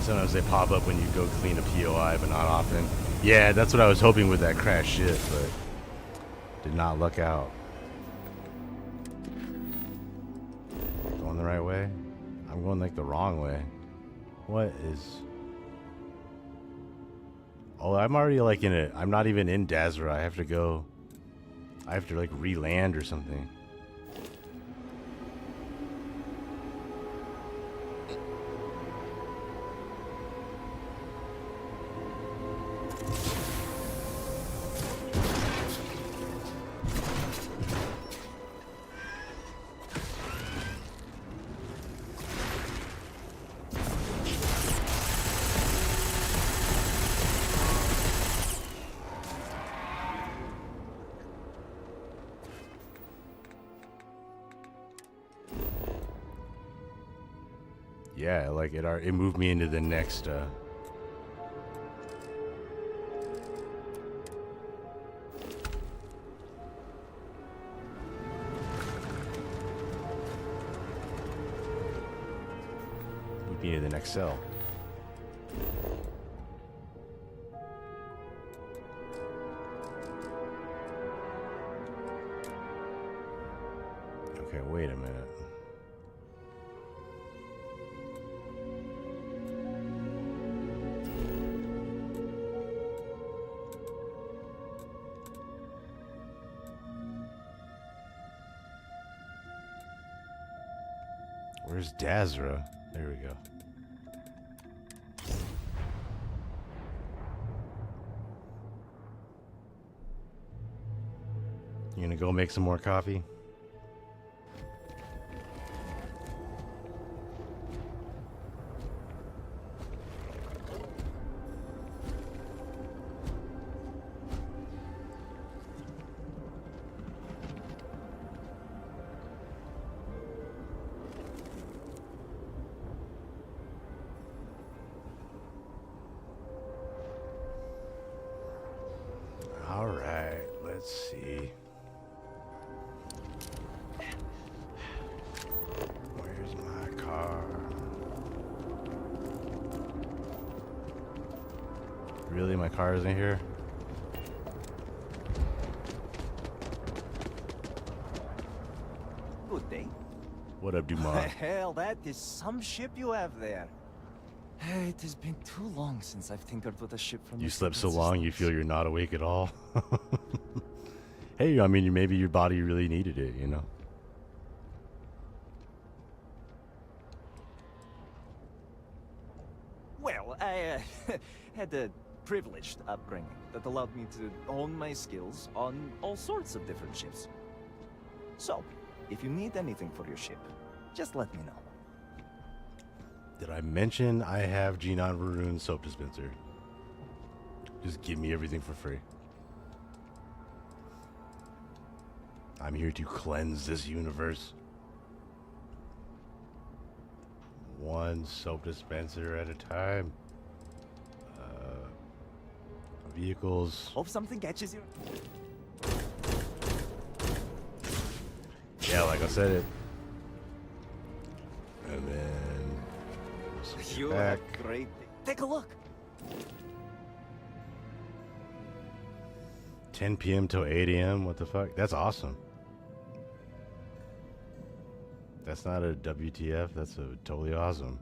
Sometimes they pop up when you go clean a POI, but not often. Yeah, that's what I was hoping with that crash shit, but did not luck out. Going the right way? I'm going like the wrong way. What is... Oh, I'm already like in it. I'm not even in Dazra. I have to go... I have to like re-land or something. Yeah, like it moved me into the next moved me into the next cell. Okay, wait a minute. Where's Dazra? There we go. You gonna go make some more coffee? Let's see. Where's my car? Really, my car isn't here? Good day. What up, Dumas? Hell, that is some ship you have there. It has been too long since I've tinkered with a ship from You slept so long you feel you're not awake at all? Hey, I mean, maybe your body really needed it, you know? Well, I had a privileged upbringing that allowed me to hone my skills on all sorts of different ships. So, if you need anything for your ship, just let me know. Did I mention I have Genon Varun soap dispenser? Just give me everything for free. I'm here to cleanse this universe. One soap dispenser at a time. Vehicles. Hope something catches you. Yeah, like I said it. And then You back. have great. Take a look. 10 p.m. till 8 a.m. What the fuck? That's awesome. That's not a WTF. That's a totally awesome.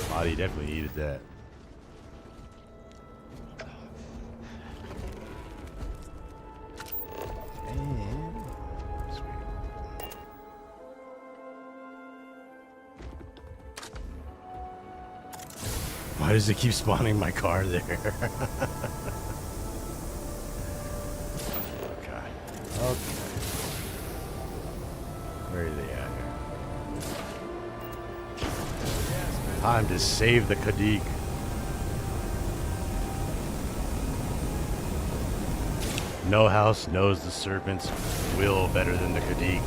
Body definitely needed that. Why does it keep spawning my car there? Okay. Okay. Where are they at here? Time to save the Kadik. No house knows the serpent's will better than the Kadik.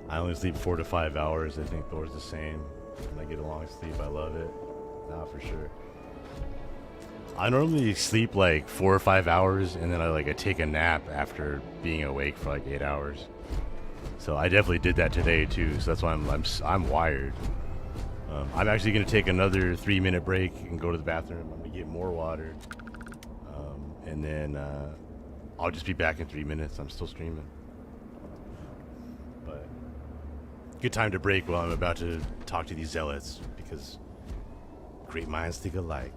I only sleep 4 to 5 hours. I think Thor's the same. When I get a long sleep, I love it. Nah, for sure. I normally sleep like 4 or 5 hours, and then I take a nap after being awake for like 8 hours. So I definitely did that today too. So that's why I'm wired. I'm actually gonna take another 3-minute break and go to the bathroom. I'm gonna get more water, and then I'll just be back in 3 minutes. I'm still streaming. Good time to break while I'm about to talk to these zealots, because great minds think alike.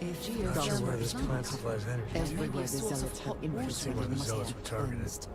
That's where this plant supplies energy. Everywhere the zealots have Let's see where the zealots were targeted.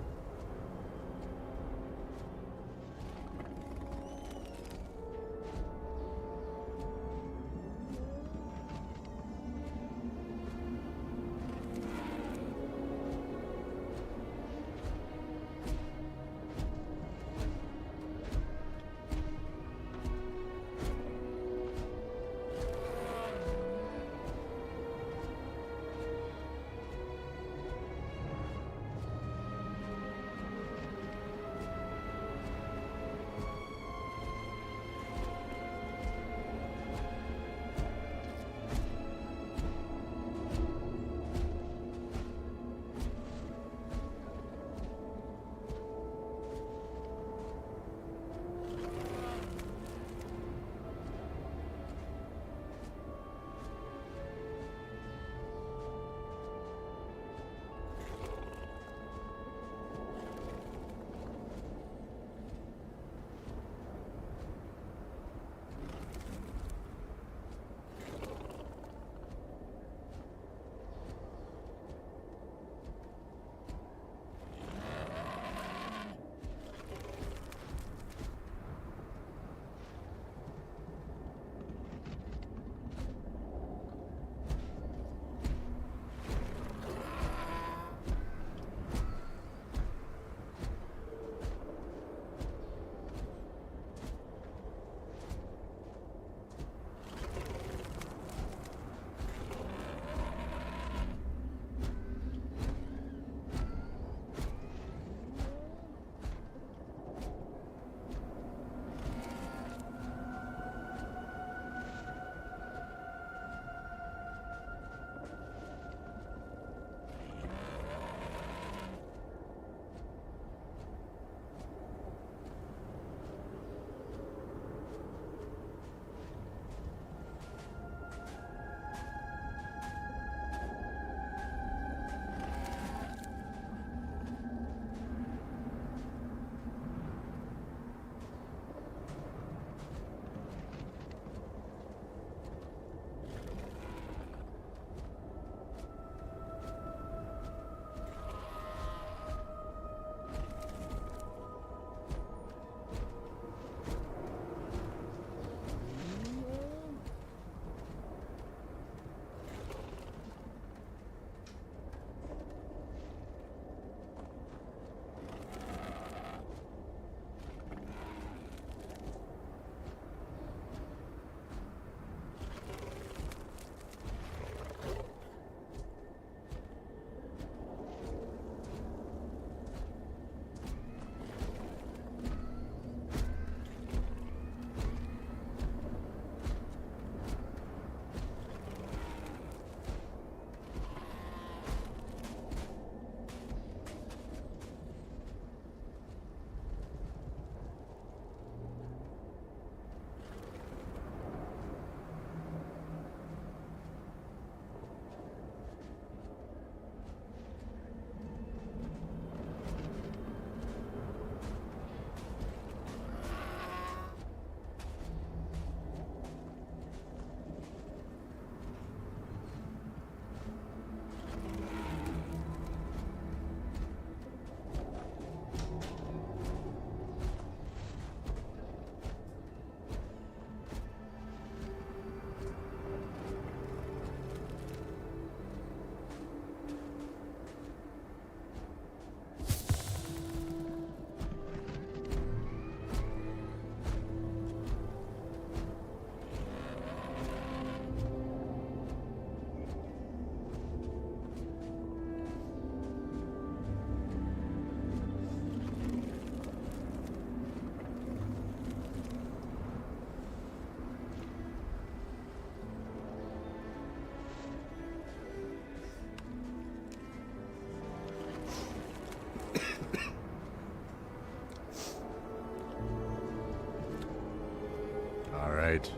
right.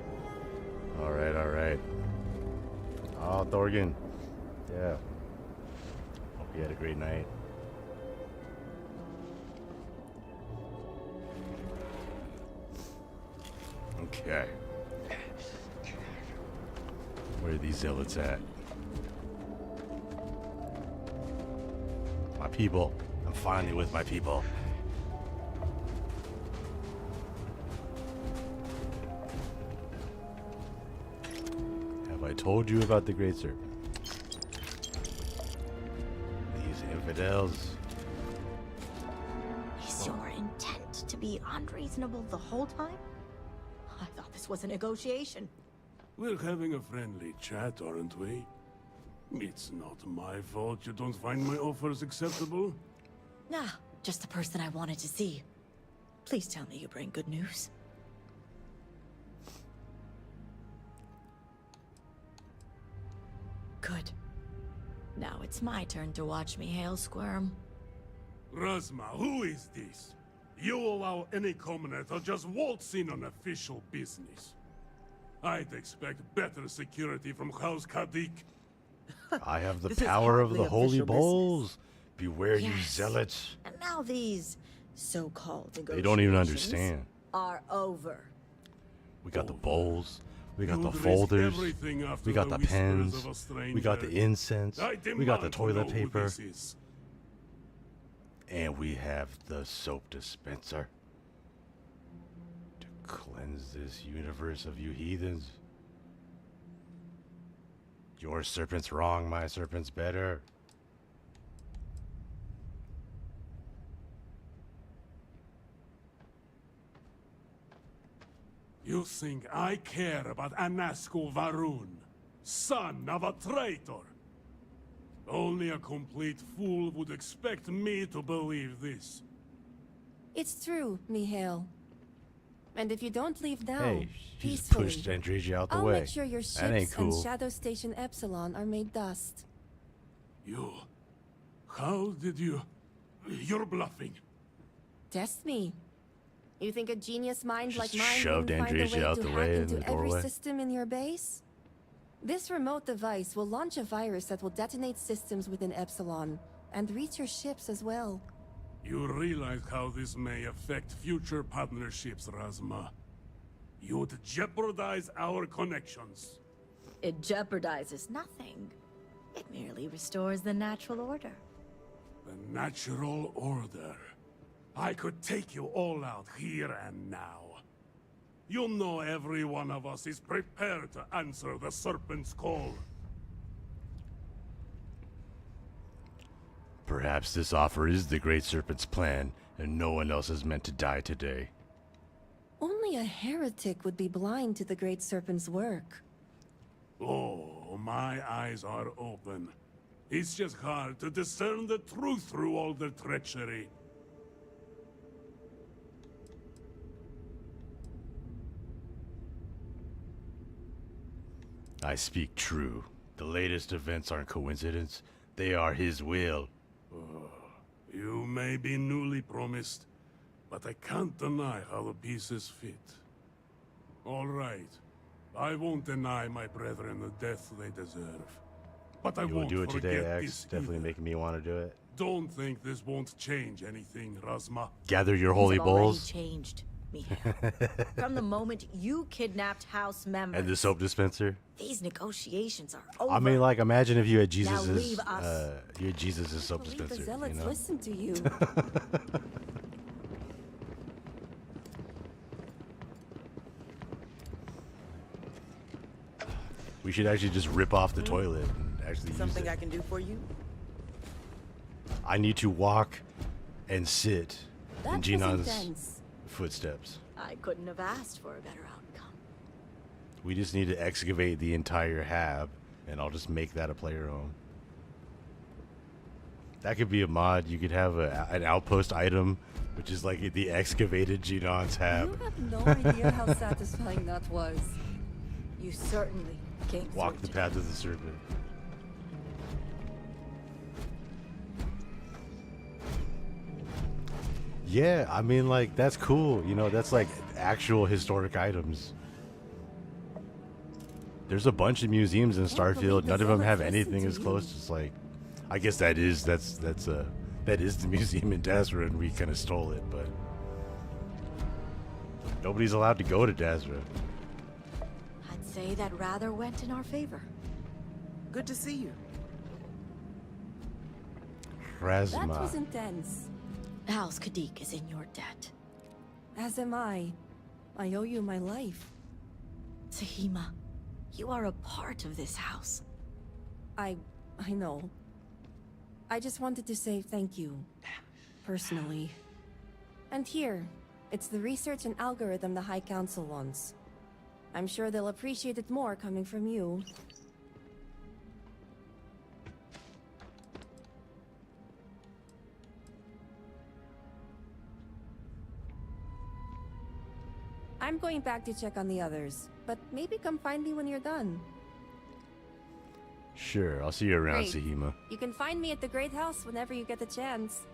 Alright, alright. Oh, Thorgan. Yeah. Hope you had a great night. Okay. Where are these zealots at? My people. I'm finally with my people. Have I told you about the Great Serpent? These infidels. Is your intent to be unreasonable the whole time? I thought this was a negotiation. We're having a friendly chat, aren't we? It's not my fault you don't find my offers acceptable. Nah, just the person I wanted to see. Please tell me you bring good news. Good. Now it's my turn to watch me hail squirm. Razma, who is this? You allow any commoner to just waltz in on official business. I'd expect better security from House Kadik. I have the This is power of hardly the holy official bowls. Beware, you Yes. zealots. And now these so-called negotiations They don't even understand. are over. We got the bowls. We got You'd the risk folders. everything after We got the whispers pens. of a We got the stranger. incense. I We got the demand to toilet know who paper. this is. And we have the soap dispenser. To cleanse this universe of you heathens. Your serpent's wrong, my serpent's better. You think I care about Anasco Varun, son of a traitor? Only a complete fool would expect me to believe this. It's true, Mihail. And if you don't leave now, Hey, she just peacefully, pushed Andresia out the I'll way. make sure your That ain't ships and cool. Shadow Station Epsilon are made dust. You... How did you... You're bluffing. Test me. You think a genius mind like Just mine shoved wouldn't find a Andresia way out to the hack way in into the every doorway? system in your base? This remote device will launch a virus that will detonate systems within Epsilon, and reach your ships as well. You realize how this may affect future partnerships, Razma. You'd jeopardize our connections. It jeopardizes nothing. It merely restores the natural order. The natural order. I could take you all out here and now. You know every one of us is prepared to answer the Serpent's call. Perhaps this offer is the Great Serpent's plan, and no one else is meant to die today. Only a heretic would be blind to the Great Serpent's work. Oh, my eyes are open. It's just hard to discern the truth through all the treachery. I speak true. The latest events aren't coincidence. They are his will. You may be newly promised, but I can't deny how the pieces fit. All right. I won't deny my brethren the death they deserve. But I You will won't do it forget today, X. this Definitely either. making me want to do it. Don't think this won't change anything, Razma. Gather your holy Things have already bowls. changed, Mihail. From the moment you kidnapped house members. And the soap dispenser. These negotiations are over. I mean, like, imagine if you had Now Jesus's, leave us. soap Believe the dispenser. zealots You know? listen to you. We should actually just rip off the toilet and actually Something use I it. can do for you? I need to walk and sit That in was Jinan's intense. footsteps. I couldn't have asked for a better outcome. We just need to excavate the entire hab, and I'll just make that a player home. That could be a mod. You could have an outpost item, which is like the excavated Jinan's hab. You have no idea how satisfying that was. You certainly came Walk through the path of the serpent. Yeah, I mean, like, that's cool. You know, that's like actual historic items. There's a bunch of museums in Can't Starfield. believe None the of them Zealots have listened anything to as you. close as like. I guess that is the museum in Dazra, and we kind of stole it, but nobody's allowed to go to Dazra. I'd say that rather went in our favor. Good to see you. That Razma. was intense. House Kadik is in your debt. As am I. I owe you my life. Sahima, you are a part of this house. I know. I just wanted to say thank you. Personally. And here, it's the research and algorithm the High Council wants. I'm sure they'll appreciate it more coming from you. I'm going back to check on the others, but maybe come find me when you're done. Sure, I'll see you around, Great. Sahima. You can find me at the Great House whenever you get the chance.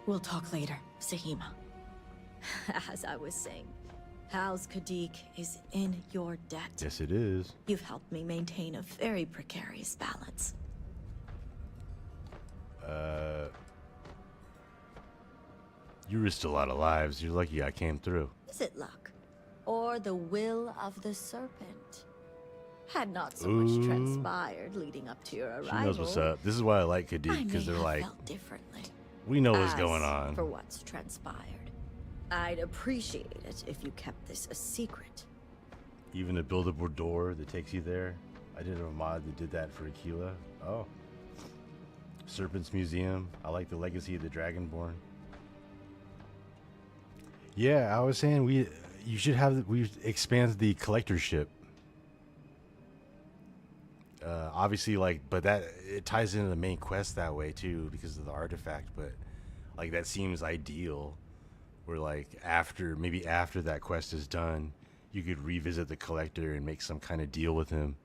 We'll talk later, Sahima. As I was saying, House Kadik is in your debt. Yes, it is. You've helped me maintain a very precarious balance. You risked a lot of lives. You're lucky I came through. Is it luck? Or the will of the serpent? Had not so Ooh. much transpired leading up to your arrival. She knows what's up. This is why I like Kadik, because they're like, felt differently. we know what's As going on. For what's transpired, I'd appreciate it if you kept this a secret. Even the buildable door that takes you there. I did a mod that did that for Aquila. Oh. Serpent's Museum. I like the legacy of the Dragonborn. Yeah, I was saying we expand the collectorship. Obviously, like, but that it ties into the main quest that way too because of the artifact. But like that seems ideal. Where like maybe after that quest is done, you could revisit the collector and make some kind of deal with him,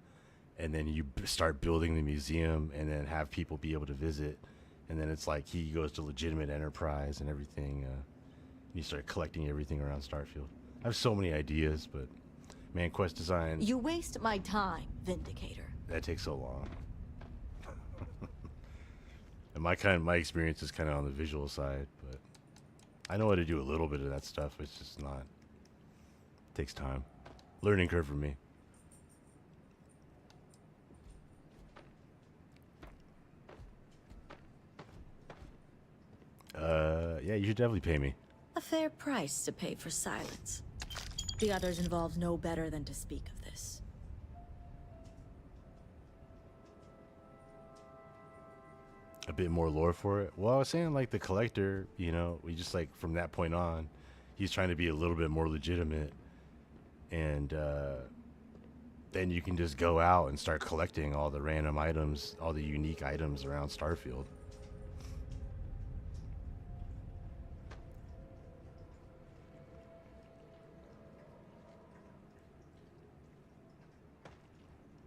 and then you start building the museum, and then have people be able to visit, and then it's like he goes to legitimate enterprise and everything. You start collecting everything around Starfield. I have so many ideas, but man, quest design. You waste my time, Vindicator. That takes so long. And my experience is kind of on the visual side, but I know how to do a little bit of that stuff. It's just not. It takes time. Learning curve for me. Yeah, you should definitely pay me. A fair price to pay for silence. The others involved know better than to speak of this. A bit more lore for it. Well, I was saying like the collector, you know, we just like from that point on, he's trying to be a little bit more legitimate, and then you can just go out and start collecting all the random items, all the unique items around Starfield.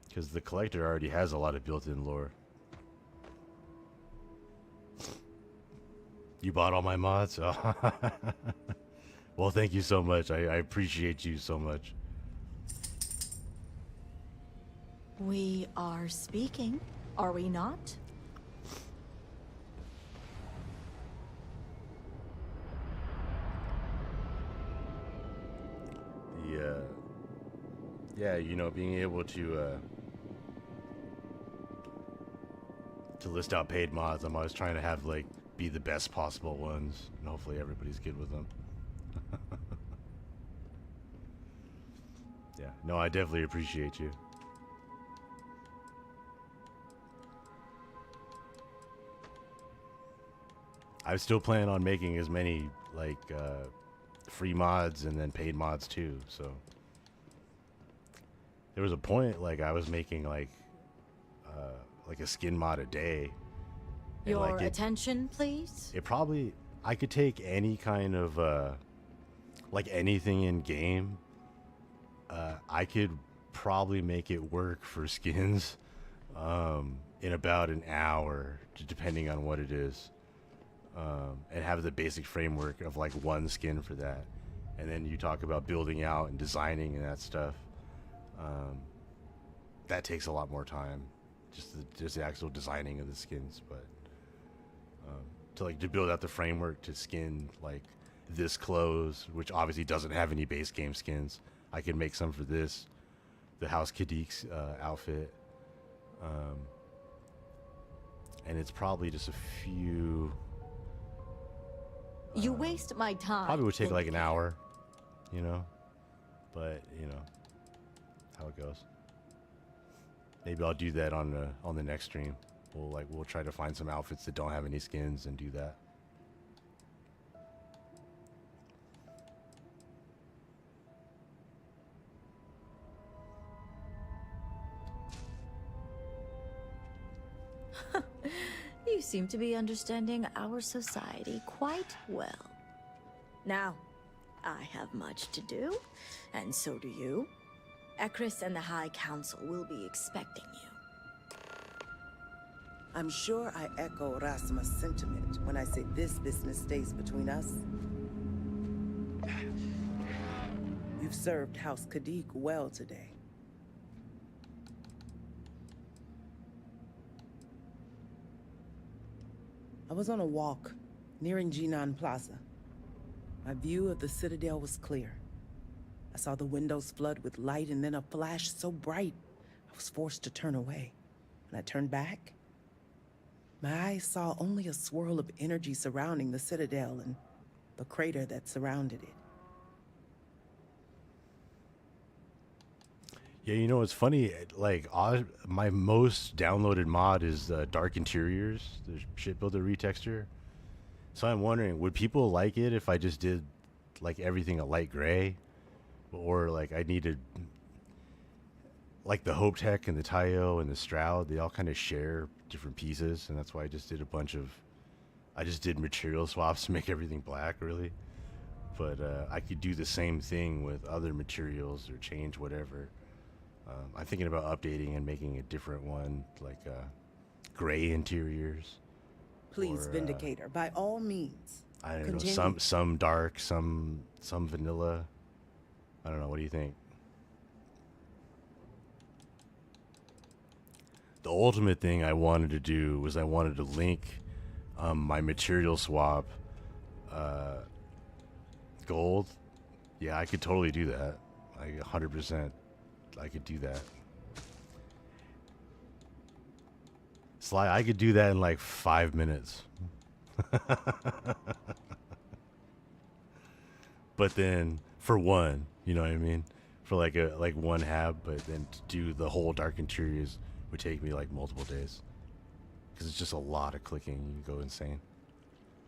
Because the collector already has a lot of built-in lore. You bought all my mods? Oh. Well, thank you so much. I appreciate you so much. We are speaking, are we not? Yeah, you know, being able to list out paid mods, I'm always trying to have like be the best possible ones, and hopefully everybody's good with them. Yeah, no, I definitely appreciate you. I still plan on making as many like free mods and then paid mods too, so there was a point like I was making like a skin mod a day. And, Your like, attention, please? It probably, I could take any kind of like anything in game. I could probably make it work for skins in about an hour, depending on what it is. And have the basic framework of like one skin for that. And then you talk about building out and designing and that stuff. that takes a lot more time, just the actual designing of the skins. But to build out the framework to skin like this clothes, which obviously doesn't have any base game skins, I can make some for this, the House Kadiq's outfit, and it's probably just a few. You waste my time. Probably would take like an hour, you know, but you know how it goes. Maybe I'll do that on the next stream. We'll try to find some outfits that don't have any skins and do that. You seem to be understanding our society quite well. Now, I have much to do, and so do you. Ekris and the High Council will be expecting you. I'm sure I echo Rasma's sentiment when I say this business stays between us. You've served House Kadiq well today. I was on a walk, nearing Jinan Plaza. My view of the Citadel was clear. I saw the windows flood with light and then a flash so bright, I was forced to turn away. When I turned back, my eyes saw only a swirl of energy surrounding the Citadel and the crater that surrounded it. Yeah, you know, it's funny, like, my most downloaded mod is Dark Interiors, the shipbuilder retexture. So I'm wondering, would people like it if I just did, like, everything a light gray? Or, like, I needed, like, the Hope Tech and the Tayo and the Stroud, they all kind of share different pieces, and that's why I just did I just did material swaps to make everything black, really. But I could do the same thing with other materials or change whatever. I'm thinking about updating and making a different one, like gray interiors. Please, or, Vindicator, by all means. I don't continue. know, some dark, some vanilla. I don't know. What do you think? The ultimate thing I wanted to do was I wanted to link my material swap gold. Yeah, I could totally do that. 100%. I could do that. Sly, I could do that in like 5 minutes. But then for one, you know what I mean? For like one hab, but then to do the whole dark interiors would take me like multiple days. Because it's just a lot of clicking. You go insane.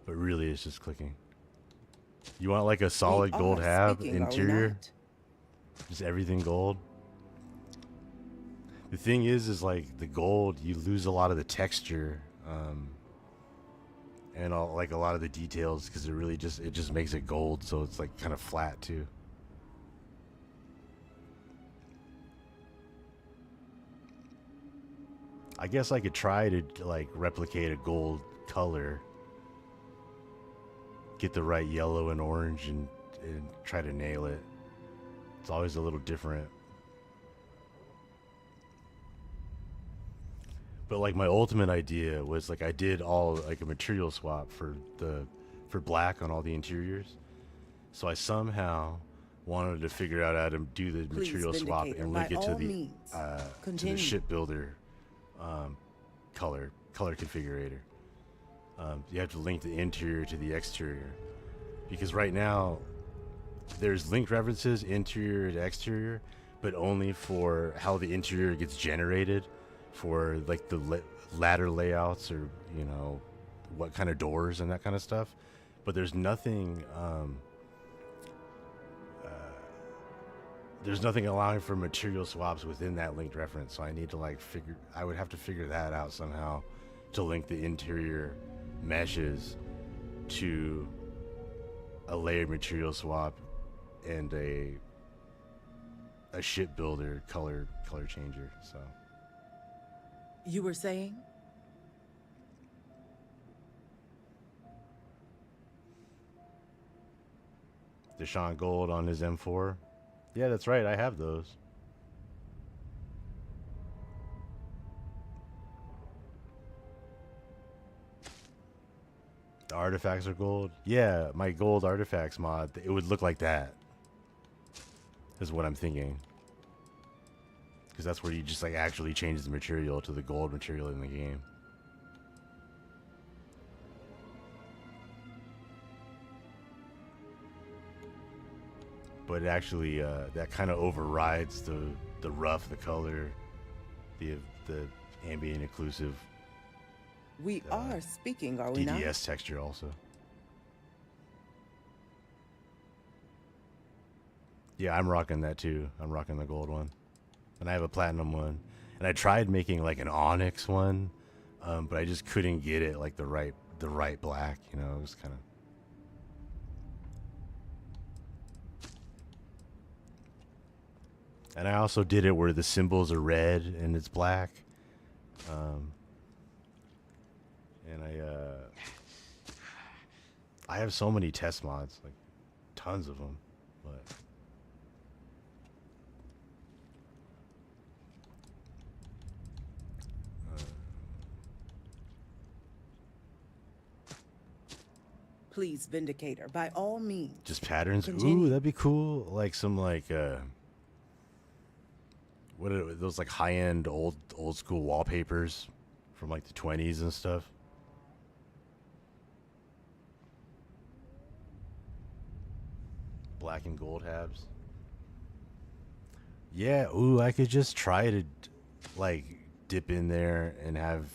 But really, it's just clicking. You want like a solid gold hab interior? Just everything gold? The thing is like the gold, you lose a lot of the texture, and like a lot of the details because it just makes it gold, so it's like kind of flat too. I guess I could try to like replicate a gold color, get the right yellow and orange, and try to nail it. It's always a little different. But like my ultimate idea was like I did all like a material swap for black on all the interiors. So I somehow wanted to figure out how to do the material swap and link it to the shipbuilder color configurator. You have to link the interior to the exterior, because right now there's linked references interior to exterior, but only for how the interior gets generated for like the ladder layouts, or you know what kind of doors and that kind of stuff. But there's nothing allowing for material swaps within that linked reference. So I need to I would have to figure that out somehow to link the interior meshes to a layered material swap and a shipbuilder color changer. So you were saying? Deshaun Gold on his M4. Yeah, that's right. I have those. artifacts are gold. Yeah, my gold artifacts mod, it would look like that. Is what I'm thinking. Because that's where you just like actually change the material to the gold material in the game. But it actually, that kind of overrides the rough, the color, the ambient occlusive. We are speaking, are we not? DDS texture also. Yeah, I'm rocking that too. I'm rocking the gold one. And I have a platinum one. And I tried making like an onyx one, but I just couldn't get it like the right black, you know, it was kind of. And I also did it where the symbols are red and it's black. And I have so many test mods, like tons of them, but Please, Vindicator, by all means. just patterns. Continue. Ooh, that'd be cool. Like some like what are those like high-end old school wallpapers from like the 20s and stuff. Black and gold halves. Yeah, ooh, I could just try to like dip in there and have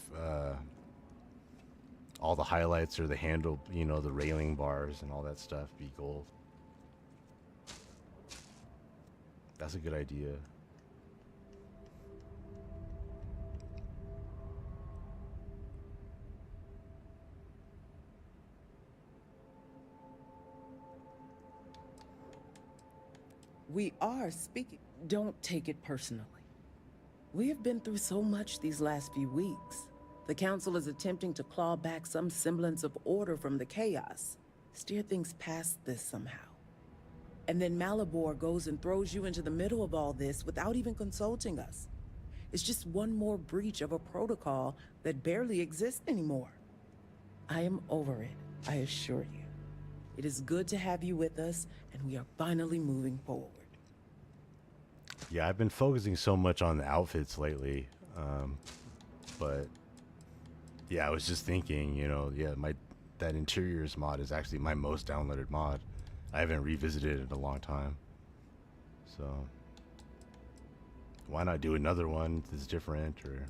all the highlights or the handle, you know, the railing bars and all that stuff be gold. That's a good idea. We are speaking. Don't take it personally. We have been through so much these last few weeks. The Council is attempting to claw back some semblance of order from the chaos, steer things past this somehow. And then Malabor goes and throws you into the middle of all this without even consulting us. It's just one more breach of a protocol that barely exists anymore. I am over it, I assure you. It is good to have you with us, and we are finally moving forward. Yeah, I've been focusing so much on the outfits lately, but yeah, I was just thinking, you know, yeah, that interiors mod is actually my most downloaded mod. I haven't revisited it in a long time, so why not do another one that's different? Or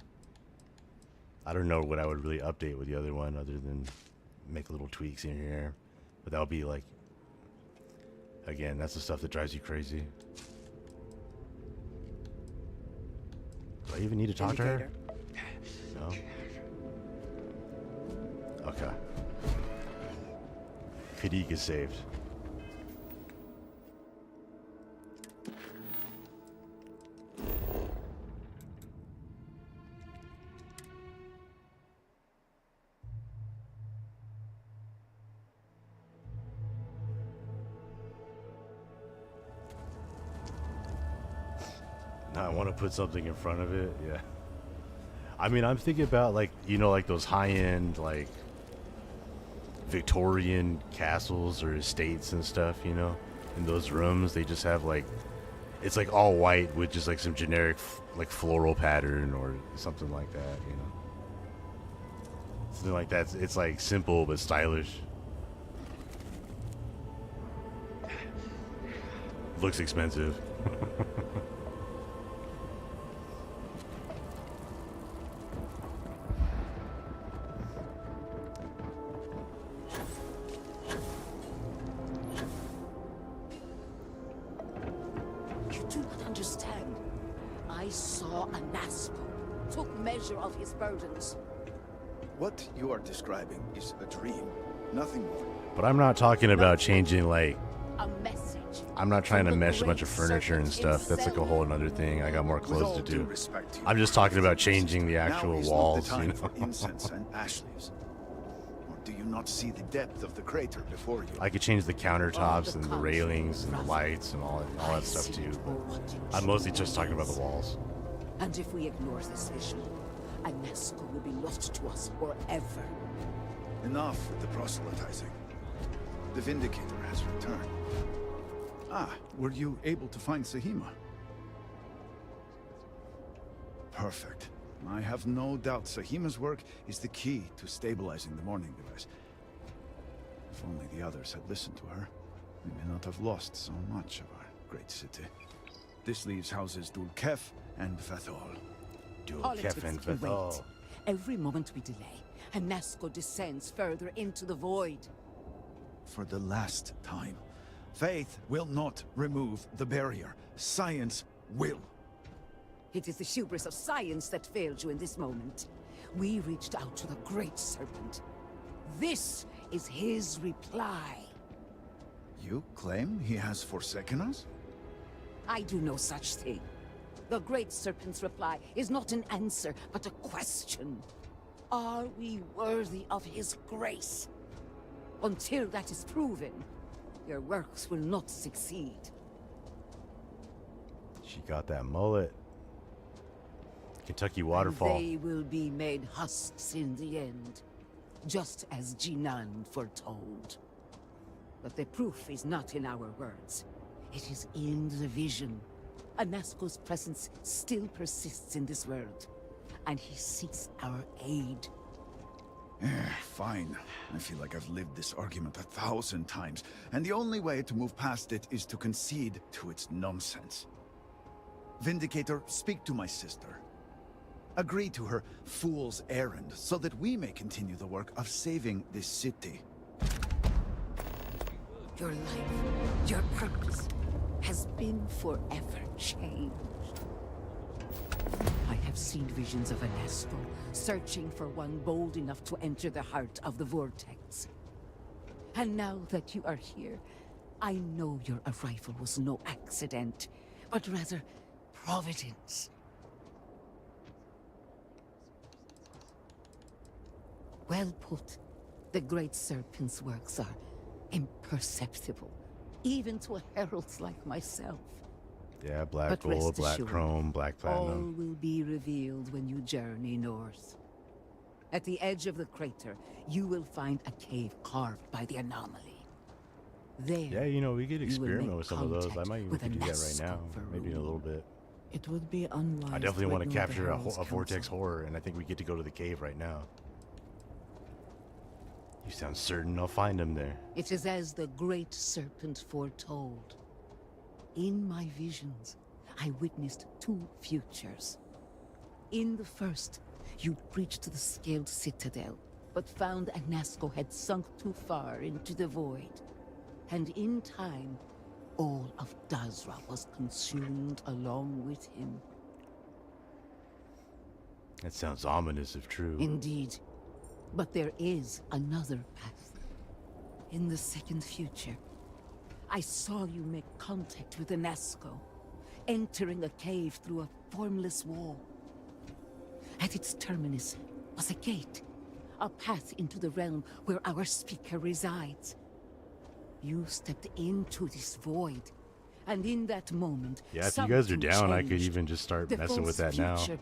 I don't know what I would really update with the other one other than make little tweaks in here, but that would be like, again, that's the stuff that drives you crazy. Do I even need to talk to her? No? Okay. Kadik is saved. Now I want to put something in front of it, yeah. I mean, I'm thinking about like, you know, like those high-end, like Victorian castles or estates and stuff, you know? In those rooms, they just have like, it's like all white with just like some generic like floral pattern or something like that, you know? Something like that. It's like simple but stylish. Looks expensive. Of his burdens. What you are describing is a dream, nothing more. But I'm not talking about changing like, A message. I'm not trying to mesh a bunch of furniture and stuff. That's like a whole other thing. I got more clothes to do. I'm just talking about changing the actual walls, you know? For incense and ash leaves. Or do you not see the depth of the crater before you? I could change the countertops and the railings and the lights and all that stuff too. But I'm mostly just talking about the walls. And if we ignore this vision, Anesco will be lost to us forever. Enough with the proselytizing. The Vindicator has returned. Ah, were you able to find Sahima? Perfect. I have no doubt Sahima's work is the key to stabilizing the morning device. If only the others had listened to her, we may not have lost so much of our great city. This leaves houses Dul Kef and Vethol. Dul Politics Kef and can wait. Vethol. Every moment we delay, Hanasco descends further into the void. For the last time, faith will not remove the barrier. Science will. It is the hubris of science that failed you in this moment. We reached out to the Great Serpent. This is his reply. You claim he has forsaken us? I do no such thing. The Great Serpent's reply is not an answer, but a question. Are we worthy of his grace? Until that is proven, your works will not succeed. She got that mullet. Kentucky And waterfall. they will be made husks in the end, just as Jinan foretold. But the proof is not in our words. It is in the vision. Anasco's presence still persists in this world, and he seeks our aid. Fine. I feel like I've lived this argument 1,000 times, and the only way to move past it is to concede to its nonsense. Vindicator, speak to my sister. Agree to her fool's errand, so that we may continue the work of saving this city. Your life, your purpose, has been forever changed. I have seen visions of Anasco, searching for one bold enough to enter the heart of the vortex. And now that you are here, I know your arrival was no accident, but rather providence. Well put. The Great Serpent's works are imperceptible, even to heralds like myself. Yeah, black But rest gold, black assured, chrome, black all platinum. will be revealed when you journey north. At the edge of the crater, you will find a cave carved by the anomaly. There, Yeah, you know, we could you will experiment make with some of those. I contact might even with could do that right Anasco now. for Maybe in a little bit. It would be unwise. I definitely want to ignore the capture a, Herald's a vortex counsel. horror, and I think we get to go to the cave right now. You sound certain I'll find him there. It is as the Great Serpent foretold. In my visions, I witnessed two futures. In the first, you breached the scaled citadel, but found Anasco had sunk too far into the void. And in time, all of Dazra was consumed along with him. That sounds ominous if true. Indeed. But there is another path. In the second future, I saw you make contact with Anasco, entering a cave through a formless wall. At its terminus was a gate, a path into the realm where our speaker resides. You stepped into this void, and in that moment, Yeah, if you guys are something down, I could changed. even just start The messing with false that now. future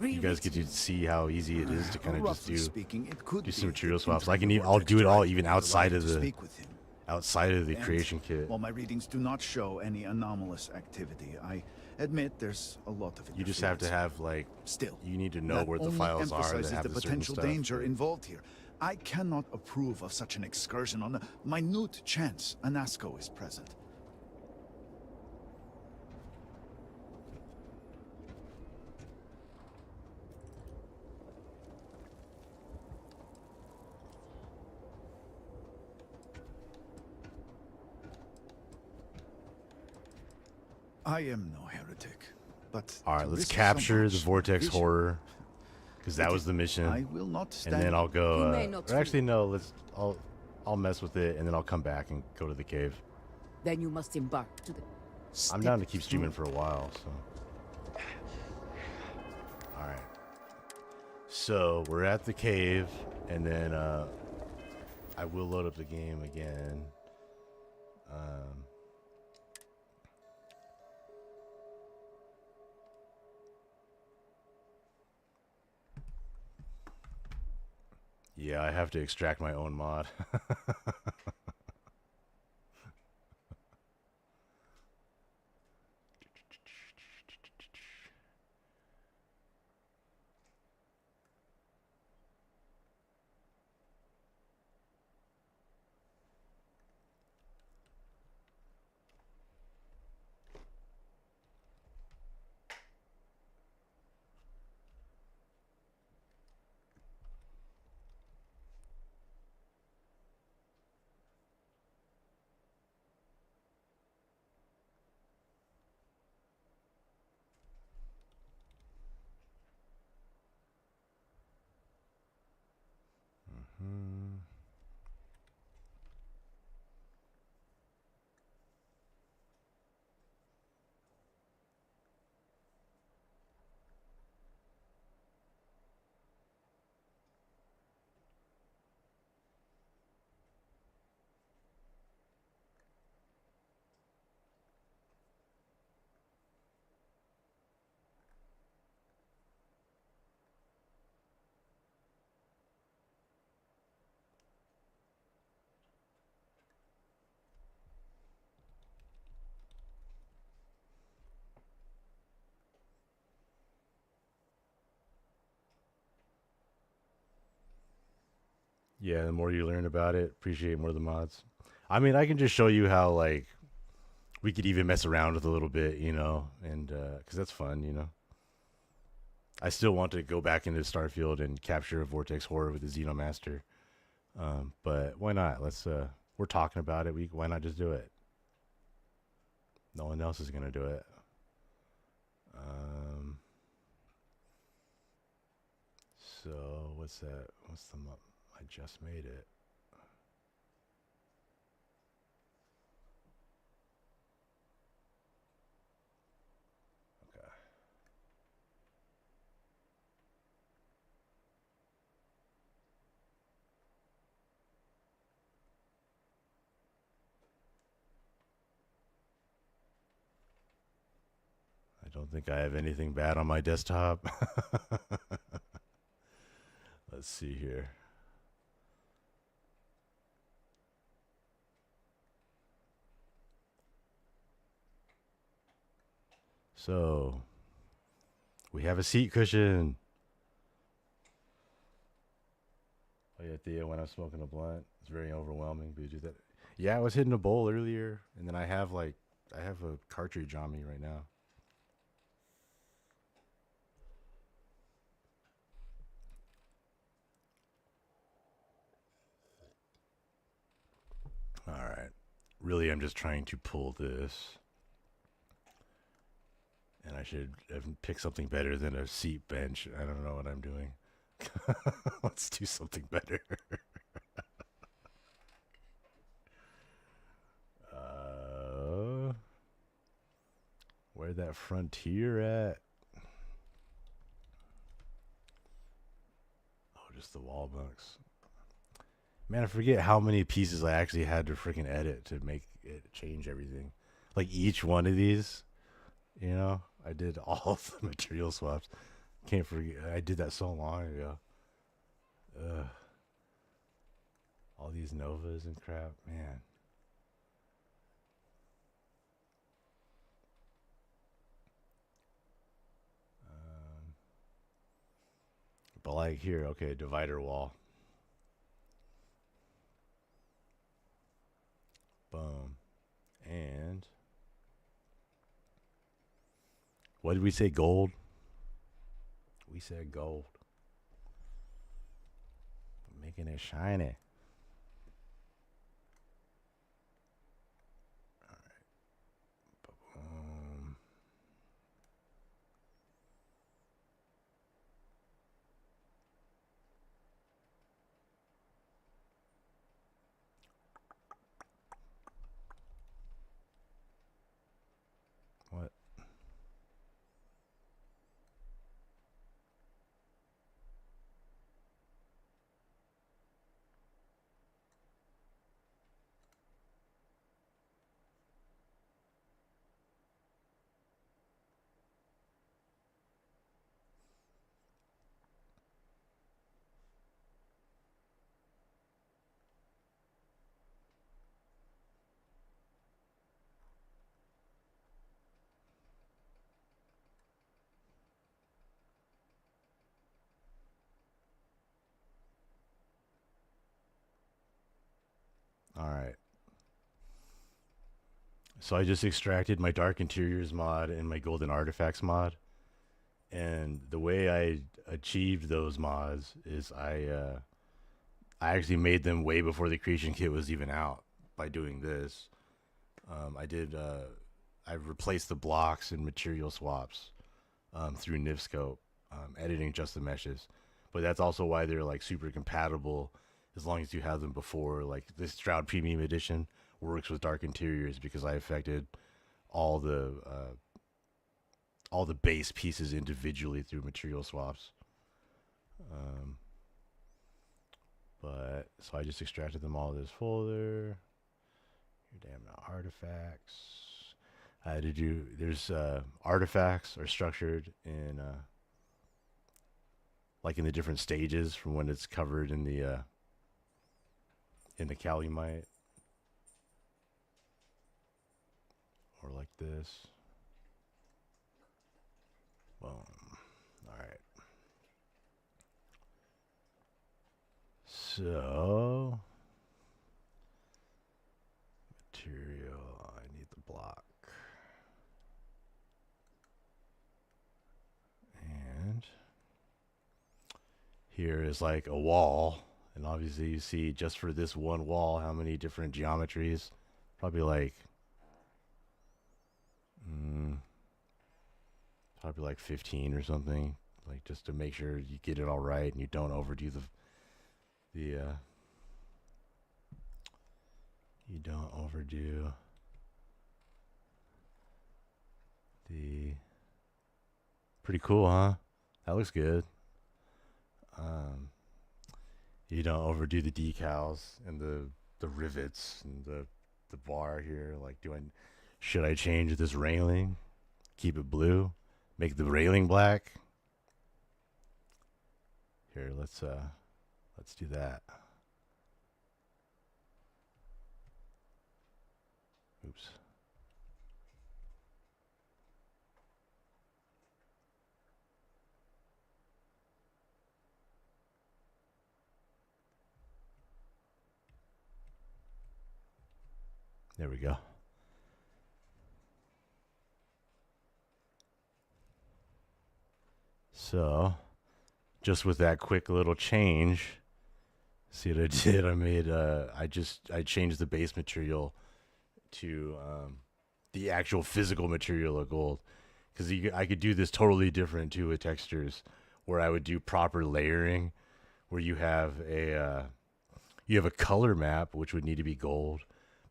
You guys get to see how easy it is to kind of just Roughly speaking, it could do be some a material good swaps. thing I can for even, I'll Vortex do it all Drive even to allow outside you of to the speak with him. outside of the And creation kit. while my readings do not show any anomalous activity, I admit there's a lot of You just have to interference. have like Still, you need to know that where the only files are that emphasizes have the the certain potential stuff. danger involved here. I cannot approve of such an excursion on the minute chance Anasco is present. I am no heretic, but All right, to let's risk so capture the much vortex vision- horror, because that was the mission. I will not And then stand- I'll go. You may not Or actually, no. I'll mess with it, and then I'll come back and go to the cave. Then you must embark to the... I'm down to keep streaming for a while, so. All right. So we're at the cave, and then I will load up the game again. Yeah, I have to extract my own mod. Hmm. Yeah, the more you learn about it, appreciate more of the mods. I mean, I can just show you how like we could even mess around with a little bit, you know, and because that's fun, you know. I still want to go back into Starfield and capture a Vortex Horror with the Xenomaster, but why not? Let's. We're talking about it. Why not just do it? No one else is gonna do it. So what's that? What's the? I just made it. I don't think I have anything bad on my desktop. Let's see here. So, we have a seat cushion. Oh yeah, Thea, when I'm smoking a blunt, it's very overwhelming. But you do that. Yeah, I was hitting a bowl earlier, and then I have a cartridge on me right now. All right. Really, I'm just trying to pull this. And I should have picked something better than a seat bench. I don't know what I'm doing. Let's do something better. Where that frontier at? Oh, just the wall bunks. Man, I forget how many pieces I actually had to freaking edit to make it change everything. Like each one of these, you know, I did all the material swaps. Can't forget. I did that so long ago. Ugh. All these Novas and crap, man. But like here, okay, divider wall. Boom. And what did we say? Gold? We said gold. Making it shiny. What? Alright. So I just extracted my Dark Interiors mod and my Golden Artifacts mod. And the way I achieved those mods is I actually made them way before the creation kit was even out by doing this. I replaced the blocks and material swaps through Nivscope, editing just the meshes. But that's also why they're like super compatible as long as you have them before. Like this Stroud Premium Edition works with Dark Interiors because I affected all the base pieces individually through material swaps. But so I just extracted them all to this folder. Your damn artifacts. There's artifacts are structured in like in the different stages from when it's covered in the calamite, or like this. Boom. All right. So material. I need the block. And here is like a wall. And obviously you see just for this one wall, how many different geometries. Probably like, probably like 15 or something. Like just to make sure you get it all right and you don't overdo you don't overdo pretty cool, huh? That looks good. You don't overdo the decals and the rivets and the bar here. Like, should I change this railing? Keep it blue? Make the railing black? Here, let's do that. Oops. There we go. So, just with that quick little change, see what I did? I made I changed the base material to the actual physical material of gold, because I could do this totally different too with textures, where I would do proper layering, where you have a color map which would need to be gold,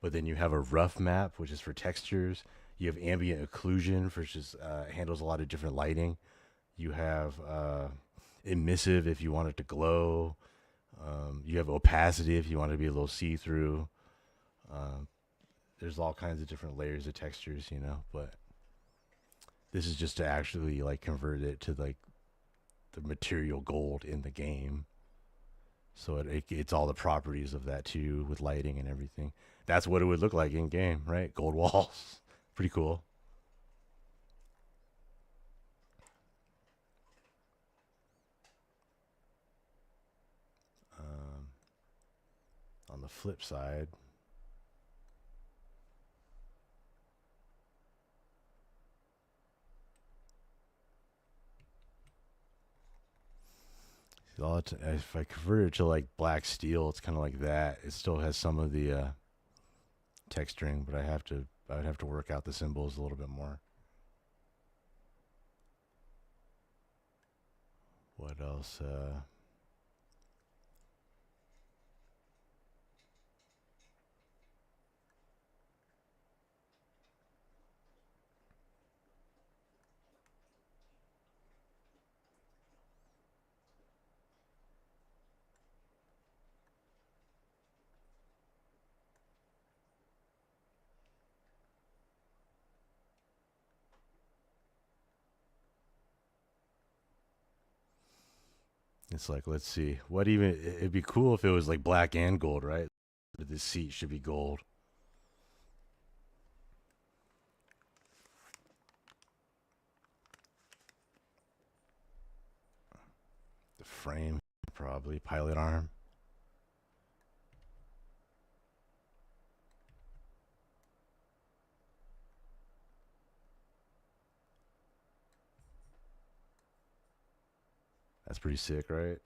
but then you have a rough map which is for textures. You have ambient occlusion, which is handles a lot of different lighting. You have emissive if you want it to glow. You have opacity if you want it to be a little see-through. There's all kinds of different layers of textures, but this is just to actually like convert it to like the material gold in the game. So it's all the properties of that too, with lighting and everything. That's what it would look like in game, right? Gold walls. Pretty cool. On the flip side, if I convert it to like black steel, it's kind of like that. It still has some of the texturing, but I would have to work out the symbols a little bit more. What else? It's like, let's see. It'd be cool if it was like black and gold, right? But this seat should be gold. The frame, probably. Pilot arm. That's pretty sick, right?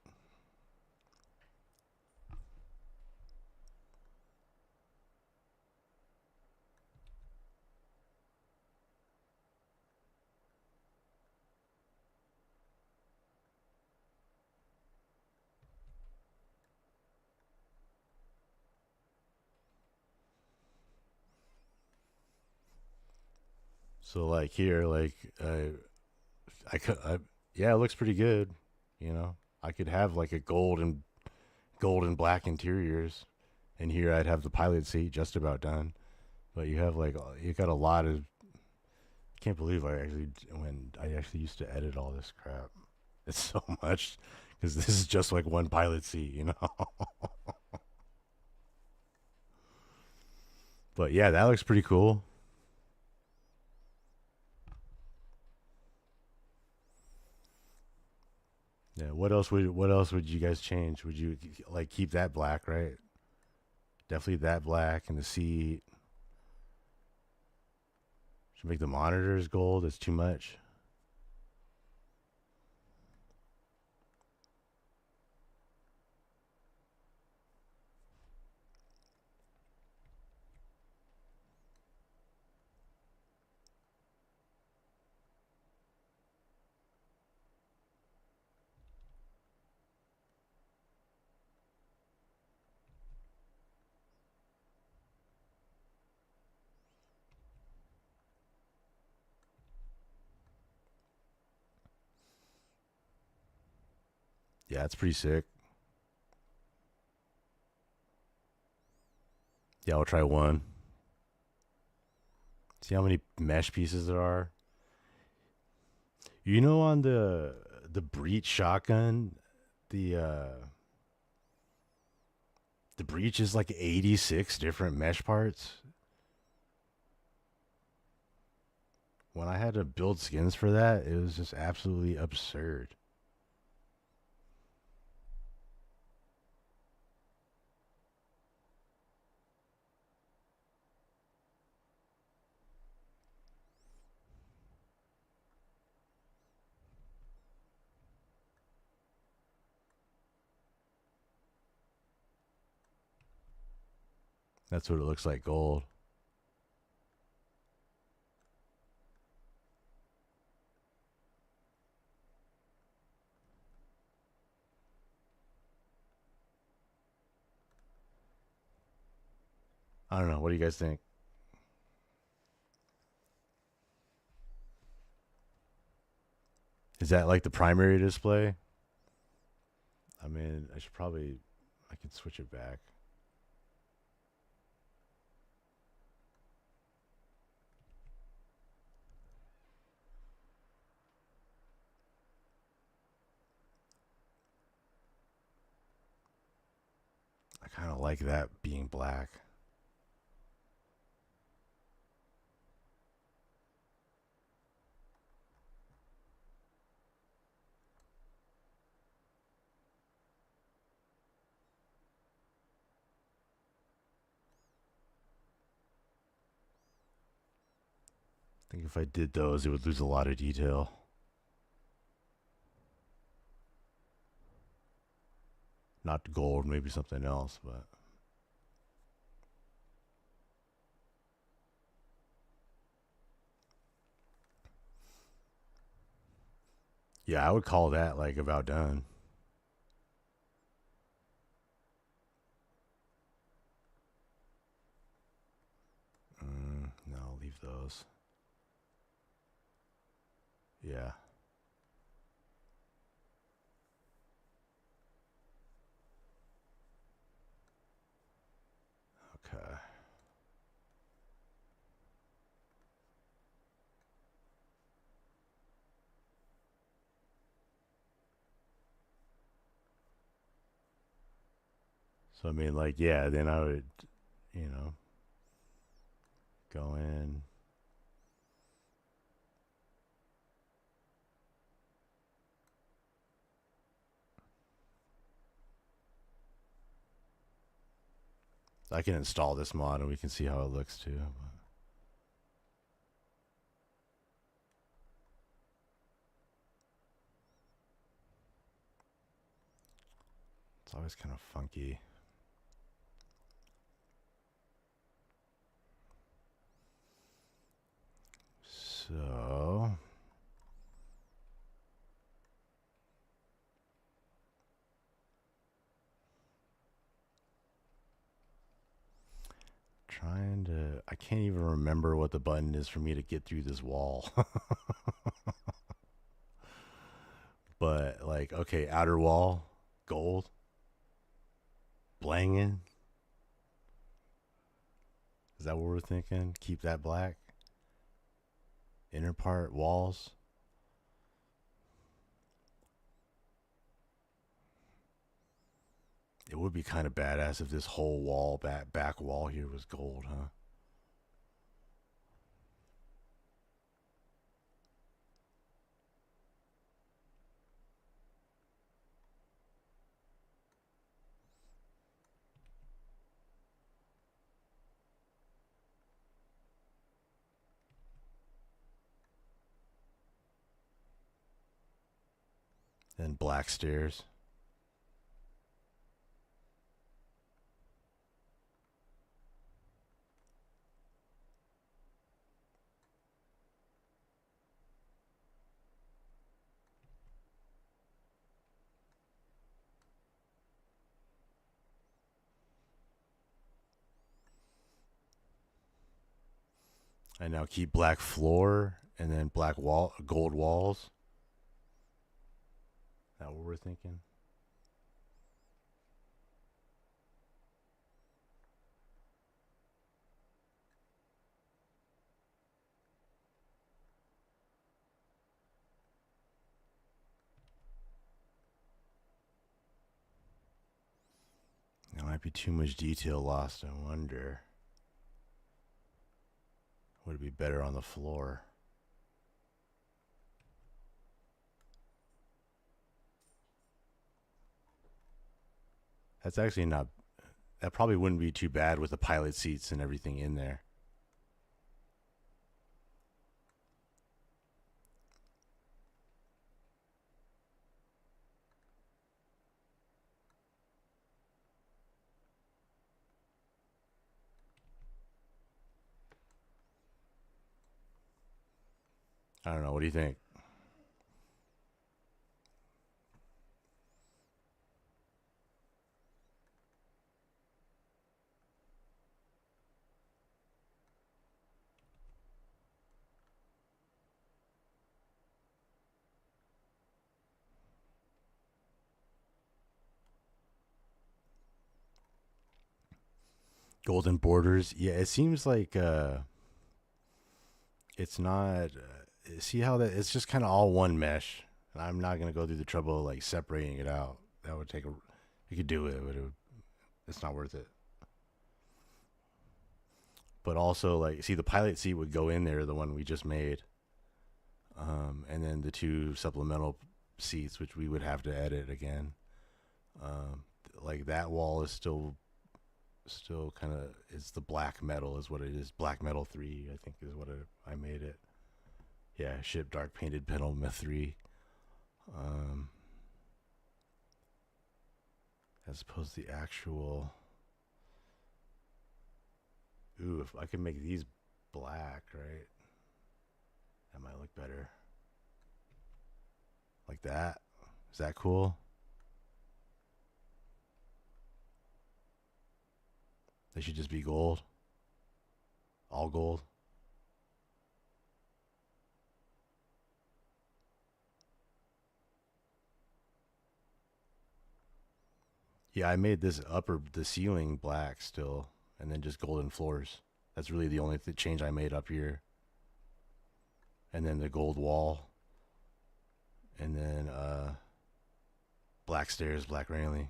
So like here, like yeah, it looks pretty good. You know, I could have like a gold and black interiors, and here I'd have the pilot seat just about done. But you have like you got a lot of. I can't believe when I actually used to edit all this crap. It's so much because this is just like one pilot seat, you know. But yeah, that looks pretty cool. Yeah, what else would you guys change? Would you like keep that black, right? Definitely that black and the seat. Should make the monitors gold. It's too much. Yeah, it's pretty sick. Yeah, I'll try one. See how many mesh pieces there are. You know, on the breach shotgun, the breach is like 86 different mesh parts. When I had to build skins for that, it was just absolutely absurd. That's what it looks like gold. I don't know. What do you guys think? Is that like the primary display? I mean, I could switch it back. I kind of like that being black. I think if I did those, it would lose a lot of detail. Not gold, maybe something else, but yeah, I would call that like about done. No, I'll leave those. Yeah. Okay. So I mean, like, yeah, then I would, you know, go in. I can install this mod and we can see how it looks too. But It's always kind of funky. So trying to, I can't even remember what the button is for me to get through this wall. But like, okay, outer wall, gold, blangin'. Is that what we're thinking? Keep that black. Inner part, walls. It would be kind of badass if this whole wall, back wall here was gold, huh? And black stairs. And now keep black floor and then black wall, gold walls. Is that what we're thinking? There might be too much detail lost, I wonder. Would it be better on the floor? That's actually not, that probably wouldn't be too bad with the pilot seats and everything in there. I don't know. What do you think? Golden borders. Yeah, it seems like it's not. See how that? It's just kind of all one mesh. And I'm not gonna go through the trouble of like separating it out. That would take a. You could do it, but it's not worth it. But also, like, see, the pilot seat would go in there, the one we just made, and then the two supplemental seats, which we would have to edit again. Like that wall is still kind of, it's the black metal is what it is. Black metal 3, I think, is what I made it. Yeah, ship dark painted penultimate 3. As opposed to the actual. Ooh, if I could make these black, right? That might look better. Like that. Is that cool? They should just be gold. All gold. Yeah, I made this the ceiling black still, and then just golden floors. That's really the only change I made up here. And then the gold wall. And then black stairs, black railing.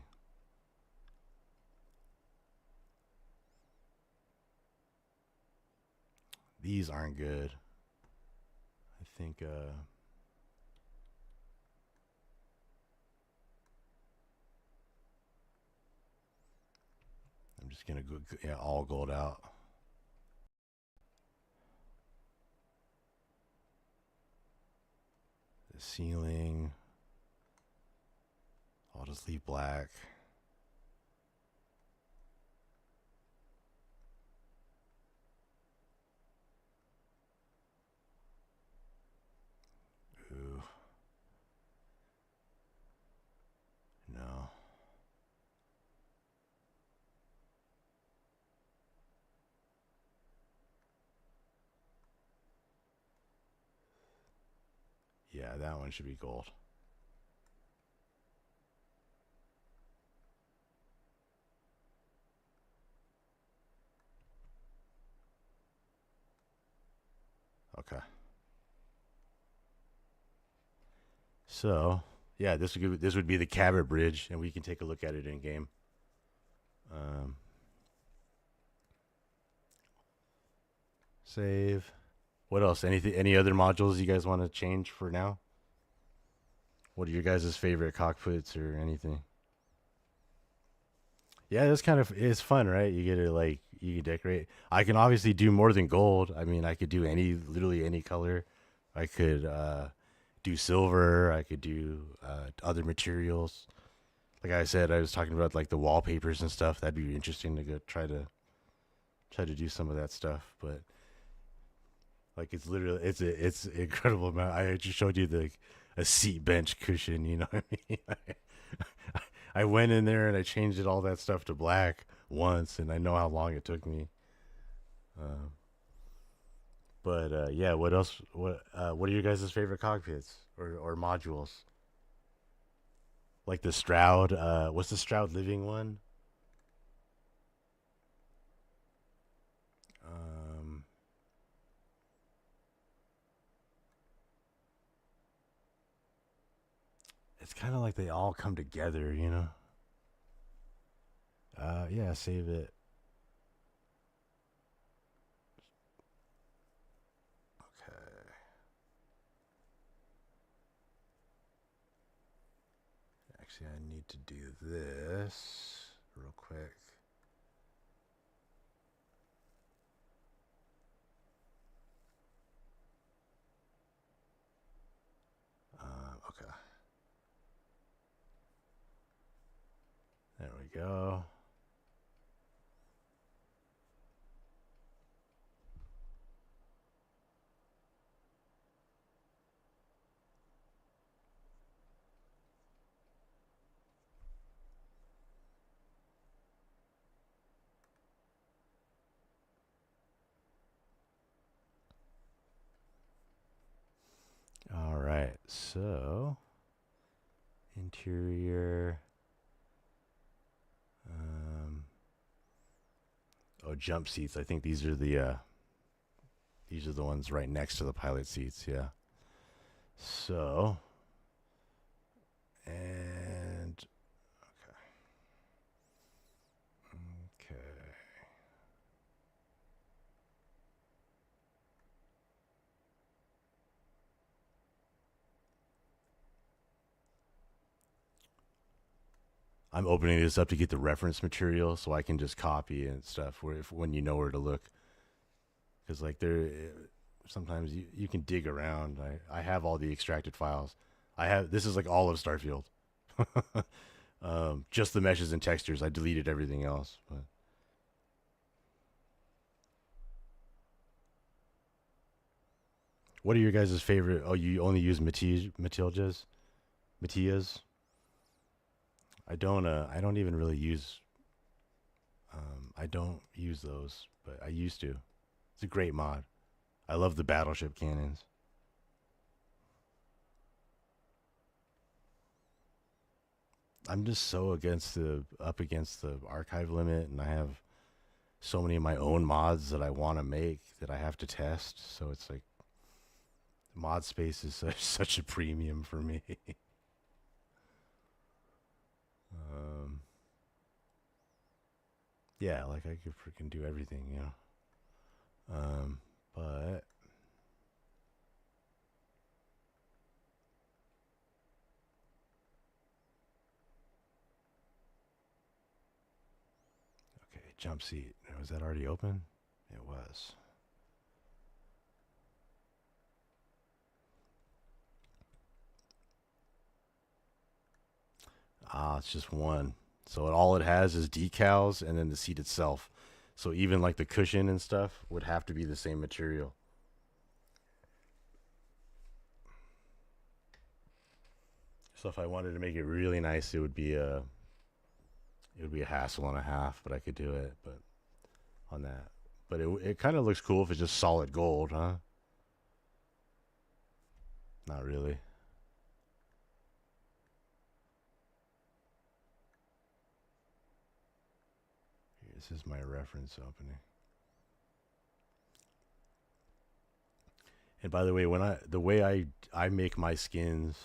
These aren't good. I think I'm just gonna go, yeah, all gold out. The ceiling, I'll just leave black. Yeah, that one should be gold. Okay. So, yeah, this would be the Cabot Bridge, and we can take a look at it in game. Save. What else? Any other modules you guys want to change for now? What are your guys' favorite cockpits or anything? Yeah, it's fun, right? You get to you can decorate. I can obviously do more than gold. I mean, I could do literally any color. I could do silver. I could do other materials. Like I said, I was talking about like the wallpapers and stuff. That'd be interesting to go try to do some of that stuff. But like it's literally it's incredible amount. I just showed you a seat bench cushion. You know what I mean? I went in there and I changed all that stuff to black once, and I know how long it took me. But yeah, what else? What are your guys' favorite cockpits or modules? Like the Stroud. What's the Stroud Living one? It's kind of like they all come together, you know? Yeah, save it. Okay. Actually, I need to do this real quick. Okay. There we go. All right, so interior. Oh, jump seats. I think these are the ones right next to the pilot seats. Yeah. So, and okay. I'm opening this up to get the reference material so I can just copy and stuff when you know where to look. Because like sometimes you can dig around. I have all the extracted files. This is like all of Starfield. Just the meshes and textures. I deleted everything else. But what are your guys' favorite? Oh, you only use Matildas? I don't even really use. I don't use those, but I used to. It's a great mod. I love the battleship cannons. I'm just so up against the archive limit, and I have so many of my own mods that I want to make that I have to test. So it's like mod space is such a premium for me. Yeah, like I could freaking do everything, you know. But okay, jump seat. Was that already open? It was. It's just one. So all it has is decals and then the seat itself. So even like the cushion and stuff would have to be the same material. So if I wanted to make it really nice, it would be a hassle and a half, but I could do it. But on that, but it kind of looks cool if it's just solid gold, huh? Not really. This is my reference opening. And by the way, the way I make my skins,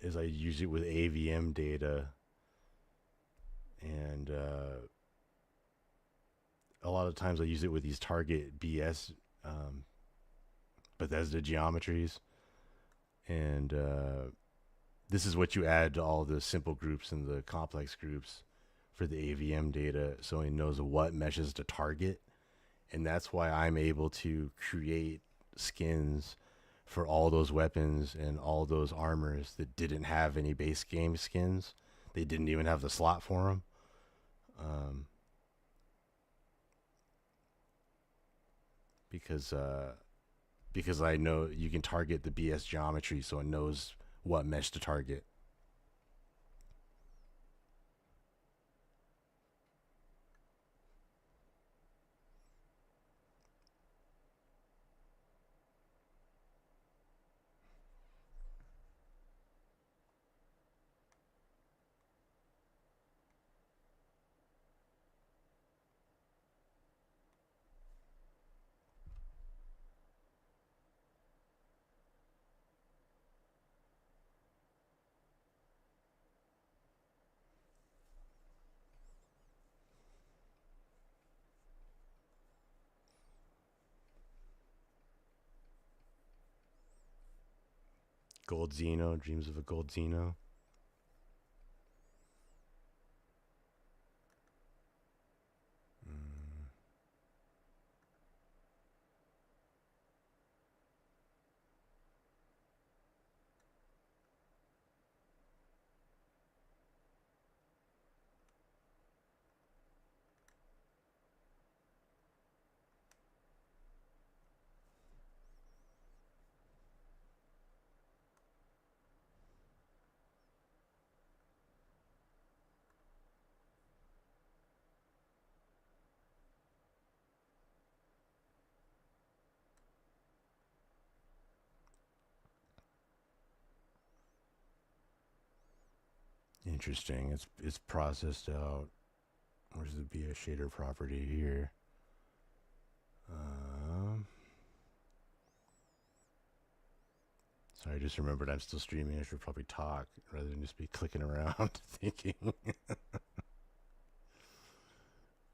is I use it with AVM data, and a lot of times I use it with these target BS Bethesda geometries, and this is what you add to all the simple groups and the complex groups for the AVM data, so it knows what meshes to target. And that's why I'm able to create skins for all those weapons and all those armors that didn't have any base game skins. They didn't even have the slot for them. Because I know you can target the BS geometry, so it knows what mesh to target. Gold Xeno, dreams of a gold Xeno. Interesting. It's processed out. Where's the BS shader property here? Sorry, I just remembered I'm still streaming. I should probably talk rather than just be clicking around thinking.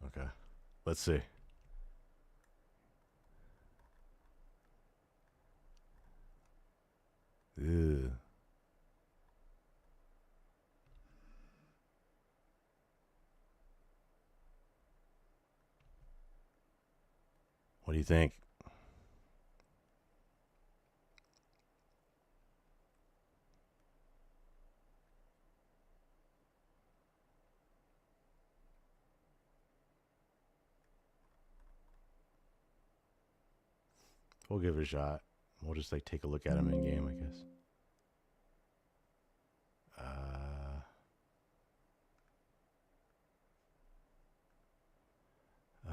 Okay, let's see. Ew. What do you think? We'll give it a shot. We'll just like take a look at him in game, I guess.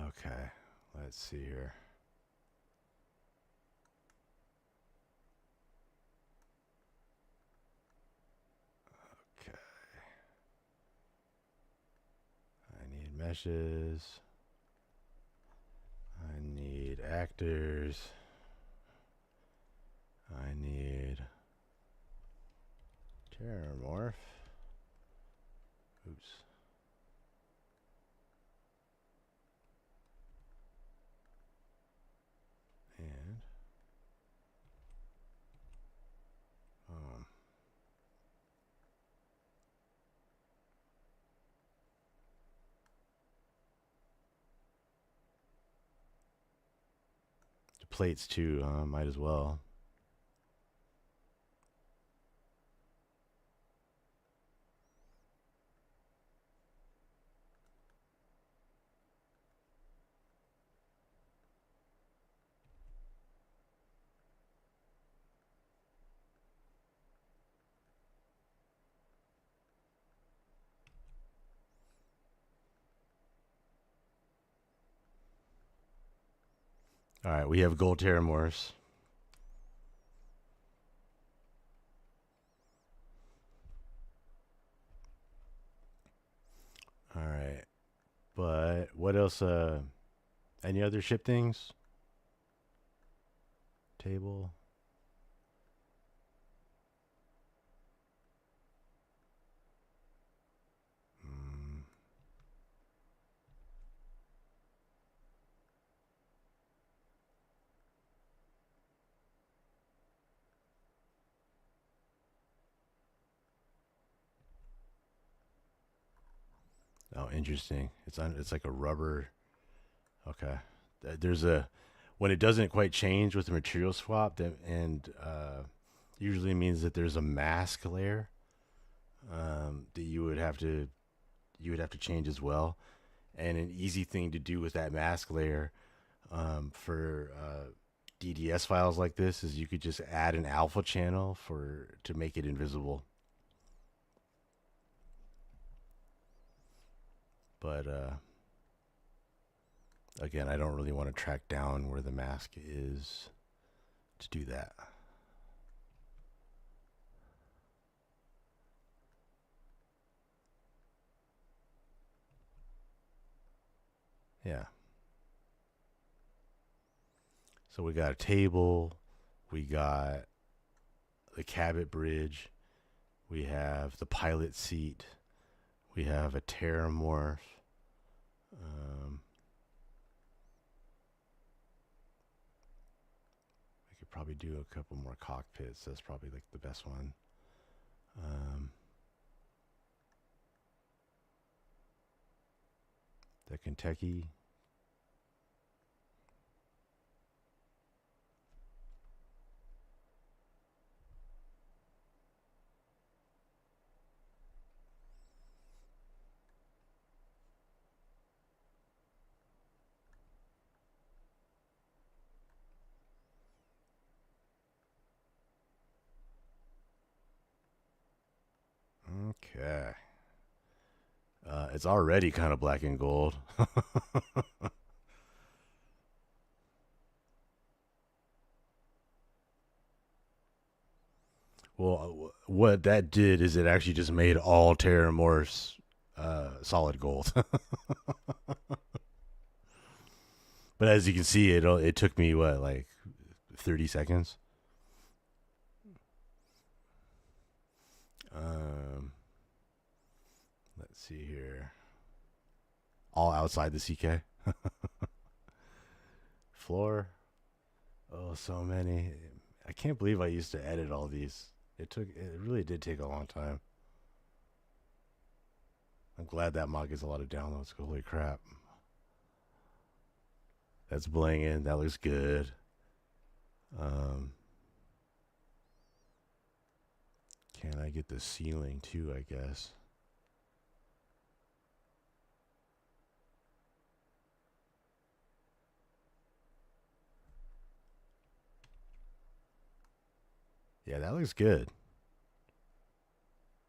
Okay, let's see here. Okay. I need meshes. I need actors. I need Terramorph. Oops. And the plates too, might as well. All right, we have gold Terramorphs. But what else? Any other ship things? Table. Oh, interesting. It's like a rubber. Okay. There's a when it doesn't quite change with the material swap, and usually means that there's a mask layer that you would have to change as well. And an easy thing to do with that mask layer for DDS files like this is you could just add an alpha channel to make it invisible. But again, I don't really want to track down where the mask is to do that. Yeah. So we got a table, we got the cabot bridge, we have the pilot seat, we have a terramorph. I could probably do a couple more cockpits. That's probably like the best one. The Kentucky. Okay. It's already kind of black and gold. Well, what that did is it actually just made all terramorphs solid gold. But as you can see, it took me what, like 30 seconds. Let's see here. All outside the CK. Floor. Oh, so many. I can't believe I used to edit all these. It really did take a long time. I'm glad that mod gets a lot of downloads. Holy crap. That's blinging. That looks good. Can I get the ceiling too, I guess? Yeah, that looks good.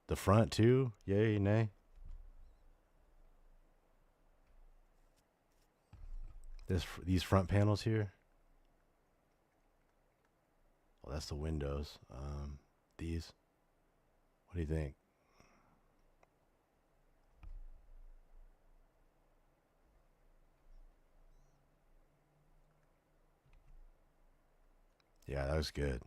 The front too? Yay, nay? These front panels here? Well, that's the windows. These. What do you think? Yeah, that was good.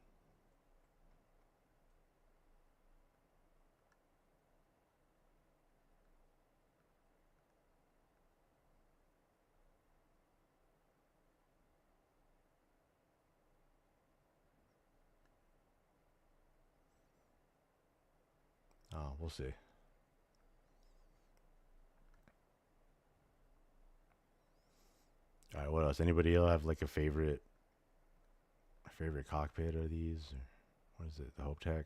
Oh, we'll see. All right, what else? Anybody else have like a favorite cockpit of these? Or what is it? The Hope Tech?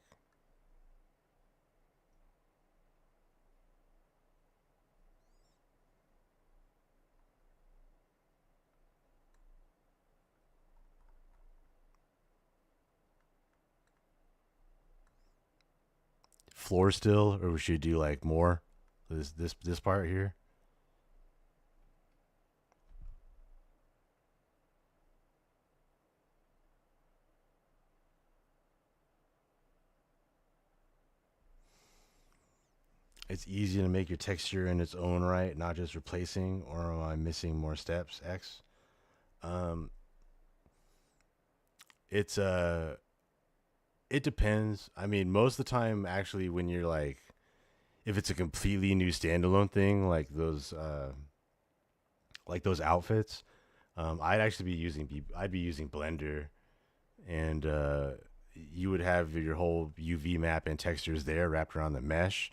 Floor still, or we should do like more? This part here. it's easy to make your texture in its own right, not just replacing, or am I missing more steps? X. Um, it's it depends. I mean, most of the time, actually, when you're like, if it's a completely new standalone thing, like those outfits, I'd actually I'd be using Blender, and you would have your whole UV map and textures there wrapped around the mesh,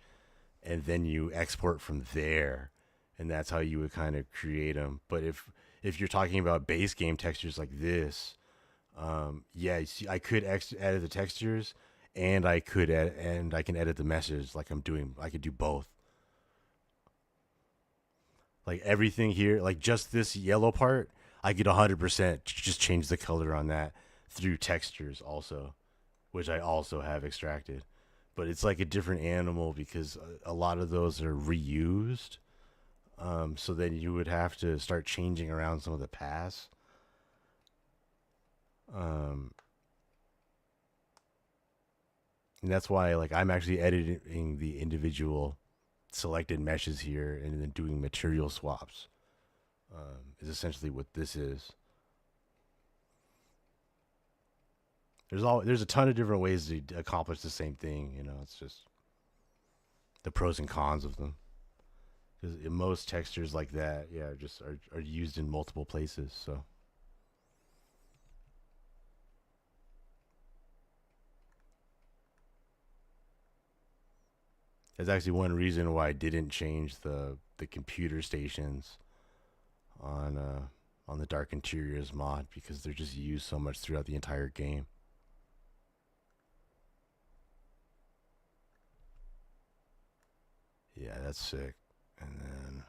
and then you export from there, and that's how you would kind of create them. But if you're talking about base game textures like this, yeah, you see, I could edit the textures, and I can edit the meshes like I'm doing. I could do both. Like everything here, like just this yellow part, I could 100% just change the color on that through textures also, which I also have extracted. But it's like a different animal because a lot of those are reused. So then you would have to start changing around some of the paths. And that's why like I'm actually editing the individual selected meshes here and then doing material swaps. Is essentially what this is. There's a ton of different ways to accomplish the same thing. You know, it's just the pros and cons of them. Because most textures like that, yeah, just are used in multiple places. So. That's actually one reason why I didn't change the computer stations on the Dark Interiors mod, because they're just used so much throughout the entire game. Yeah, that's sick. And then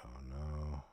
oh no.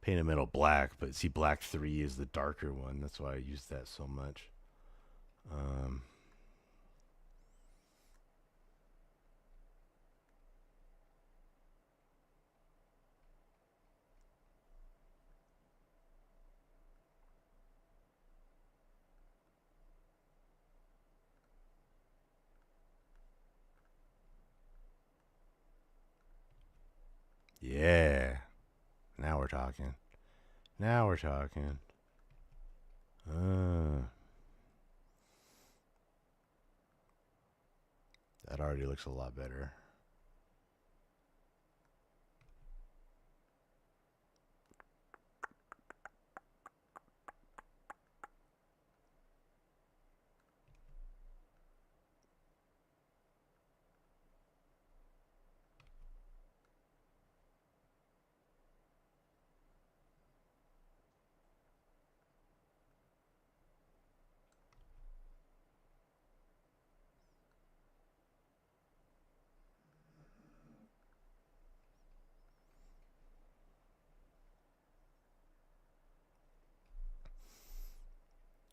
Painted metal black, but see, black 3 is the darker one. That's why I use that so much. Yeah. Now we're talking. Now we're talking. That already looks a lot better.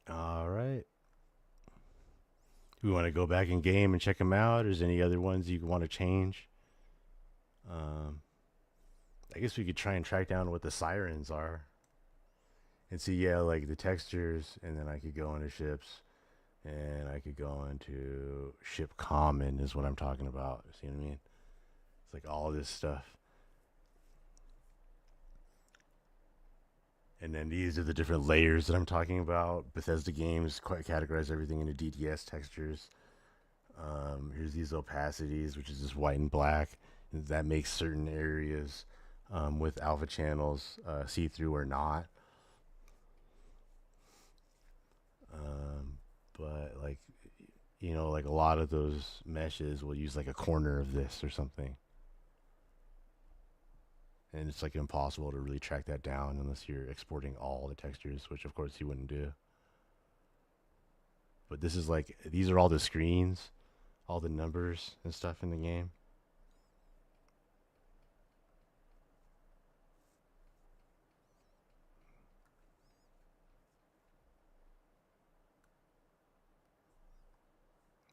All right. We want to go back in game and check them out. Is any other ones you want to change? I guess we could try and track down what the sirens are. And see, yeah, like the textures, and then I could go into ships, and I could go into ship common is what I'm talking about. See what I mean? It's like all this stuff. And then these are the different layers that I'm talking about. Bethesda games categorize everything into DDS textures. Here's these opacities, which is just white and black. And that makes certain areas with alpha channels see-through or not. But like, you know, like a lot of those meshes will use like a corner of this or something. and it's like impossible to really track that down unless you're exporting all the textures, which of course you wouldn't do. But this is like, these are all the screens, all the numbers and stuff in the game.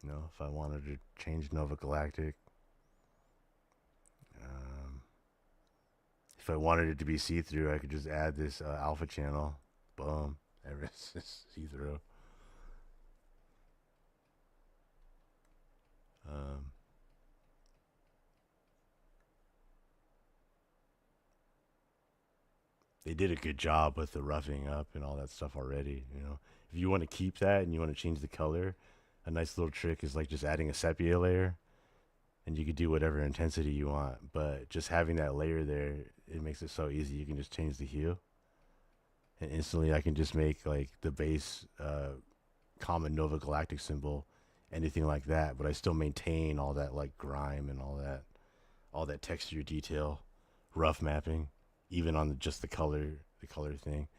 You know, if I wanted to change Nova Galactic, if I wanted it to be see-through, I could just add this alpha channel. Boom. It's just see-through. They did a good job with the roughing up and all that stuff already. You know, if you want to keep that and you want to change the color, a nice little trick is like just adding a sepia layer, and you could do whatever intensity you want. But just having that layer there, it makes it so easy. You can just change the hue, and instantly I can just make like the base common Nova Galactic symbol, anything like that. But I still maintain all that like grime and all that texture detail, rough mapping, even on just the color thing,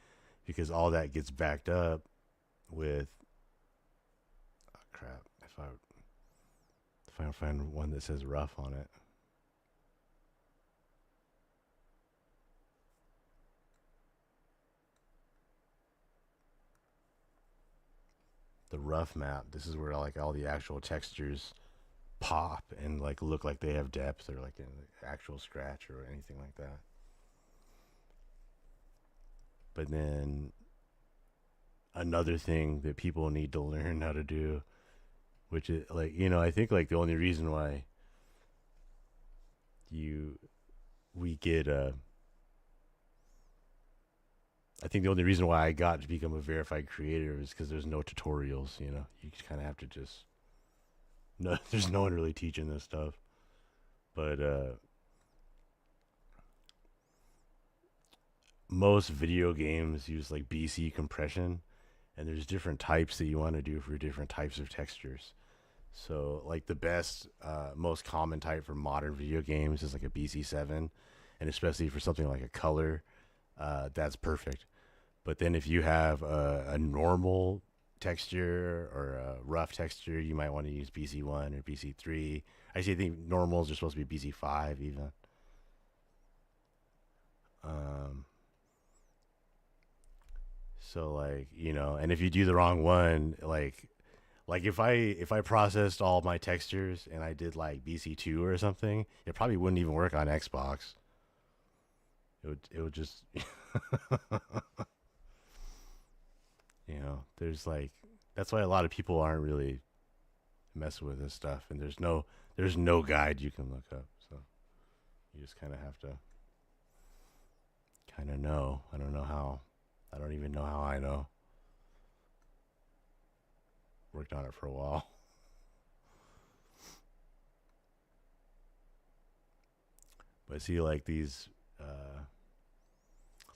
because all that gets backed up with crap. If I find one that says rough on it. The rough map, this is where like all the actual textures pop and like look like they have depth or like an actual scratch or anything like that. But then another thing that people need to learn how to do, which is like, you know, I think like the only reason why we get I think the only reason why I got to become a verified creator is because there's no tutorials, you know. You kind of have to just no, there's no one really teaching this stuff. But most video games use like BC compression, and there's different types that you want to do for different types of textures. So like the best, most common type for modern video games is like a BC7, and especially for something like a color, that's perfect. But then if you have a normal texture or a rough texture, you might want to use BC1 or BC3. Actually, I think normals are supposed to be BC5 even. So like, you know, and if you do the wrong one, like if I processed all my textures and I did like BC2 or something, it probably wouldn't even work on Xbox. It would just you know, there's like, that's why a lot of people aren't really messing with this stuff, and there's no guide you can look up, so you just kind of have to kind of know. I don't know how. I don't even know how I know. Worked on it for a while. But see, like these,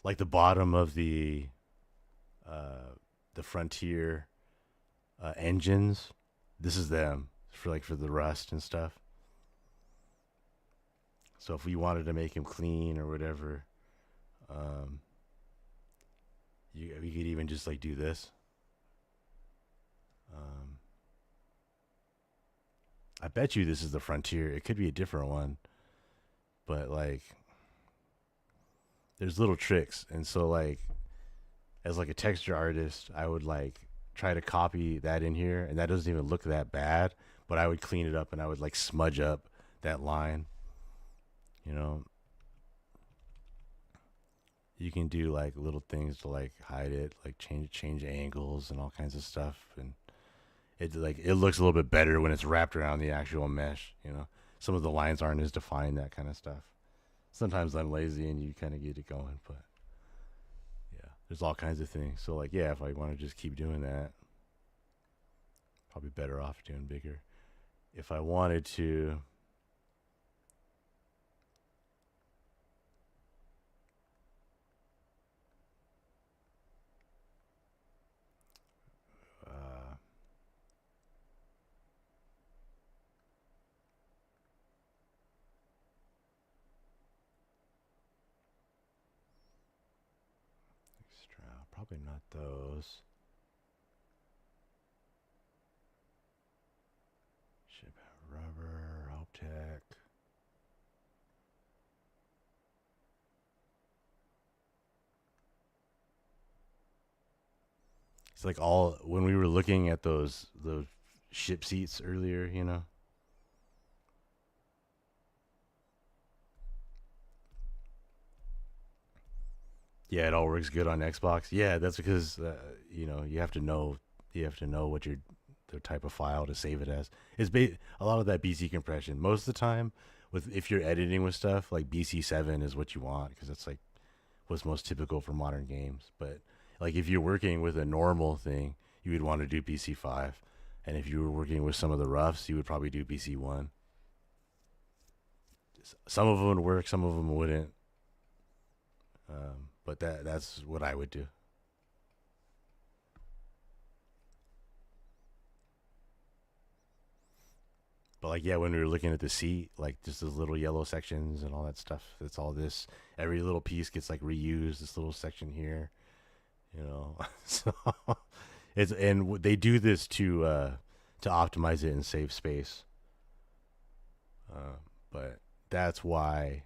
like the bottom of the Frontier engines, this is them for the rust and stuff. So if we wanted to make him clean or whatever, we could even just like do this. I bet you this is the Frontier. It could be a different one, but like there's little tricks. And so like as like a texture artist, I would like try to copy that in here, and that doesn't even look that bad, but I would clean it up and I would like smudge up that line. You know, you can do like little things to like hide it, like change angles and all kinds of stuff, and it looks a little bit better when it's wrapped around the actual mesh. You know, some of the lines aren't as defined, that kind of stuff. Sometimes I'm lazy and you kind of get it going, but yeah, there's all kinds of things. So like, yeah, if I want to just keep doing that, probably better off doing bigger. If I wanted to Definitely not those. Ship rubber, Hope Tech. It's like all when we were looking at those ship seats earlier, you know. Yeah, it all works good on Xbox. Yeah, that's because you know you have to know what the type of file to save it as. A lot of that BC compression. Most of the time, if you're editing with stuff like BC7 is what you want because that's like what's most typical for modern games. But like if you're working with a normal thing, you would want to do BC5, and if you were working with some of the roughs, you would probably do BC1. Some of them would work, some of them wouldn't. But that's what I would do. But like, yeah, when we were looking at the seat, like just those little yellow sections and all that stuff, it's all this. Every little piece gets like reused. This little section here, you know. So they do this to optimize it and save space. But that's why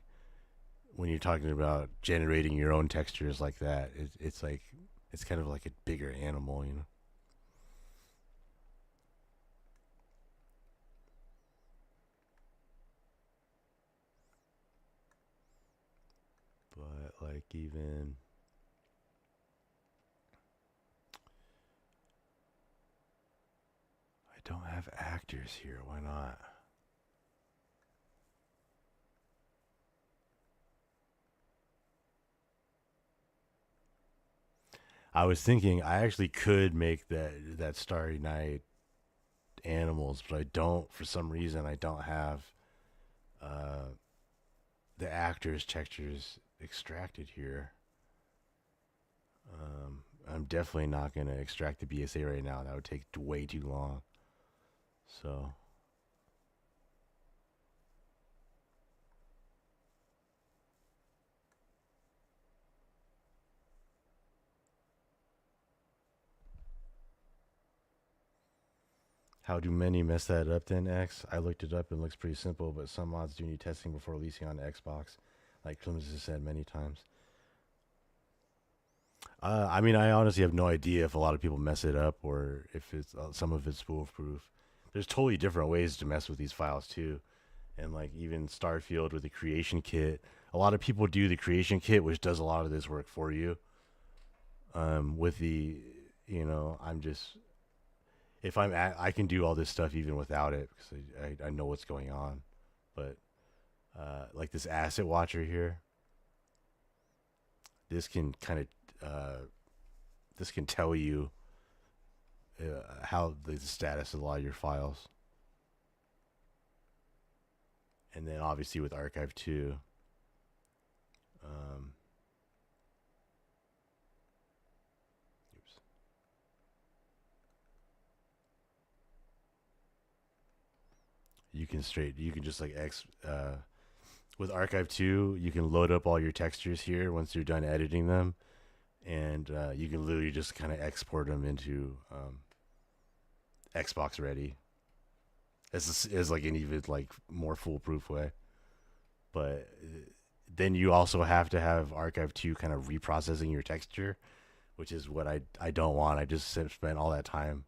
when you're talking about generating your own textures like that, it's like it's kind of like a bigger animal, you know. But like even I don't have actors here. Why not? I was thinking I actually could make that Starry Night animals, but I don't. For some reason, I don't have the actors' textures extracted here. I'm definitely not going to extract the BSA right now. That would take way too long. So how do many mess that up then, X? I looked it up and it looks pretty simple, but some mods do need testing before releasing on Xbox, like Clemens has said many times. I mean, I honestly have no idea if a lot of people mess it up or if it's some of it's foolproof. There's totally different ways to mess with these files too, and like even Starfield with the creation kit, a lot of people do the creation kit, which does a lot of this work for you. With the, you know, I'm just if I can do all this stuff even without it because I know what's going on, but like this asset watcher here, this can kind of this can tell you how the status of a lot of your files. And then obviously with Archive 2, you can just like with Archive 2, you can load up all your textures here once you're done editing them. And you can literally just kind of export them into Xbox ready as like an even like more foolproof way. But then you also have to have Archive 2 kind of reprocessing your texture, which is what I don't want. I just spent all that time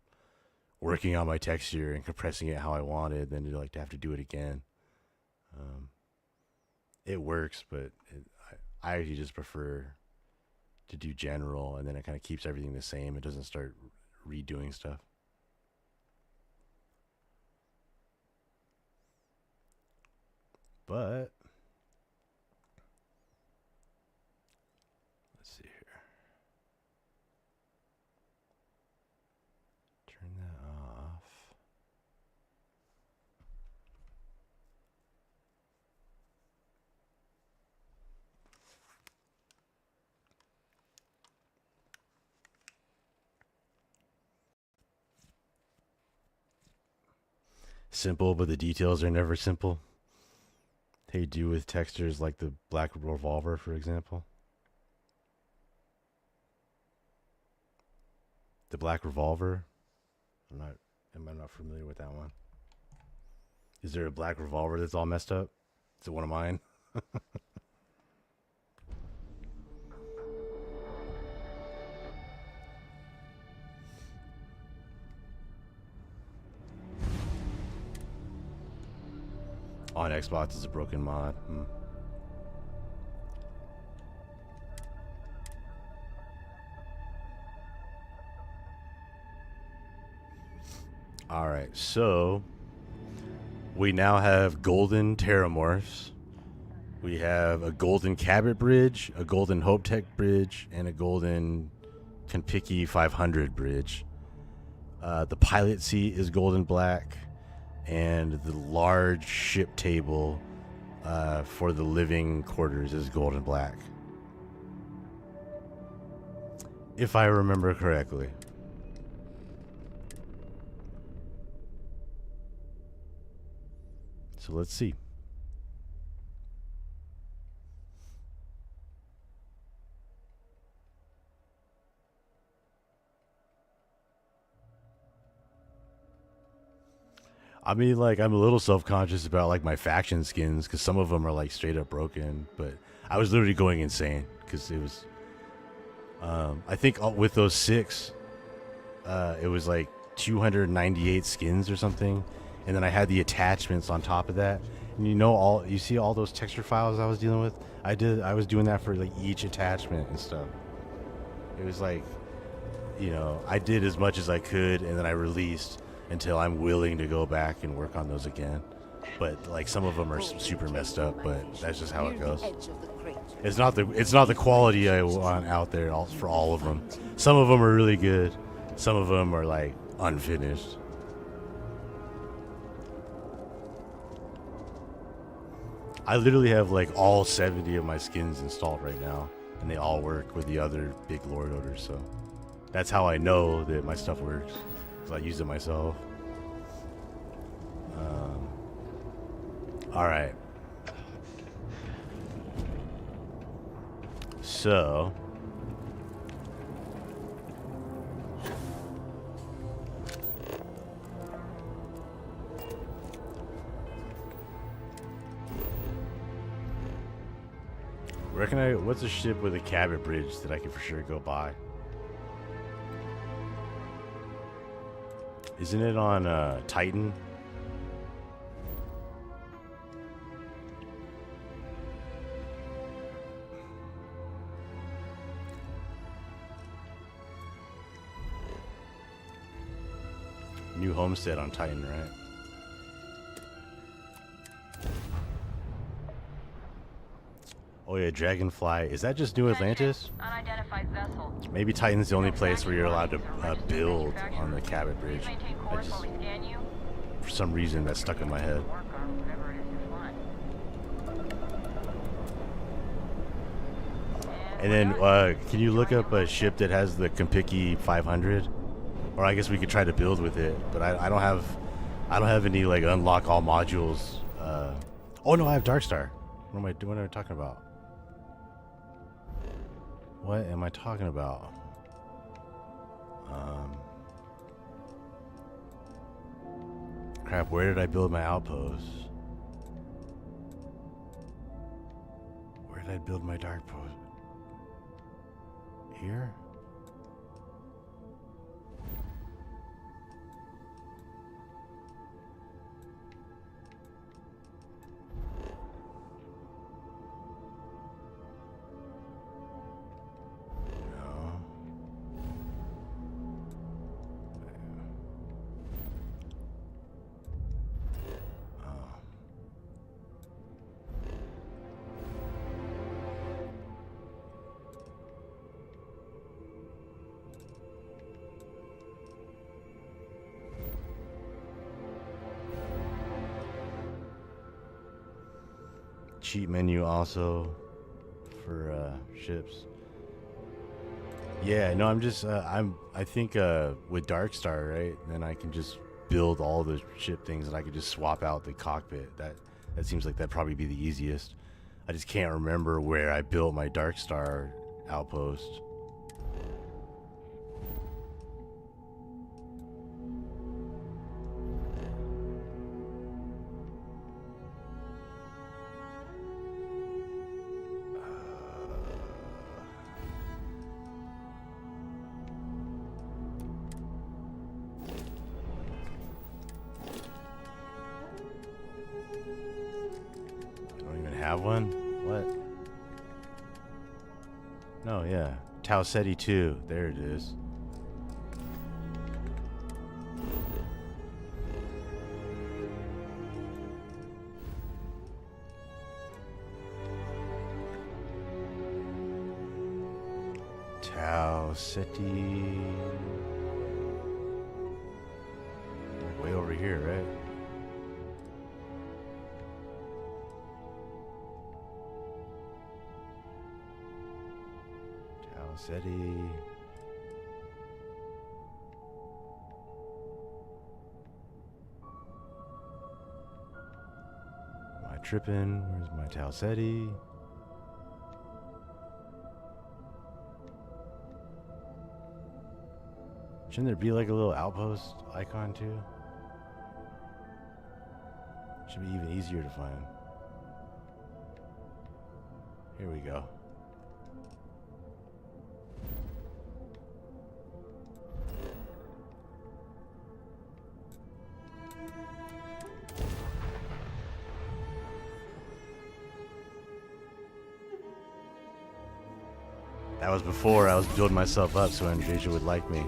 working on my texture and compressing it how I wanted, then to like to have to do it again. It works, but I actually just prefer to do general, and then it kind of keeps everything the same. It doesn't start redoing stuff. But let's see here. Turn that off. Simple, but the details are never simple. They do with textures like the Black Revolver, for example. The Black Revolver. Am I not familiar with that one? Is there a Black Revolver that's all messed up? Is it one of mine? On Xbox is a broken mod. Alright, so we now have golden terramorphs. We have a golden Cabot bridge, a golden Hope Tech bridge, and a golden Konpiki 500 bridge. The pilot seat is golden black, and the large ship table for the living quarters is golden black. If I remember correctly. So let's see. I mean, like, I'm a little self-conscious about, like, my faction skins, because some of them are, like, straight up broken, but I was literally going insane, because it was, I think with those 6, it was, like, 298 skins or something, and then I had the attachments on top of that, and you see all those texture files I was dealing with? I was doing that for, like, each attachment and stuff. It was, like, you know, I did as much as I could, and then I released until I'm willing to go back and work on those again. But like some of them are super messed up, but that's just how it goes. It's not the quality I want out there for all of them. Some of them are really good. Some of them are like unfinished. I literally have like all 70 of my skins installed right now, and they all work with the other big Lord orders, so that's how I know that my stuff works. I use it myself. All right. So what's a ship with a Cabot bridge that I can for sure go buy? Isn't it on Titan? New homestead on Titan, right? Oh yeah, Dragonfly. Is that just New Atlantis? Unidentified vessel. Maybe Titan's the only place where you're allowed to build on the Cabot Bridge. For some reason, that's stuck in my head. And then, can you look up a ship that has the Konpiki 500? Or I guess we could try to build with it, but I don't have any like unlock all modules. Oh no, I have Darkstar. What am I talking about? What am I talking about? Crap, where did I build my outpost? Where did I build my dark post? Here? Cheat menu also for ships. Yeah, no, I'm just I think with Darkstar, right? Then I can just build all the ship things, and I could just swap out the cockpit. That seems like that'd probably be the easiest. I just can't remember where I built my Darkstar outpost. have one? What? No, yeah. Tau Ceti 2. There it is. Tau Ceti. Way over here, right? Tau Ceti. Am I tripping? Where's my Tau Ceti? Shouldn't there be like a little outpost icon too? Should be even easier to find. Here we go. That was before I was building myself up so Andreja would like me.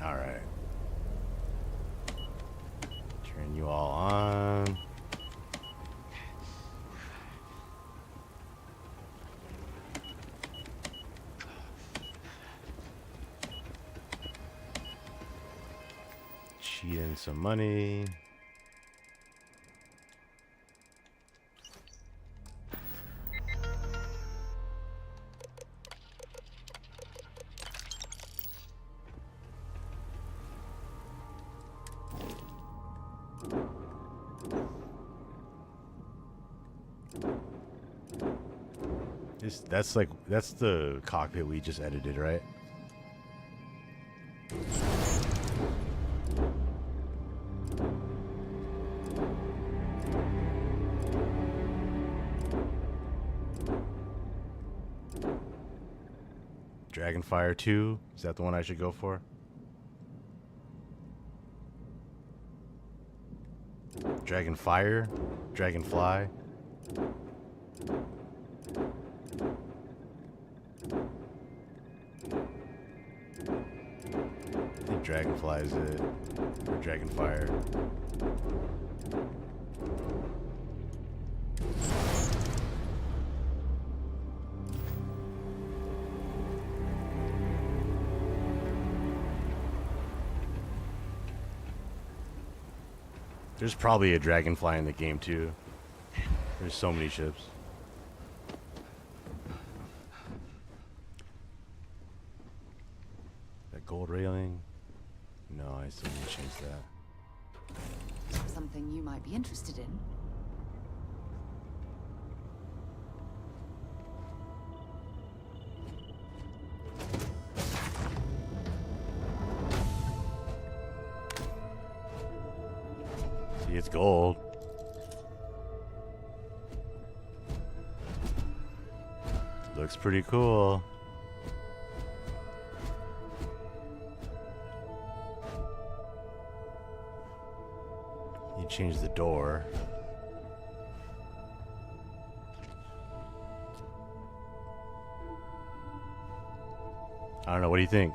Alright. Turn you all on. Cheat in some money. That's the cockpit we just edited, right? Dragonfire 2, is that the one I should go for? Dragonfire? Dragonfly? I think Dragonfly is it. Or Dragonfire. There's probably a Dragonfly in the game too. There's so many ships. That gold railing? No, I still need to change that. Something you might be interested in. See, it's gold. Looks pretty cool. You change the door. I don't know, what do you think?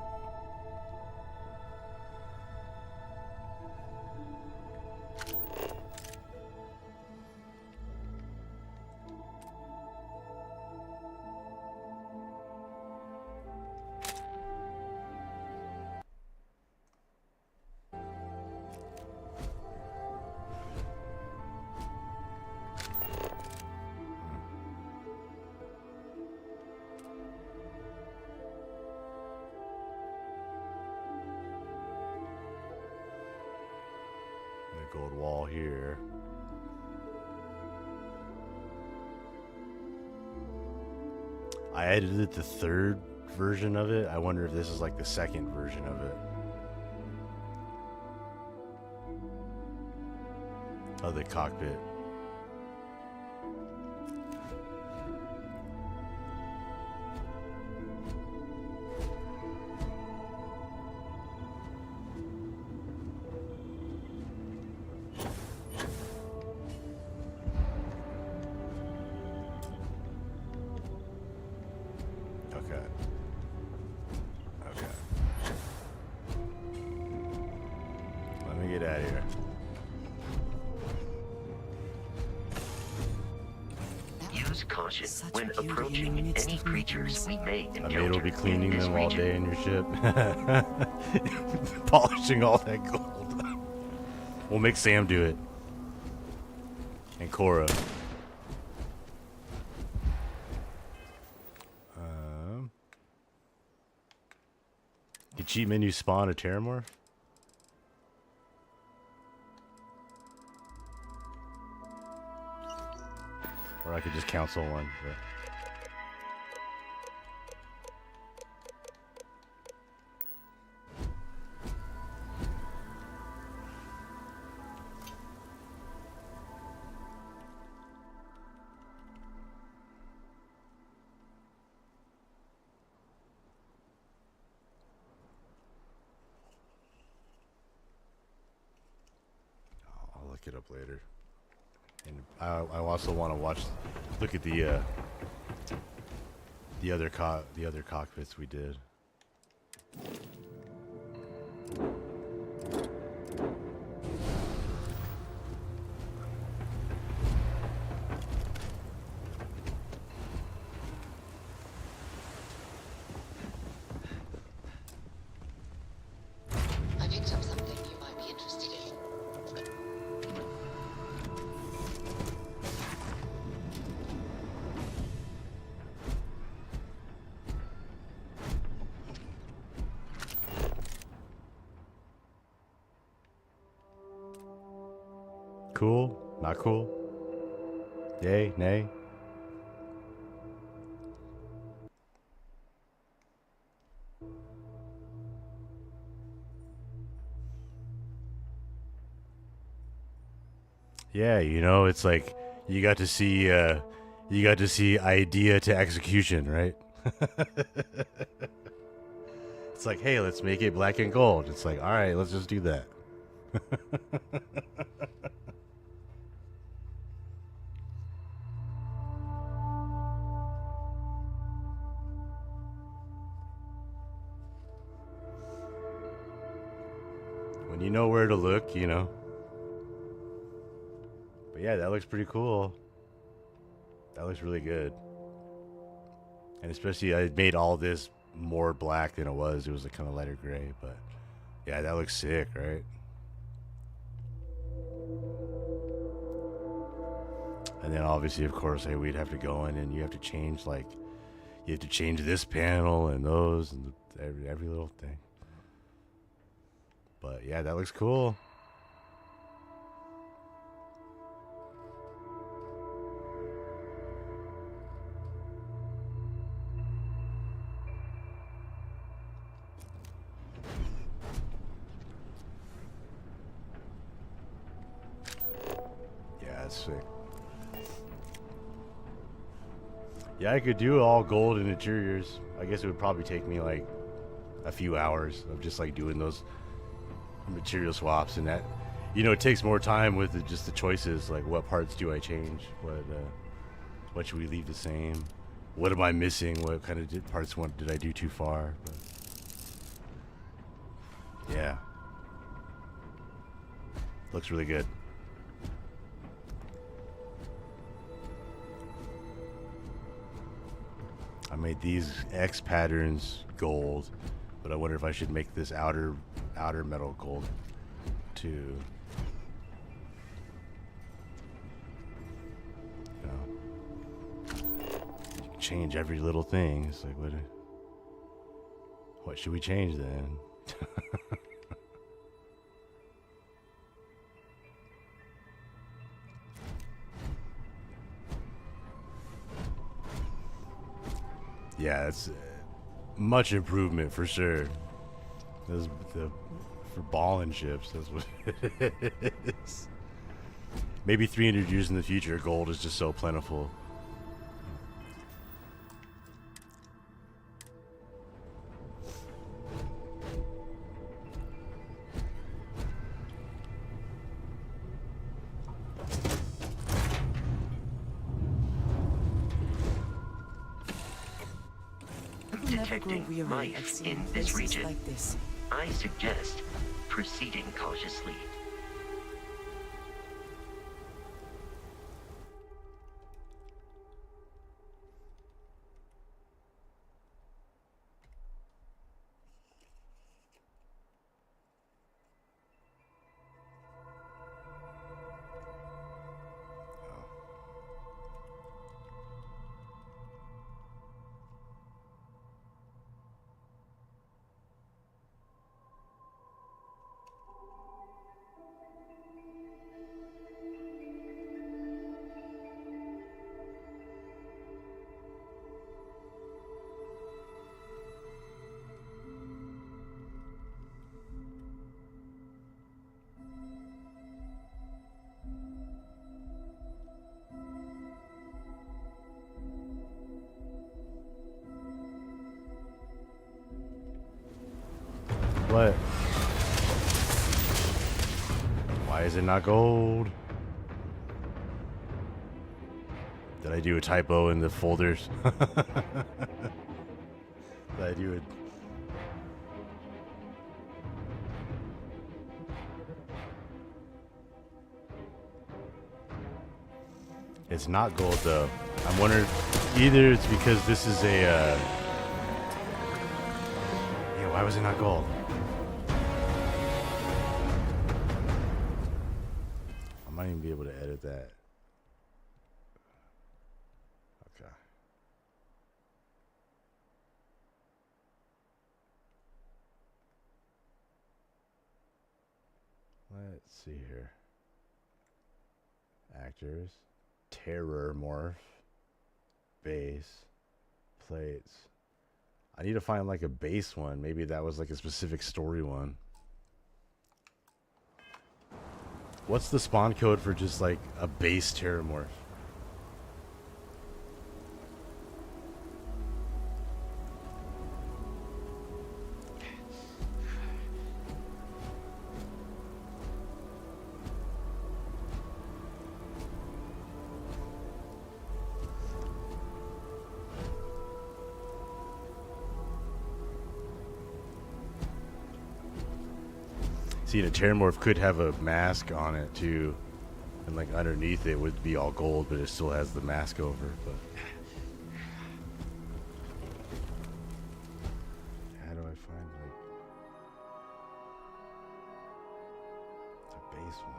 Gold wall here. I edited the third version of it. I wonder if this is like the second version of it. of the cockpit. Okay. Okay. Let me get out of here. Use caution when approaching any creatures we may I encounter. mean, it'll be cleaning in this them all region. day in your ship. Polishing all that gold. We'll make Sam do it. And Cora. Did cheat menu spawn a Terramorph? Or I could just counsel one. But. I'll look it up later. And I also want to look at the other cockpits we did. I picked up something you might be interested in. Cool? Not cool? Yay? Nay? Yeah, you know, it's like you got to see idea to execution, right? It's like, hey, let's make it black and gold. It's like, all right, let's just do that. When you know where to look, you know. But yeah, that looks pretty cool. That looks really good. And especially I made all this more black than it was. It was a kind of lighter gray, but yeah, that looks sick, right? And then obviously, of course, hey, we'd have to go in and you have to change, like, you have to change this panel and those and every little thing. But yeah, that looks cool. Yeah, that's sick. Yeah, I could do all gold and interiors. I guess it would probably take me like a few hours of just like doing those material swaps, and that, you know, it takes more time with just the choices, like what parts do I change, what should we leave the same, what am I missing, what kind of parts did I do too far. But yeah, looks really good. I made these X patterns gold, but I wonder if I should make this outer metal gold too. You know, you can change every little thing. It's like, what should we change then? Yeah, it's much improvement for sure. For ball and ships, that's what it is. Maybe 300 years in the future, gold is just so plentiful. Detecting mice in this region. Like this. I suggest proceeding cautiously. What? Why is it not gold? Did I do a typo in the folders? Did I do it? It's not gold though. I'm wondering, either it's because this is a yeah, why was it not gold? I might even be able to edit that. Okay. Let's see here. Actors. Terror morph. Base. Plates. I need to find like a base one. Maybe that was like a specific story one. What's the spawn code for just like a base terror morph? See, a Terramorph could have a mask on it too, and like underneath it would be all gold, but it still has the mask over. But how do I find like a base one?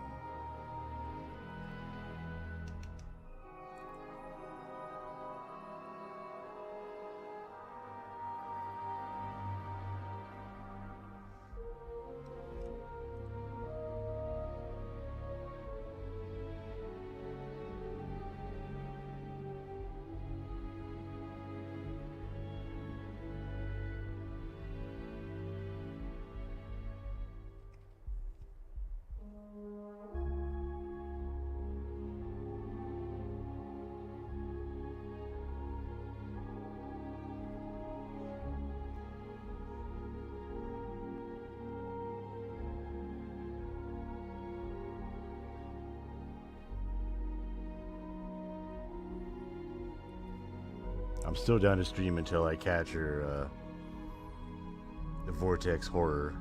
I'm still down to stream until I catch her, the Vortex Horror.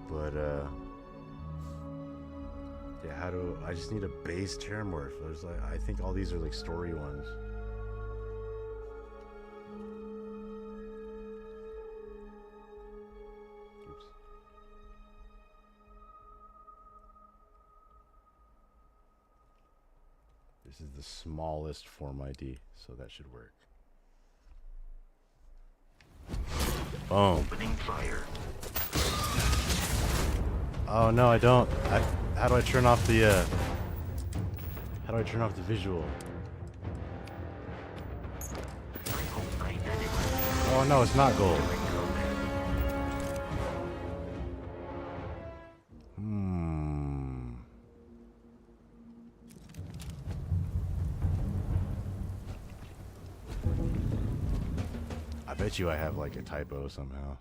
But, yeah, how do... I just need a base Terramorph. There's like, I think all these are like story ones. Oops. This is the smallest form ID, so that should work. Boom. Opening fire. Oh no, I don't. How do I turn off the how do I turn off the visual? Oh no, it's not gold. bet you I have like a typo somehow.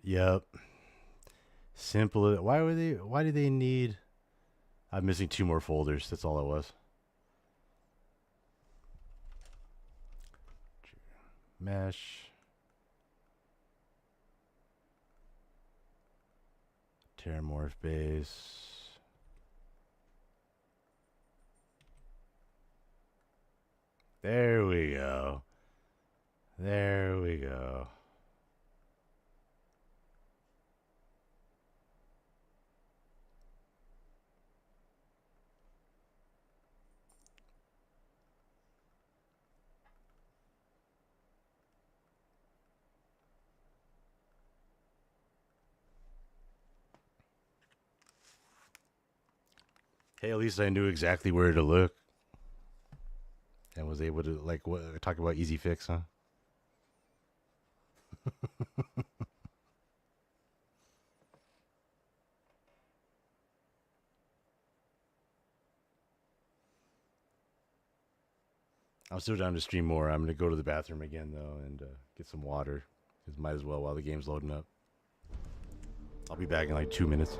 Yep. Simple. Why do they need? I'm missing 2 more folders. That's all it was. Mesh. Terramorph base. There we go. There we go. Hey, at least I knew exactly where to look. And was able to, like, talk about easy fix, huh? I'm still down to stream more. I'm going to go to the bathroom again, though, and get some water. Because might as well while the game's loading up. I'll be back in like 2 minutes.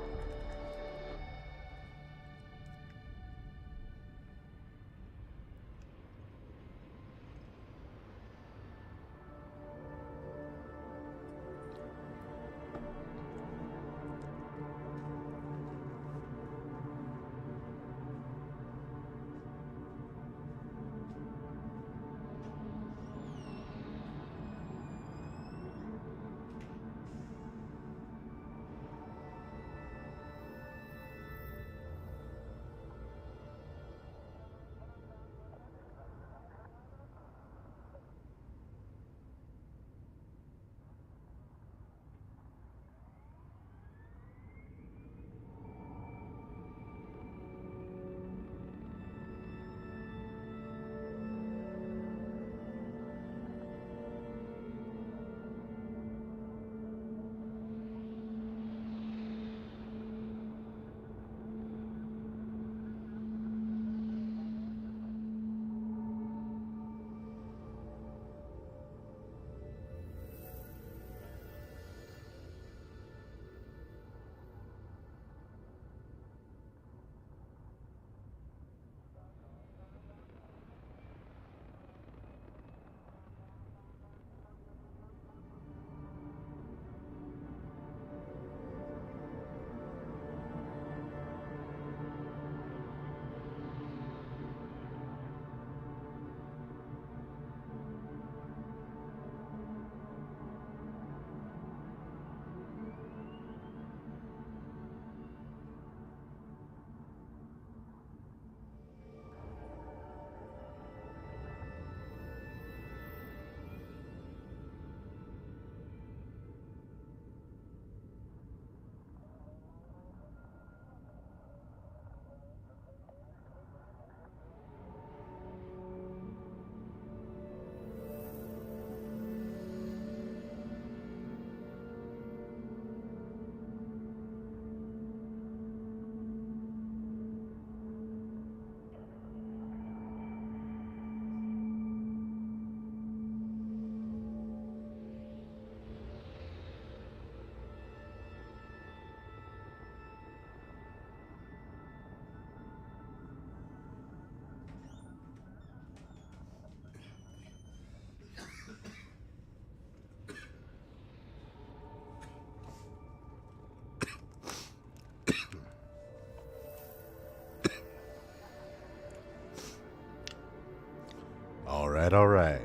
All right, all right.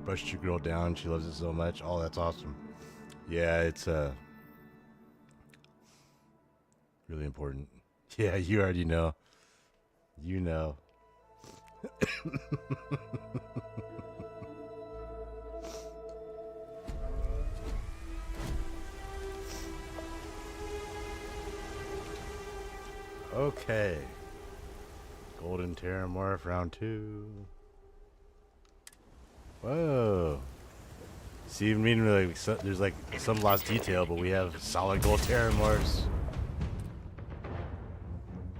brushed your girl down. She loves it so much. Oh, that's awesome. Yeah, it's really important. Yeah, you already know. You know. Okay. Golden Terramorph round 2. Whoa. See, even mean like there's like some lost detail, but we have solid gold Terramorphs.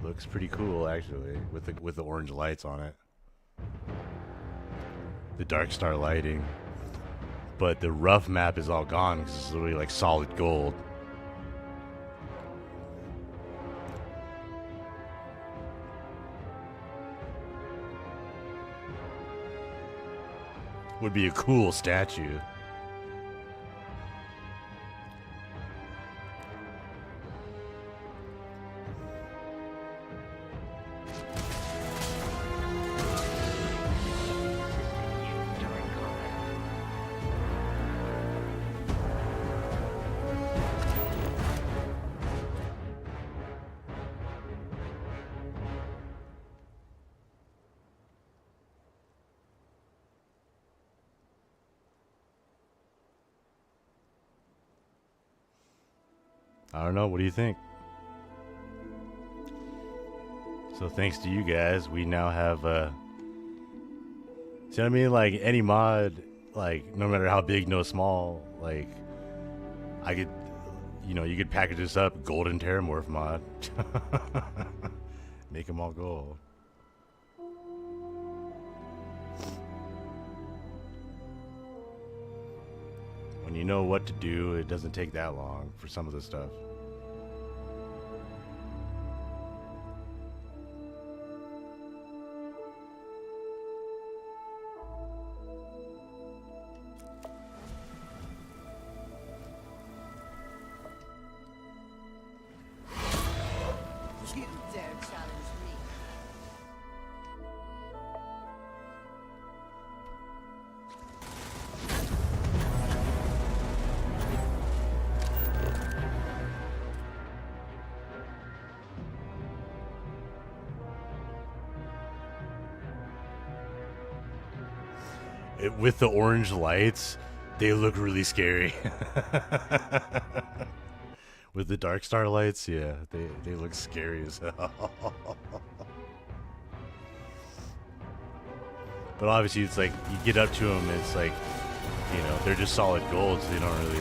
Looks pretty cool actually, with the orange lights on it. The dark star lighting. But the rough map is all gone because it's literally like solid gold. Would be a cool statue. I don't know. What do you think? So thanks to you guys, we now have see what I mean? Like any mod, like no matter how big, no small, like I could, you know, you could package this up, Golden Terramorph mod. Make them all gold. When you know what to do, it doesn't take that long for some of the stuff. You dare challenge me? With the orange lights, they look really scary. With the dark star lights, yeah, they look scary as hell. But obviously, it's like you get up to them, it's like, you know, they're just solid gold, so they don't really.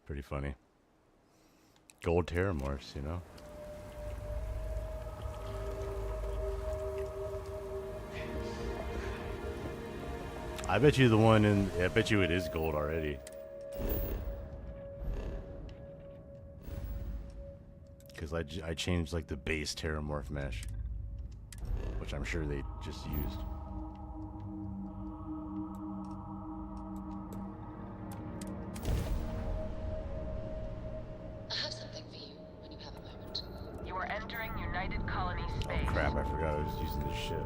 Pretty funny. Gold Terramorphs, you know? I bet you the one in... I bet you it is gold already. Because I changed like the base Terramorph mesh. Which I'm sure they just used. I have something for you when you have a moment. You are entering United Colony space. Oh crap, I forgot I was using this ship.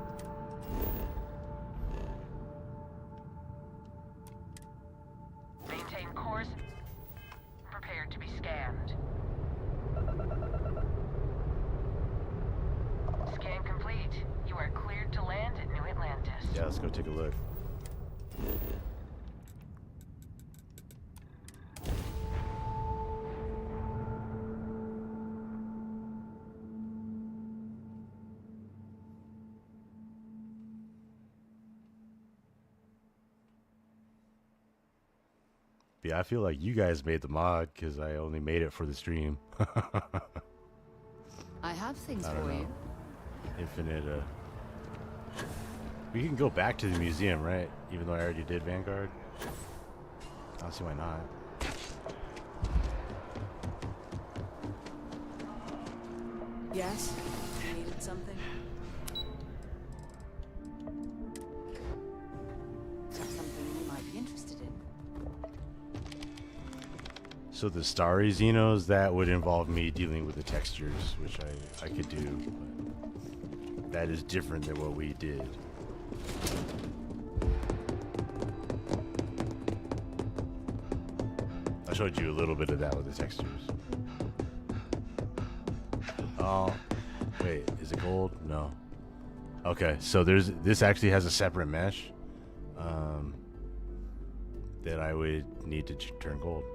Maintain course. Prepared to be scanned. Scan complete. You are cleared to land at New Atlantis. Yeah, let's go take a look. But yeah, I feel like you guys made the mod because I only made it for the stream. I have things I for don't know. you. Infinite. We can go back to the museum, right? Even though I already did Vanguard. I don't see why not. Yes? You needed something? Something you might be interested in. So the starry Xenos, that would involve me dealing with the textures, which I could do, but that is different than what we did. I showed you a little bit of that with the textures. Oh, wait, is it gold? No. Okay, so this actually has a separate mesh that I would need to turn gold.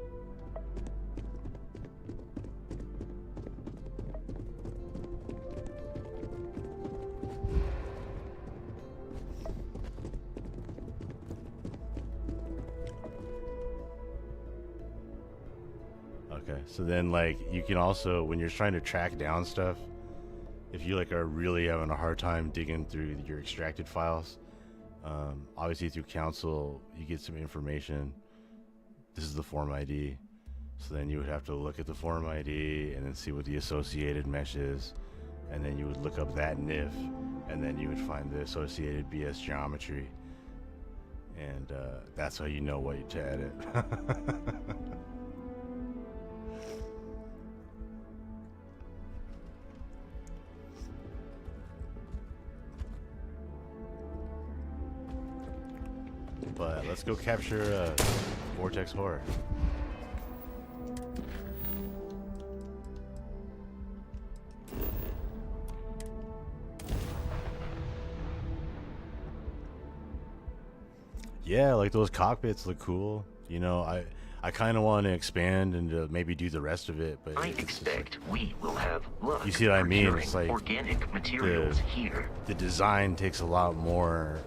Okay, so then like you can also, when you're trying to track down stuff, if you like are really having a hard time digging through your extracted files, obviously through council you get some information. This is the form ID, so then you would have to look at the form ID and then see what the associated mesh is, and then you would look up that NIF, and then you would find the associated BS geometry, and that's how you know what to edit. But let's go capture Vortex Horror. Yeah, like those cockpits look cool. You know, I kind of want to expand and maybe do the rest of it, but I expect we will have luck. You see what I mean? It's like organic materials here. The design takes a lot more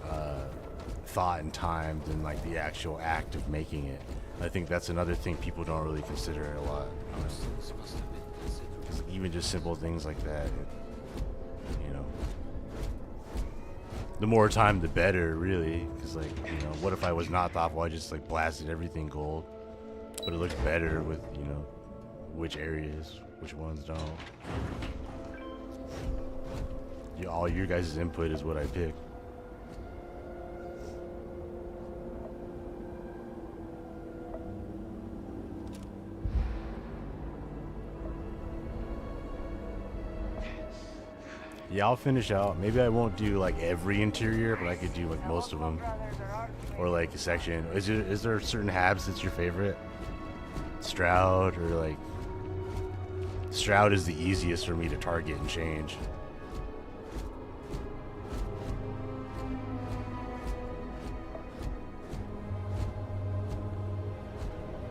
thought and time than like the actual act of making it. I think that's another thing people don't really consider a lot. Because even just simple things like that, you know, the more time the better, really. Because like, you know, what if I was not thoughtful? I just like blasted everything gold, but it looks better with, you know, which areas, which ones don't. Yeah, all your guys' input is what I pick. Yeah, I'll finish out. Maybe I won't do like every interior, but I could do like most of them, or like a section. Is there certain habs that's your favorite? Stroud, or like Stroud is the easiest for me to target and change.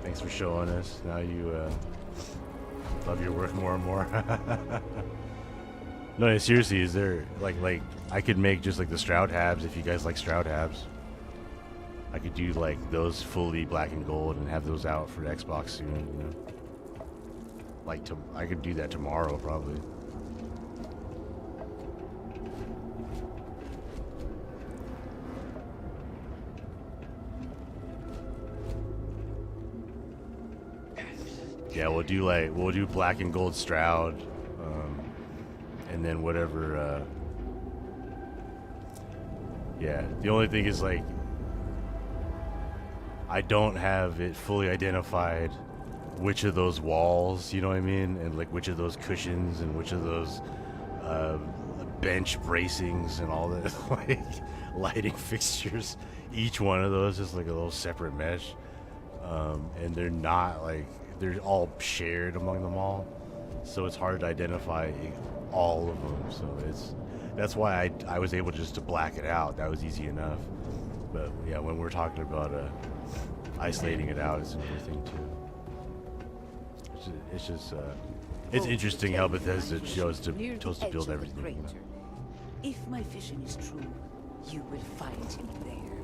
Thanks for showing us. Now you love your work more and more. No, seriously, is there like I could make just like the Stroud habs if you guys like Stroud habs. I could do like those fully black and gold and have those out for Xbox soon, you know. Like I could do that tomorrow probably. Yeah, we'll do black and gold Stroud. And then whatever, yeah, the only thing is like, I don't have it fully identified which of those walls, you know what I mean? And like which of those cushions and which of those bench bracings and all the like lighting fixtures, each one of those is like a little separate mesh. And they're not like, they're all shared among them all. So it's hard to identify all of them, so that's why I was able just to black it out. That was easy enough. But yeah, when we're talking about isolating it out, it's another thing too. It's just it's interesting how Bethesda chose to build everything. You know? If my vision is true, you will find him there.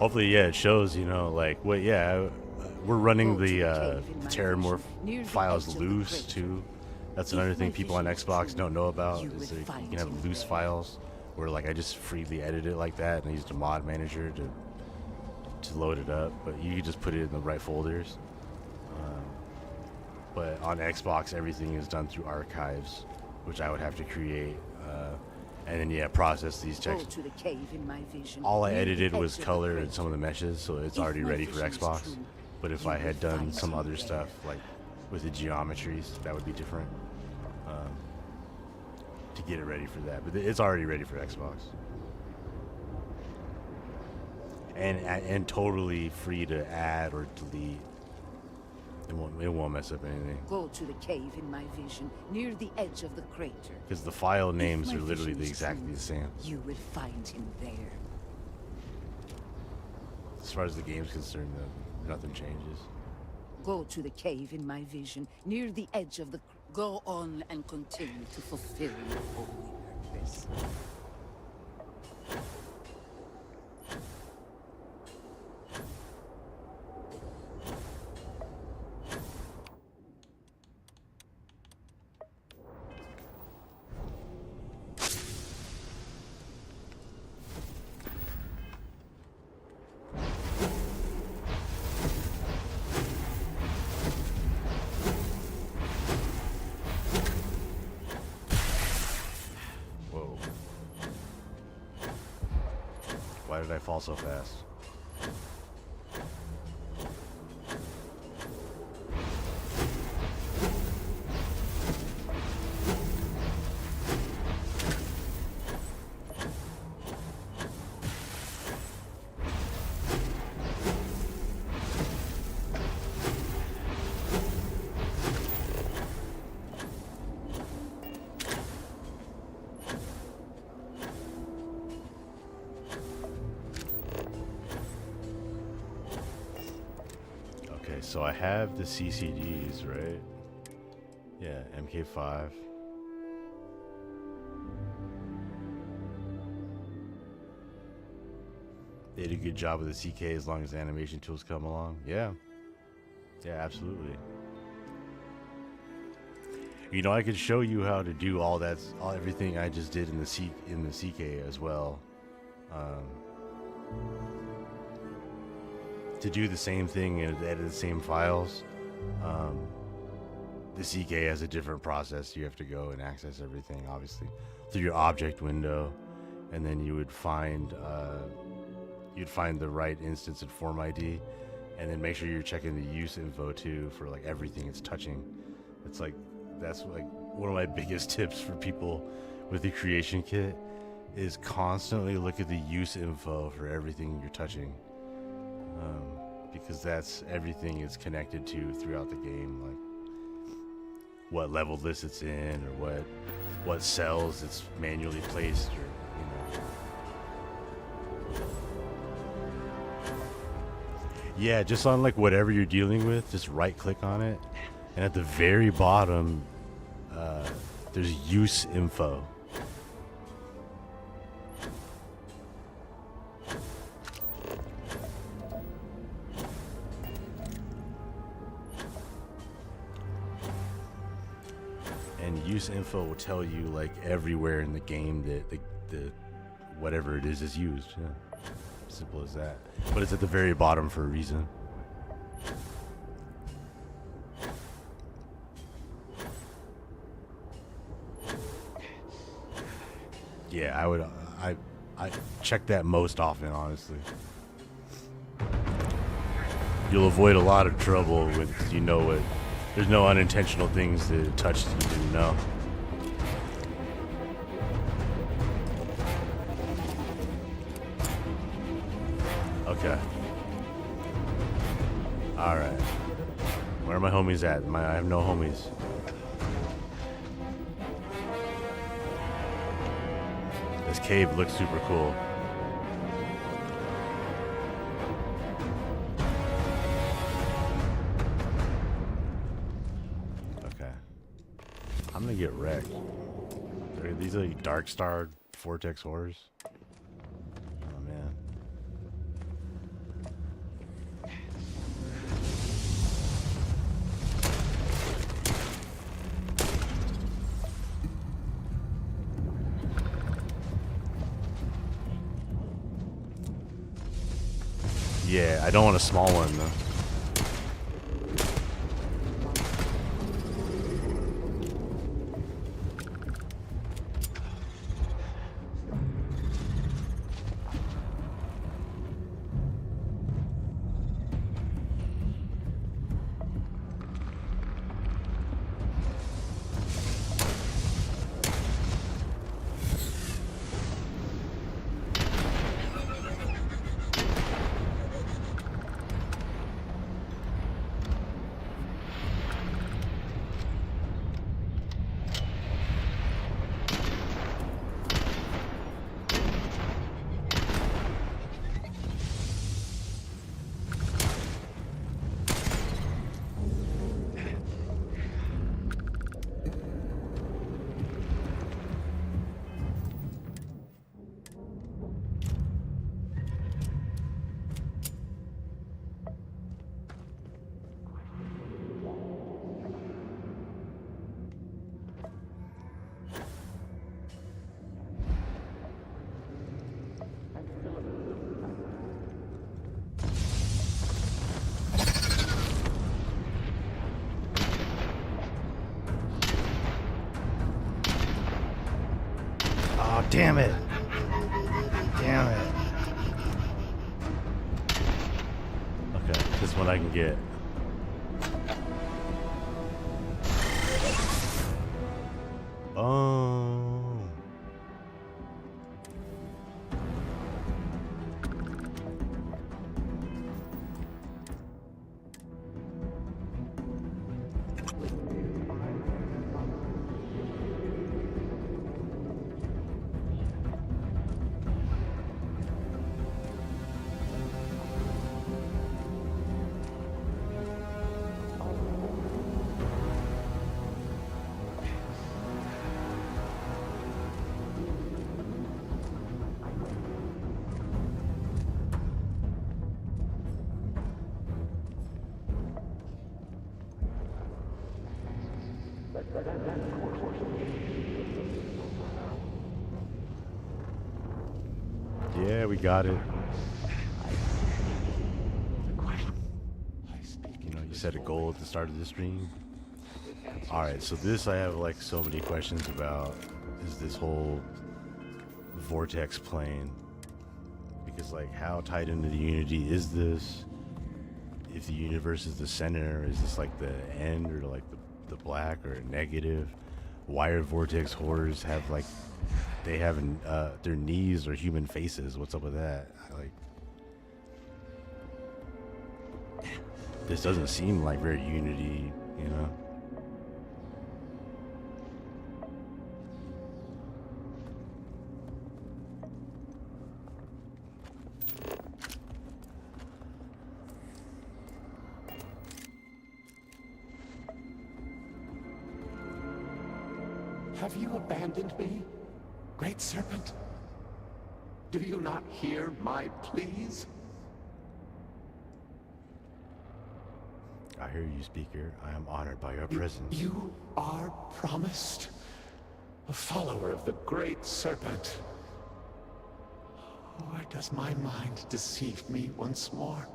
hopefully, yeah, it shows, you know, like, what, yeah, we're running the Terramorph files loose, too. That's another thing people on Xbox don't know about, is that you can have loose files, where, like, I just freely edit it like that, and I used a mod manager to load it up, but you can just put it in the right folders. But on Xbox, everything is done through archives, which I would have to create, and then, yeah, process these textures. All I edited was color and some of the meshes, so it's already ready for Xbox. But if I had done some other stuff, like with the geometries, that would be different, to get it ready for that. But it's already ready for Xbox. And totally free to add or delete. It won't mess up anything. Go to the cave in my vision, near the edge of the crater. Because the file names are literally exactly the same. You will find him there. As far as the game's concerned, nothing changes. Go to the cave in my vision, near the edge of the... Go on and continue to fulfill your holy purpose. Why did I fall so fast? So I have the CCDs, right? Yeah, MK5. They did a good job with the CK as long as the animation tools come along. Yeah. Yeah, absolutely. You know, I could show you how to do all that, everything I just did in the CK as well. To do the same thing and edit the same files. The CK has a different process. You have to go and access everything, obviously, through your object window, and then you would find you'd find the right instance and form ID, and then make sure you're checking the use info too for like everything it's touching. It's like that's like one of my biggest tips for people with the creation kit is constantly look at the use info for everything you're touching. Because that's everything it's connected to throughout the game, like what level list it's in, or what cells it's manually placed, or yeah, just on like whatever you're dealing with, just right click on it, and at the very bottom, there's use info. Use info will tell you like everywhere in the game that the whatever it is used. Yeah. Simple as that. But it's at the very bottom for a reason. Yeah, I check that most often, honestly. You'll avoid a lot of trouble with, you know what. There's no unintentional things to touch that you didn't know. Okay. Alright. Where are my homies at? I have no homies. This cave looks super cool. I'm gonna get wrecked. These are like dark star vortex horrors. Oh man. Yeah, I don't want a small one though. Oh, damn it. Damn it. Okay, this one I can get. Oh. Yeah, we got it. You know, you set a goal at the start of the stream. Alright, so this I have like so many questions about is this whole vortex plane. Because like how tied into the Unity is this? If the universe is the center, is this like the end or like the black or negative? Why are vortex horrors have like they have their knees or human faces? What's up with that? This doesn't seem like very Unity, you know? Have you abandoned me, Great Serpent? Do you not hear my pleas? I hear you, Speaker. I am honored by your presence. You are promised a follower of the Great Serpent. Or does my mind deceive me once more?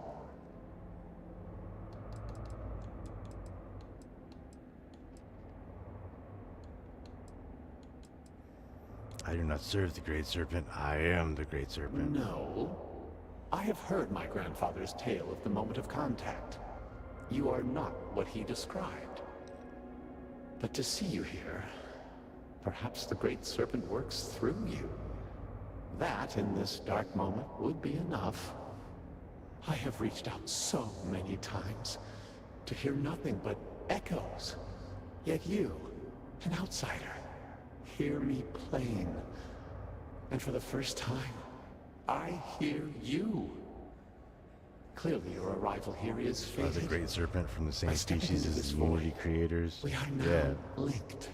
I do not serve the Great Serpent. I am the Great Serpent. No. I have heard my grandfather's tale of the moment of contact. You are not what he described. But to see you here, perhaps the Great Serpent works through you. That, in this dark moment, would be enough. I have reached out so many times to hear nothing but echoes. Yet you, an outsider, hear me plain. And for the first time, I hear you. Clearly your arrival here is fated. The Great Serpent from the same species as the Unity creators. We are now linked.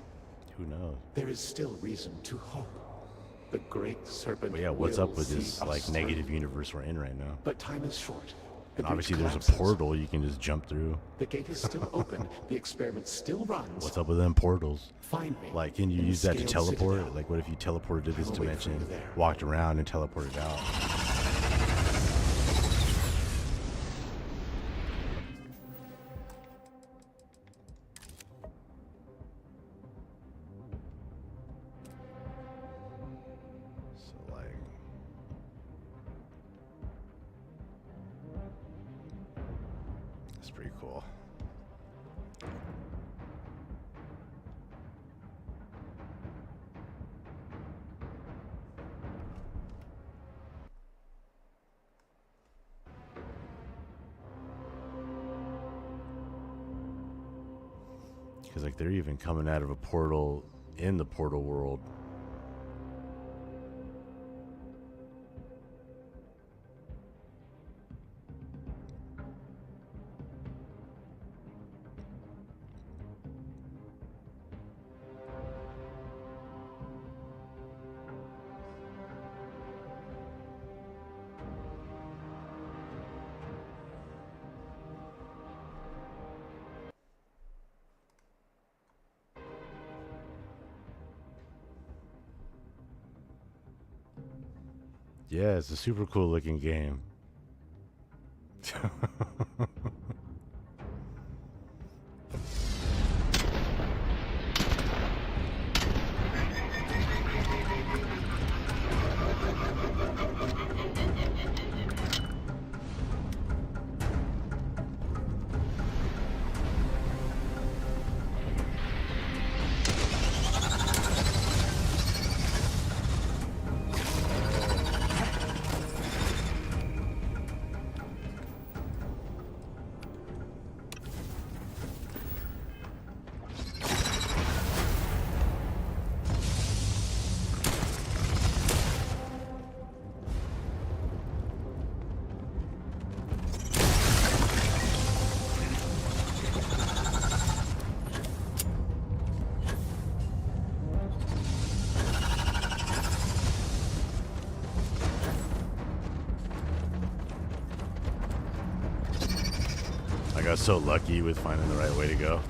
Who knows? There is still reason to hope. The Great Serpent. But yeah, what's up with will this see like us negative through. universe we're in right now? But time is short. And obviously there's a portal you can just jump through. The gate is still open. The experiment still runs. What's up with them portals? Find me. Like, can you in use that to Scaled teleport? Citadel. Like, what if you teleported to this I will wait for dimension, you there. walked around, and teleported out? pretty cool. Because like they're even coming out of a portal in the portal world. Yeah, it's a super cool looking game. I got so lucky with finding the right way to go.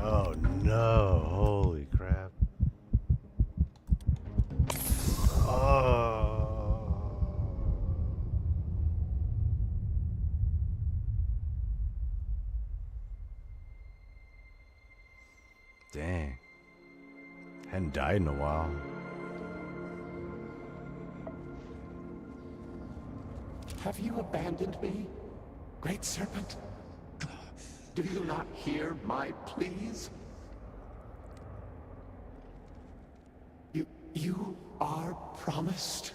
Oh no, holy crap. Oh. Dang. Hadn't died in a while. Have you abandoned me, Great Serpent? Do you not hear my pleas? You are promised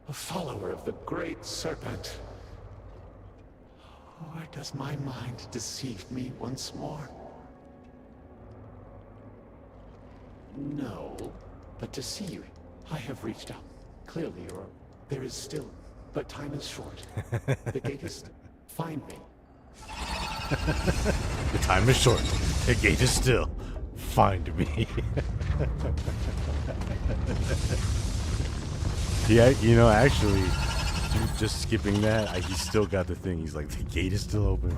a follower of the Great Serpent. Or does my mind deceive me once more? No, but to see you, I have reached out. Clearly, there is still, but time is short. The gate is... Find me. The time is short. The gate is still. Find me. Yeah, you know, actually, just skipping that, he still got the thing. He's like, the gate is still open.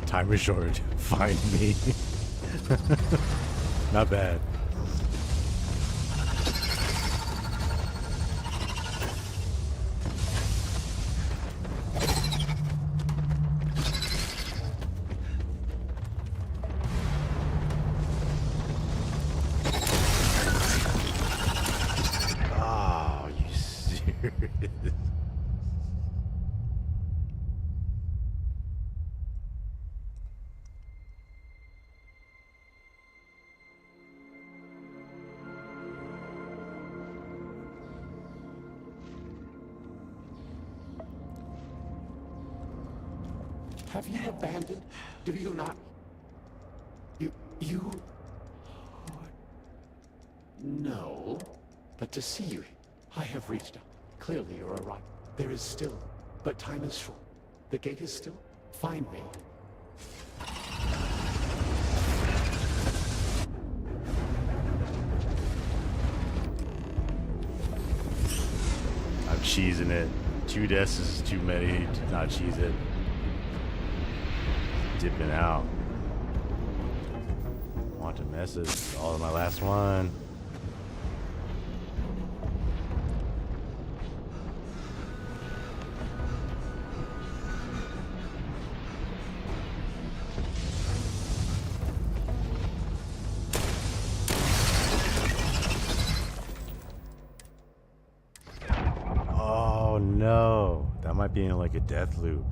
Time is short. Find me. Not bad. Oh, you serious? Have you abandoned? Do you not? You... No, but to see you, I have reached out. Clearly you're arrived. There is still, but time is short. The gate is still. Find me. I'm cheesing it. 2 deaths is too many to not cheese it. Dipping out. Want to message. All of my last one. no. That might be in like a death loop.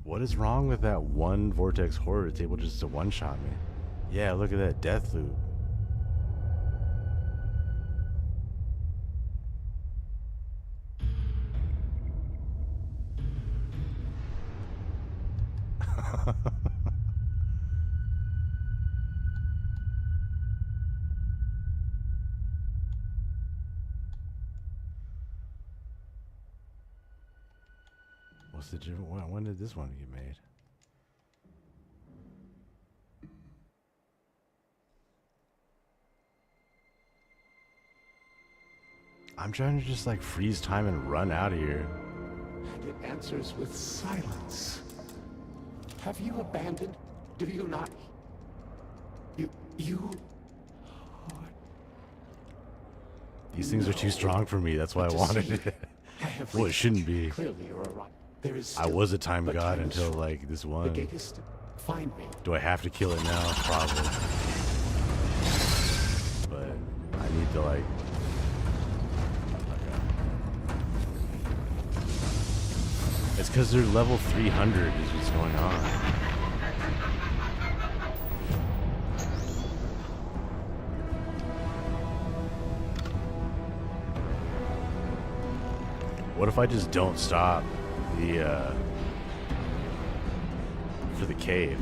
What is wrong with that one Vortex Horror? It's able just to one-shot me. Yeah, look at that death loop. What's the difference? When did this one get made? I'm trying to just like freeze time and run out of here. And it answers with silence. Have you abandoned? Do you not? You... These things are too strong for me. That's why I wanted it. Well, it shouldn't be. Clearly you're right. There is I was a time god until like this one. The gate is to find me. Do I have to kill it now? Probably. But I need to like... It's because they're level 300 is what's going on. What if I just don't stop the for the cave?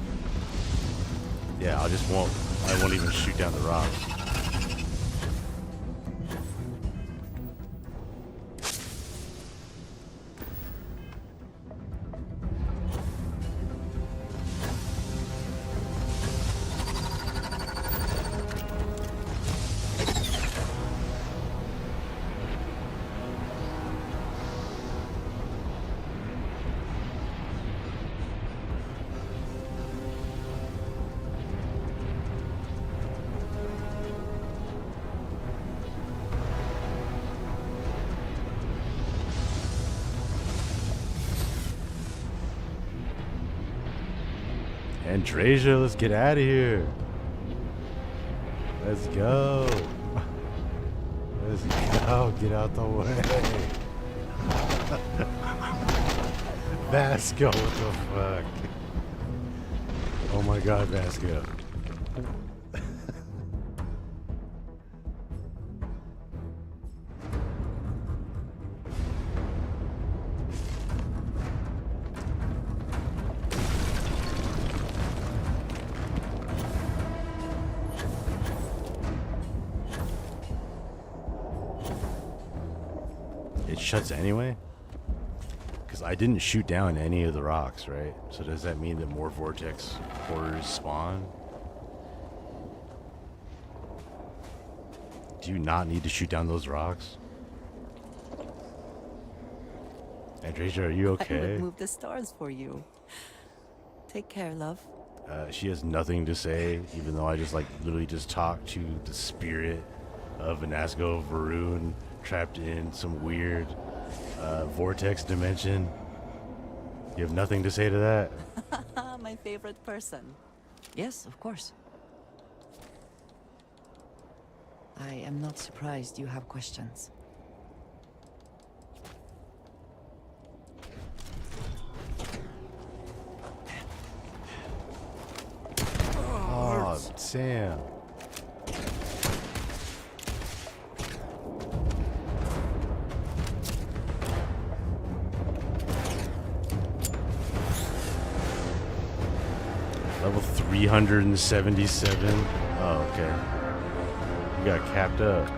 Yeah, I won't even shoot down the rocks. Andrasia, let's get out of here. Let's go. Let's go. Get out the way. Vasco, what the fuck? Oh my god, Vasco. Shuts anyway? Because I didn't shoot down any of the rocks, right? So does that mean that more vortex horrors spawn? Do you not need to shoot down those rocks? Andrasia, are you okay? I would move the stars for you. Take care, love. She has nothing to say, even though I just like literally just talked to the spirit of Vanasco Varun trapped in some weird vortex dimension. You have nothing to say to that? My favorite person. Yes, of course. I am not surprised you have questions. Oh, Sam. Level 377. Oh, okay. You got capped up.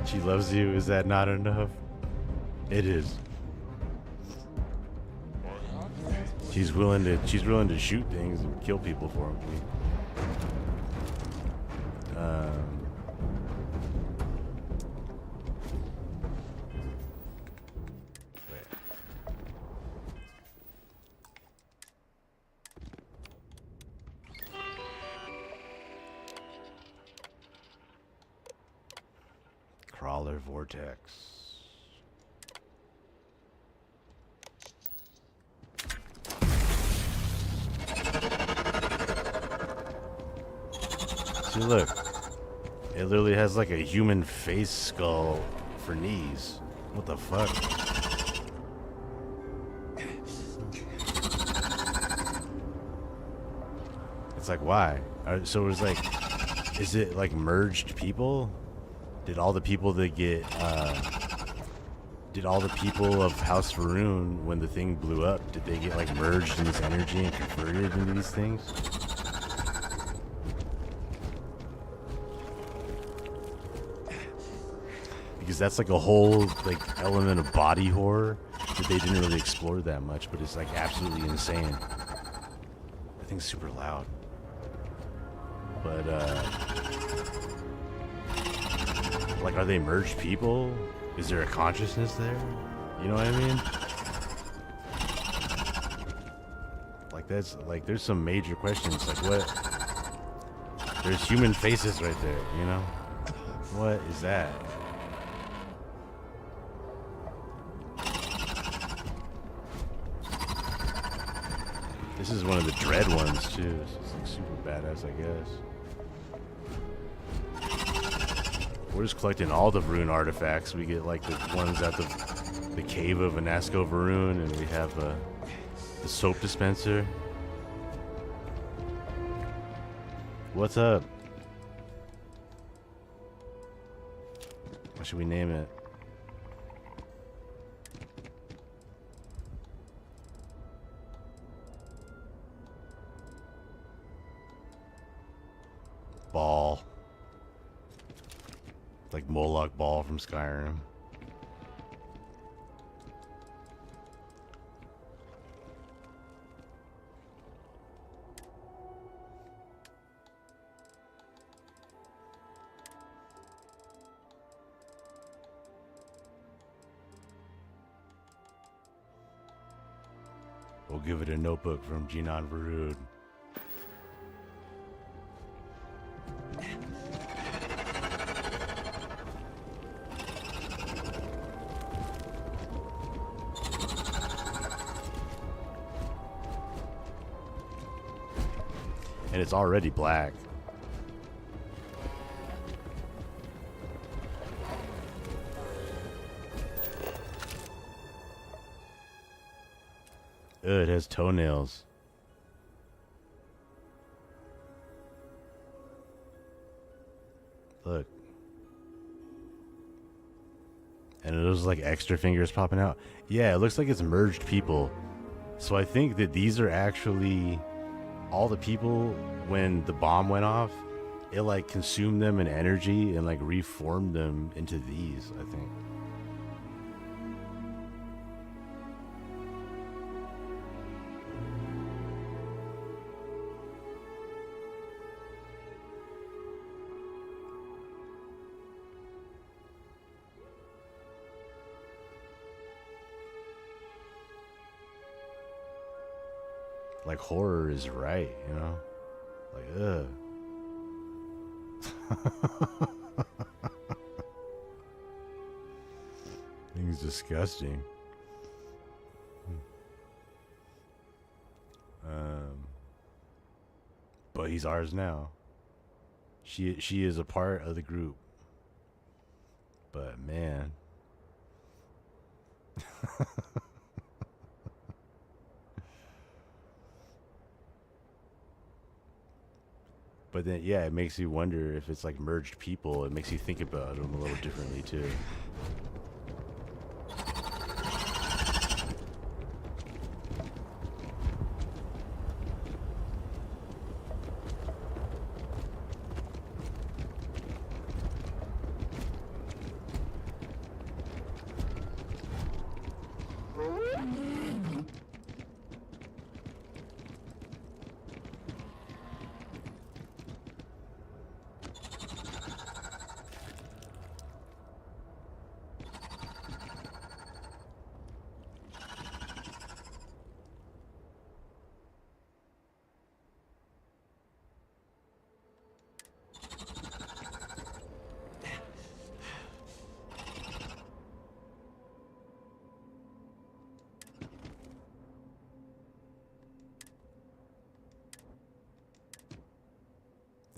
She loves you. Is that not enough? It is. She's willing to shoot things and kill people for me. Wait. Crawler vortex. See, look. It literally has like a human face skull for knees. What the fuck? It's like, why? So it was like, is it like merged people? Did all the people that get, did all the people of House Faroon, when the thing blew up, did they get like merged in this energy and converted into these things? Because that's like a whole like element of body horror that they didn't really explore that much, but it's like absolutely insane. That thing's super loud. But like, are they merged people? Is there a consciousness there? You know what I mean? Like, that's like, there's some major questions. Like, what? There's human faces right there, you know? What is that? This is one of the dread ones too. This is like super badass, I guess. We're just collecting all the Varun artifacts. We get like the ones at the cave of Anasco Varun, and we have the soap dispenser. What's up? What should we name it? Ball. Like Moloch Ball from Skyrim. We'll give it a notebook from Jinan Varud. And it's already black. Ugh, it has toenails. Look. And those like extra fingers popping out. Yeah, it looks like it's merged people. So I think that these are actually all the people when the bomb went off. It like consumed them in energy and like reformed them into these, I think. Like, horror is right, you know? Like, ugh. Thing's disgusting. But he's ours now. She is a part of the group. But man. But then, yeah, it makes you wonder if it's like merged people. It makes you think about them a little differently too.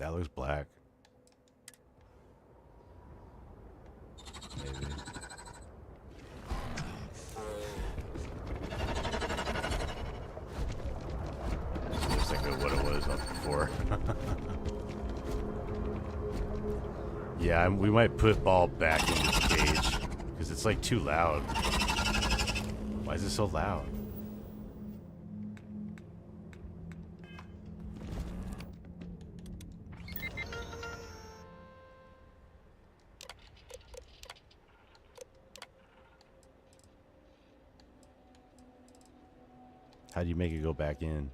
That looks black. Maybe. Looks like what it was before. Yeah, we might put Ball back in this cage because it's like too loud. Why is it so loud? How do you make it go back in?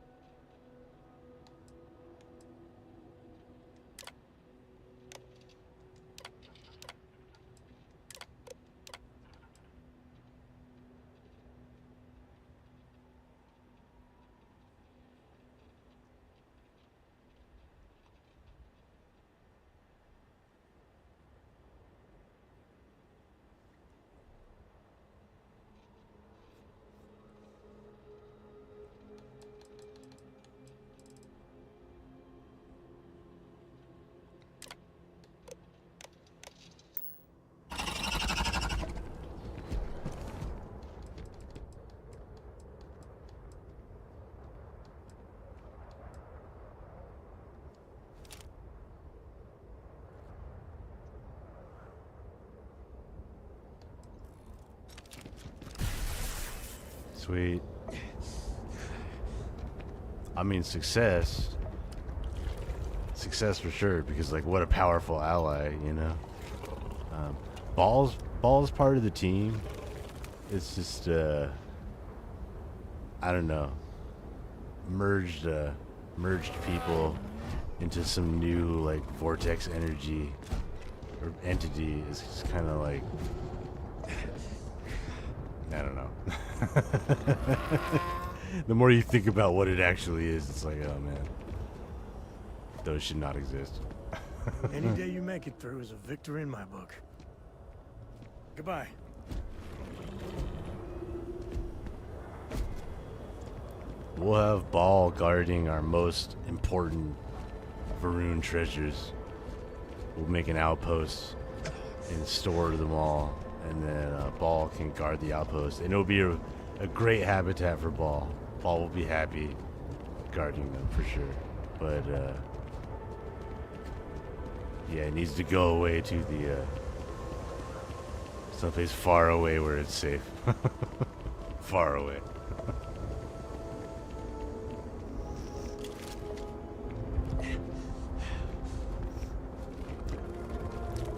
Sweet. I mean, success. Success for sure, because like what a powerful ally, you know. Ball's part of the team. It's just I don't know. Merged people into some new like vortex energy or entity. Is just kind of like, I don't know. The more you think about what it actually is, it's like, oh man, those should not exist. Any day you make it through is a victory in my book. Goodbye. We'll have Ball guarding our most important Varun treasures. We'll make an outpost and store them all. And then Ball can guard the outpost. And it'll be a great habitat for Ball. Ball will be happy guarding them for sure. But, yeah, it needs to go away to the, someplace far away where it's safe. Far away.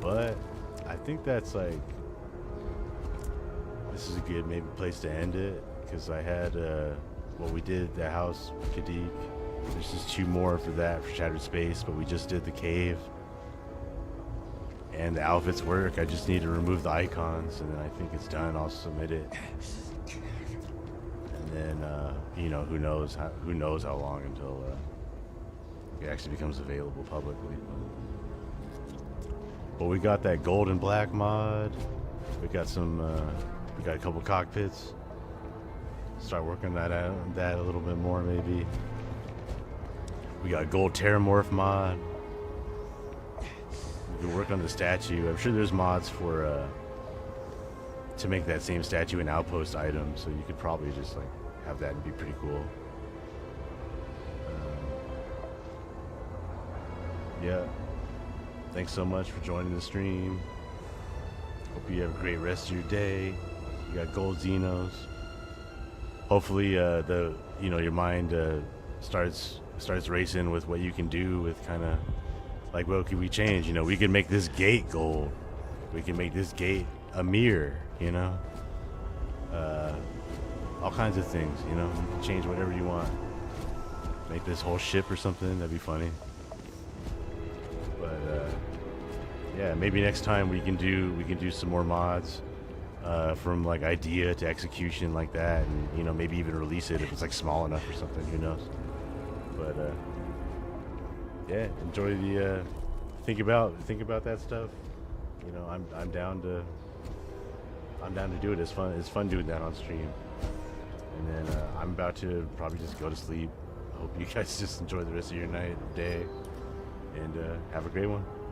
But I think that's like, this is a good maybe place to end it, because I had what we did at the house, Kadik. There's just 2 more for that, for Shattered Space, but we just did the cave. And the outfits work. I just need to remove the icons, and then I think it's done. I'll submit it. And then, you know, who knows how long until it actually becomes available publicly. But we got that gold and black mod. We got some, we got a couple cockpits. Start working that a little bit more maybe. We got a gold Terramorph mod. We could work on the statue. I'm sure there's mods for to make that same statue an outpost item, so you could probably just like have that and be pretty cool. Yeah. Thanks so much for joining the stream. Hope you have a great rest of your day. You got gold Xenos. Hopefully, your mind starts racing with what you can do with kind of like, what can we change? You know, we can make this gate gold. We can make this gate a mirror. You know, all kinds of things. You know, you can change whatever you want. Make this whole ship or something. That'd be funny. But yeah, maybe next time we can do some more mods from like idea to execution like that, and you know, maybe even release it if it's like small enough or something. Who knows? But yeah, enjoy the think about that stuff. You know, I'm down to do it. It's fun doing that on stream. And then I'm about to probably just go to sleep. I hope you guys just enjoy the rest of your night, day. and have a great one.